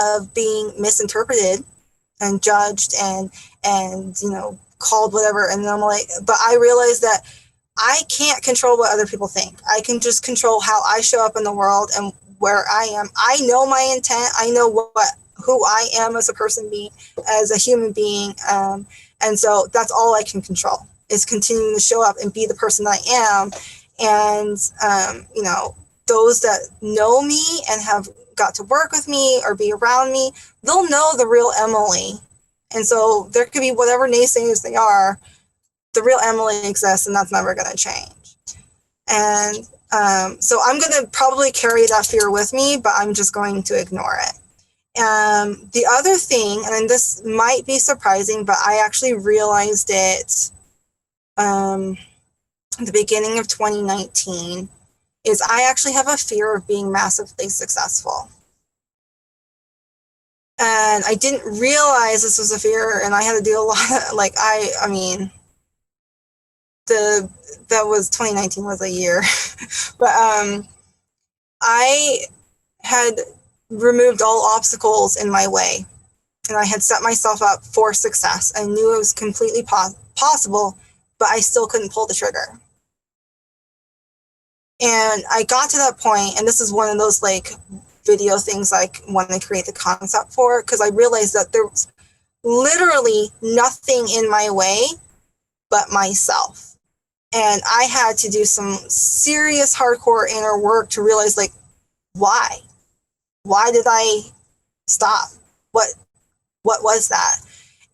of being misinterpreted and judged and you know, called whatever. And then I'm like, but I realize that I can't control what other people think. I can just control how I show up in the world and where I am. I know my intent. I know who I am as a person, as a human being. And so that's all I can control, is continuing to show up and be the person that I am. And, you know, those that know me and have got to work with me or be around me, they'll know the real Emily. And so there could be whatever naysayers they are, the real Emily exists, and that's never going to change. And so I'm going to probably carry that fear with me, but I'm just going to ignore it. The other thing, and this might be surprising, but I actually realized it at the beginning of 2019, is I actually have a fear of being massively successful. And I didn't realize this was a fear, and I had to do a lot of, like, I mean, that was 2019 was a year, but I had removed all obstacles in my way, and I had set myself up for success. I knew it was completely possible, but I still couldn't pull the trigger. And I got to that point, and this is one of those like video things I want to create the concept for, because I realized that there was literally nothing in my way but myself. And I had to do some serious hardcore inner work to realize, like, why? Why did I stop? What was that?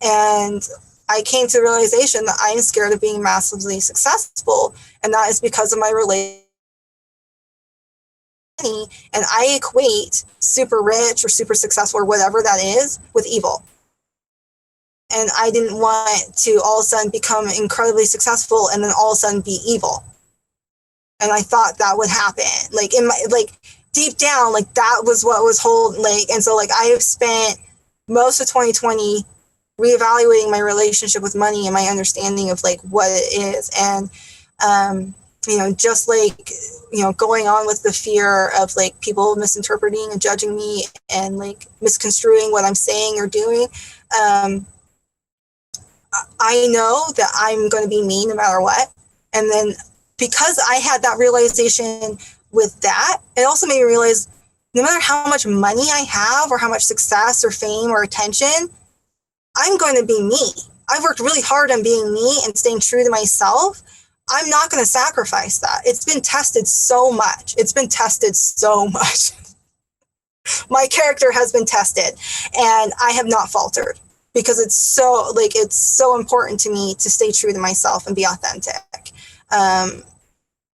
And I came to the realization that I'm scared of being massively successful, and that is because of my relationship. And I equate super rich or super successful or whatever that is with evil. And I didn't want to all of a sudden become incredibly successful and then all of a sudden be evil. And I thought that would happen. Like in my, like deep down, like that was what was holding, like, and so like I have spent most of 2020 reevaluating my relationship with money and my understanding of like what it is. And just like, going on with the fear of like people misinterpreting and judging me and like misconstruing what I'm saying or doing. I know that I'm going to be me no matter what. And then because I had that realization with that, it also made me realize no matter how much money I have or how much success or fame or attention, I'm going to be me. I've worked really hard on being me and staying true to myself. I'm not going to sacrifice that. It's been tested so much. My character has been tested and I have not faltered because it's so important to me to stay true to myself and be authentic.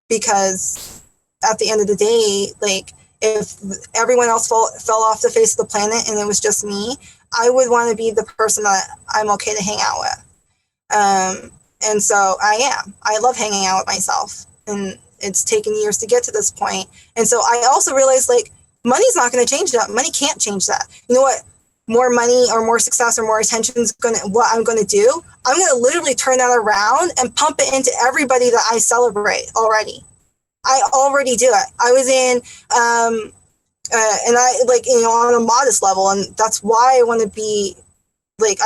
Because at the end of the day, like if everyone else fell off the face of the planet and it was just me, I would want to be the person that I'm okay to hang out with. And so I love hanging out with myself, and it's taken years to get to this point. And so I also realized like money's not going to change that. Money can't change that. You know what? More money or more success or more attention is what I'm going to do. I'm going to literally turn that around and pump it into everybody that I celebrate already. I already do it. I was in, and I like, on a modest level. And that's why I want to be like,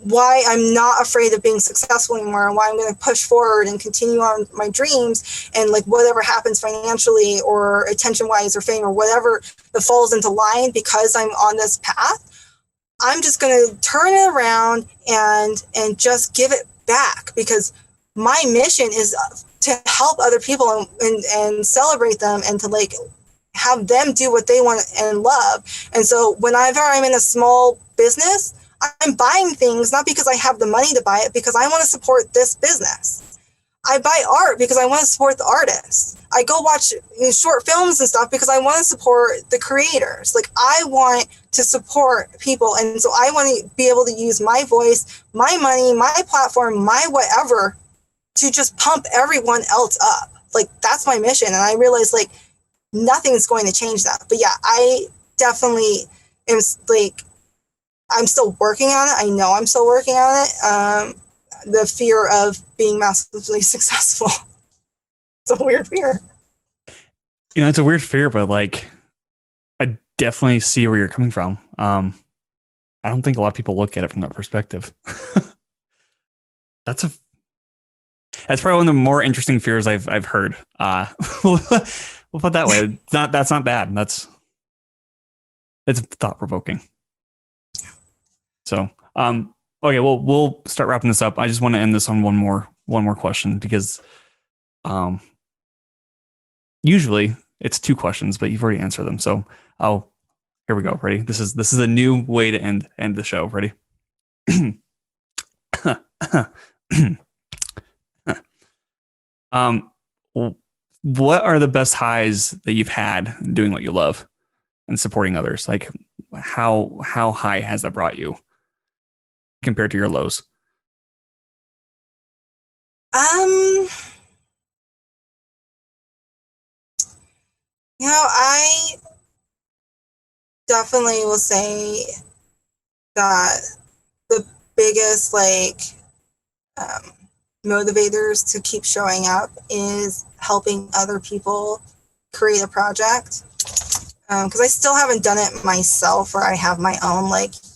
why I'm not afraid of being successful anymore, and why I'm going to push forward and continue on my dreams, and like whatever happens financially or attention wise or fame or whatever that falls into line, because I'm on this path, I'm just going to turn it around and just give it back, because my mission is to help other people and celebrate them and to like have them do what they want and love. And so whenever I'm in a small business, I'm buying things not because I have the money to buy it, because I want to support this business. I buy art because I want to support the artists. I go watch short films and stuff because I want to support the creators. Like I want to support people. And so I want to be able to use my voice, my money, my platform, my whatever to just pump everyone else up. Like that's my mission. And I realized like nothing's going to change that. But yeah, I definitely am like, I'm still working on it. I know I'm still working on it. The fear of being massively successful. It's a weird fear. It's a weird fear, but like, I definitely see where you're coming from. I don't think a lot of people look at it from that perspective. That's probably one of the more interesting fears I've heard. We'll put it that way. That's not bad. It's thought provoking. So, okay, well, we'll start wrapping this up. I just want to end this on one more question, because, usually it's 2 questions, but you've already answered them. So, here we go. Ready? This is a new way to end the show. Ready? What are the best highs that you've had doing what you love and supporting others? Like, how high has that brought you compared to your lows? I definitely will say that the biggest motivators to keep showing up is helping other people create a project. Because I still haven't done it myself, or I have my own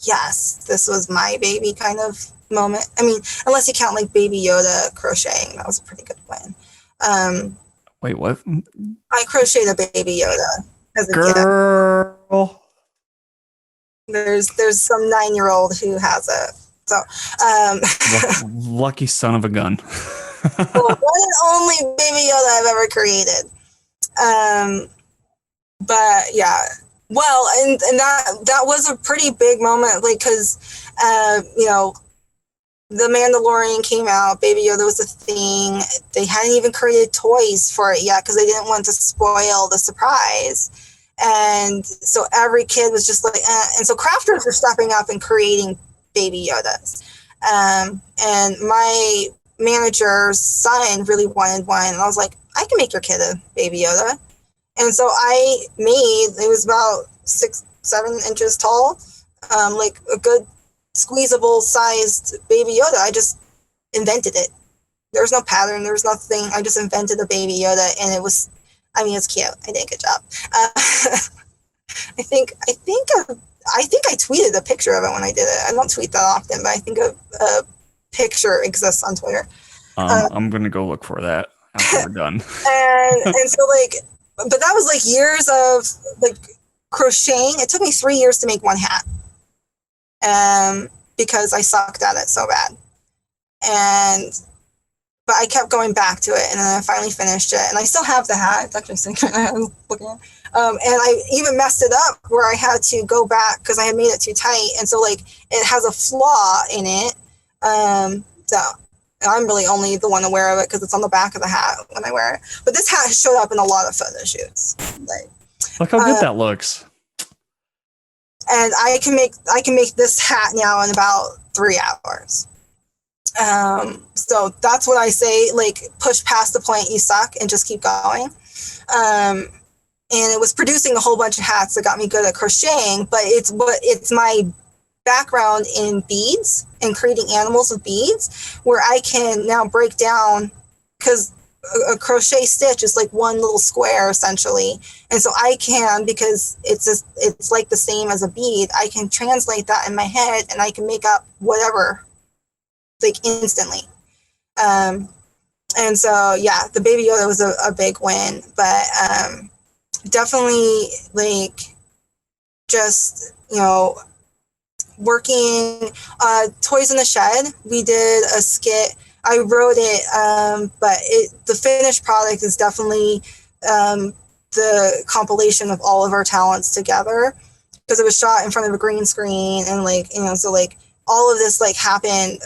yes, this was my baby kind of moment. I mean, unless you count like Baby Yoda crocheting, that was a pretty good win. Wait, what? I crocheted a Baby Yoda as a Girl. kid. There's some 9-year-old who has it. So lucky son of a gun. One and only Baby Yoda I've ever created. But yeah, well, and that was a pretty big moment, because The Mandalorian came out, Baby Yoda was a thing. They hadn't even created toys for it yet because they didn't want to spoil the surprise. And so every kid was just like, eh. And so crafters were stepping up and creating Baby Yodas. And my manager's son really wanted one. And I was like, I can make your kid a Baby Yoda. And so I made, it was about 6-7 inches tall, a good squeezable sized Baby Yoda. I just invented it, There's no pattern. There's nothing. I just invented a Baby Yoda, and it was, I mean, it's cute. I did a good job. I think I tweeted a picture of it when I did it. I don't tweet that often, but I think a picture exists on Twitter. I'm gonna go look for that after we're done. and so like, but that was like years of like crocheting. It took me 3 years to make one hat, because I sucked at it so bad. But I kept going back to it, and then I finally finished it, and I still have the hat. It's actually sitting right now. I was looking at it. And I even messed it up where I had to go back because I had made it too tight, and so like it has a flaw in it. So I'm really only the one aware of it because it's on the back of the hat when I wear it. But this hat showed up in a lot of photo shoots. Like, look how good that looks. And I can make this hat now in about 3 hours. So that's what I say, like, push past the point you suck and just keep going. And it was producing a whole bunch of hats that got me good at crocheting, but it's my background in beads and creating animals with beads where I can now break down, because a crochet stitch is like one little square essentially. And so I can, because it's like the same as a bead, I can translate that in my head and I can make up whatever, like, instantly. And so, yeah, the Baby Yoda was a big win, but definitely, like, just, you know, working Toys in the Shed. We did a skit. I wrote it, but the finished product is definitely the compilation of all of our talents together, because it was shot in front of a green screen, and, like, you know, so, like, all of this, like, happened,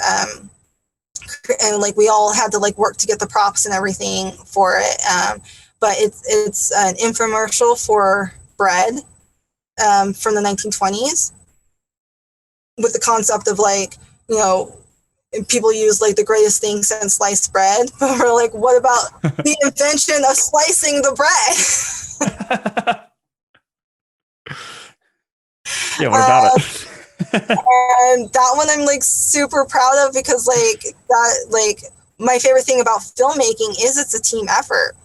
and, like, we all had to, like, work to get the props and everything for it. But it's an infomercial for bread from the 1920s, with the concept of, like, you know, people use, like, the greatest thing since sliced bread. But we're like, what about the invention of slicing the bread? Yeah, what about it? And that one I'm, like, super proud of, because, like, that, like, my favorite thing about filmmaking is it's a team effort.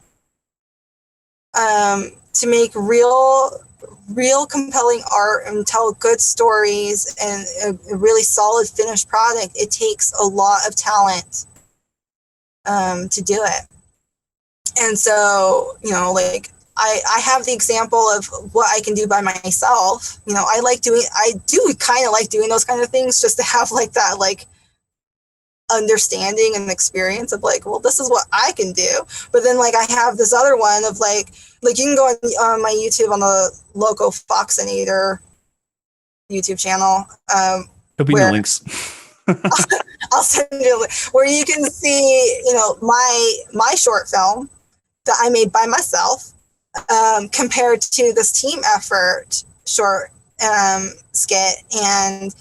To make real compelling art and tell good stories and a really solid finished product, it takes a lot of talent to do it. And so, you know, like, I have the example of what I can do by myself. You know, I do kind of like doing those kind of things just to have, like, that, like, understanding and experience of, like, well, this is what I can do. But then, like, I have this other one of, like you can go on my YouTube, on the Loco Foxinator YouTube channel. There'll be no links. I'll send you a link where you can see, you know, my short film that I made by myself, compared to this team effort short skit. And,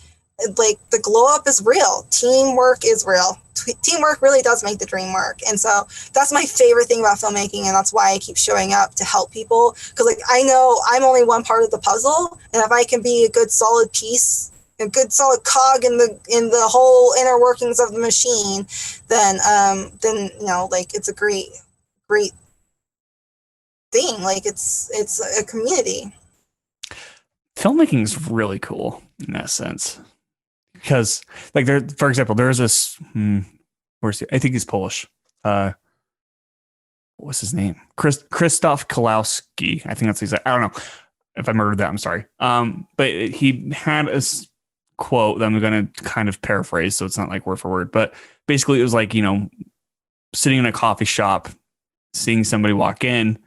like, the glow up is real. Teamwork is real. Teamwork really does make the dream work. And so that's my favorite thing about filmmaking, and that's why I keep showing up to help people, because, like, I know I'm only one part of the puzzle, and if I can be a good solid piece, a good solid cog in the whole inner workings of the machine, then you know, like, it's a great thing. Like, it's a community. Filmmaking is really cool in that sense, because, like, there, for example, there's this where's he? I think he's Polish. What's his name? Krzysztof Kalowski. I think that's exactly. I don't know if I murdered that. I'm sorry. But he had a quote that I'm going to kind of paraphrase, so it's not like word for word. But basically, it was like, you know, sitting in a coffee shop, seeing somebody walk in,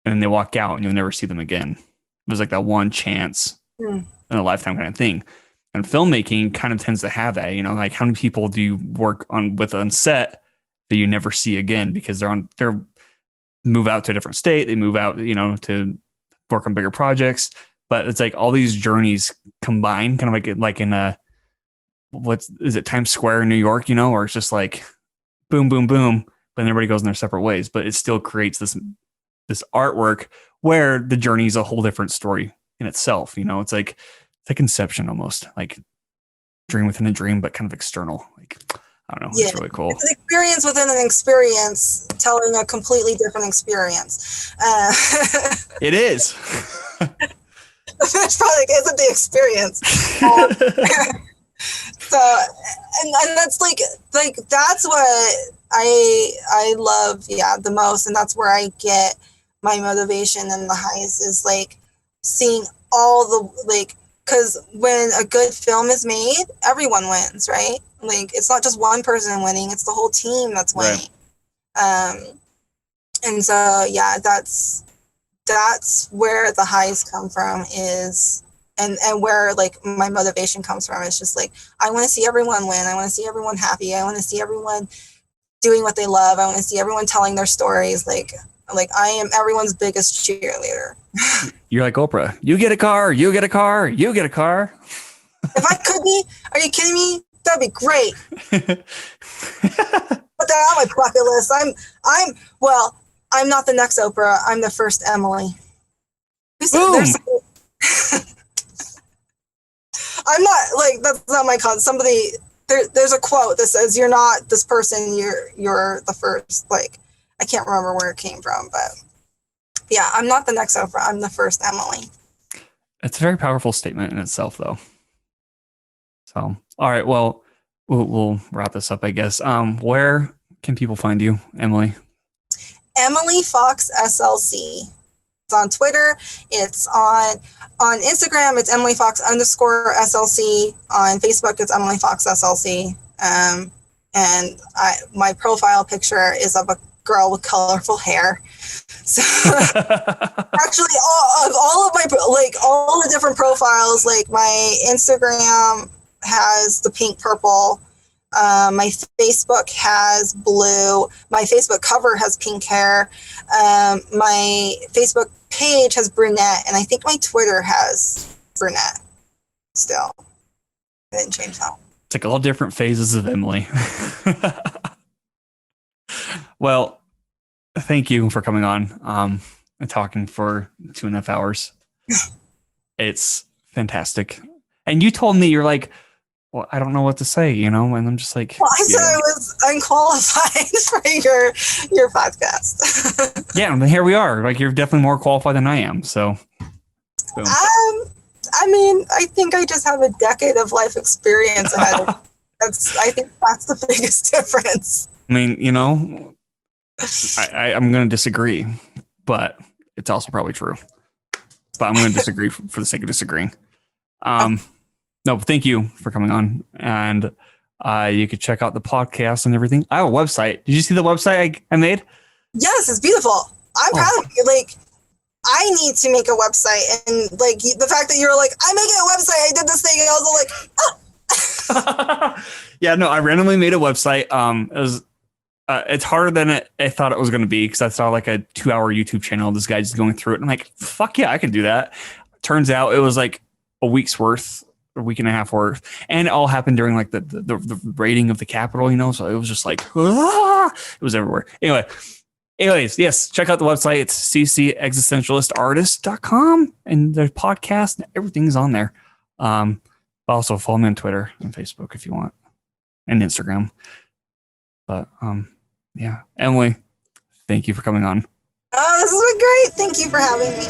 and they walk out, and you'll never see them again. It was like that one chance in a lifetime kind of thing. And filmmaking kind of tends to have that, you know, like, how many people do you work on set that you never see again because they're move out to a different state, they move out, you know, to work on bigger projects. But it's like all these journeys combined, kind of like in a, what is it, Times Square in New York, you know, or it's just like boom, boom, boom, but then everybody goes in their separate ways. But it still creates this artwork where the journey is a whole different story in itself. You know, it's like Inception almost, like dream within a dream, but kind of external. Like, I don't know. Yeah, It's really cool. it's an experience within an experience, telling a completely different experience. It is. It's probably like, isn't the experience. So, and that's like that's what I love, yeah, the most, and that's where I get my motivation and the highs is like seeing all the like, because when a good film is made, everyone wins, right? Like it's not just one person winning; it's the whole team that's winning. Right. And so yeah, that's where the highs come from is. And where like my motivation comes from is just like I want to see everyone win. I want to see everyone happy. I want to see everyone doing what they love. I want to see everyone telling their stories. Like I am everyone's biggest cheerleader. You're like Oprah. You get a car. You get a car. You get a car. If I could be, are you kidding me? That'd be great. Put that on my bucket list. I'm not the next Oprah. I'm the first Emily. Boom. I'm not like that's not my con. Somebody there's a quote that says you're not this person. You're the first. Like I can't remember where it came from, but yeah, I'm not the next Oprah. I'm the first Emily. It's a very powerful statement in itself, though. So, all right, well, we'll wrap this up, I guess. Where can people find you, Emily? Emily Fox SLC. It's on Twitter. It's on Instagram. It's Emily Fox _SLC. On Facebook, it's Emily Fox SLC. And my profile picture is of a girl with colorful hair. So actually, all of my all the different profiles, like my Instagram has the pink purple. My Facebook has blue. My Facebook cover has pink hair. My Facebook page has brunette, and I think my Twitter has brunette still. I didn't change that. It's like all different phases of Emily. Well, thank you for coming on and talking for 2.5 hours. It's fantastic. And you told me, you're like, well, I don't know what to say, and I'm just like, well, I said I was unqualified for your podcast. Yeah, and here we are. Like, you're definitely more qualified than I am. So, boom. I mean, I think I just have a decade of life experience ahead of me. I think that's the biggest difference. I mean, I'm going to disagree, but it's also probably true. But I'm going to disagree for the sake of disagreeing. No, thank you for coming on. And you could check out the podcast and everything. I have a website. Did you see the website I made? Yes, it's beautiful. I'm proud of you. Like, I need to make a website. And like the fact that you're like, I'm making a website. I did this thing. And I was like, oh. Yeah, no, I randomly made a website. It's harder than I thought it was going to be, because I saw like a 2-hour YouTube channel. This guy just going through it. And I'm like, fuck yeah, I can do that. Turns out it was like a week's worth, a week and a half worth. And it all happened during like the raiding of the Capitol, so it was just like, it was everywhere. Anyways, yes, check out the website. It's ccexistentialistartist.com, and there's podcast and everything's on there. Also follow me on Twitter and Facebook if you want, and Instagram. But yeah, Emily, thank you for coming on. Oh, this has been great. Thank you for having me.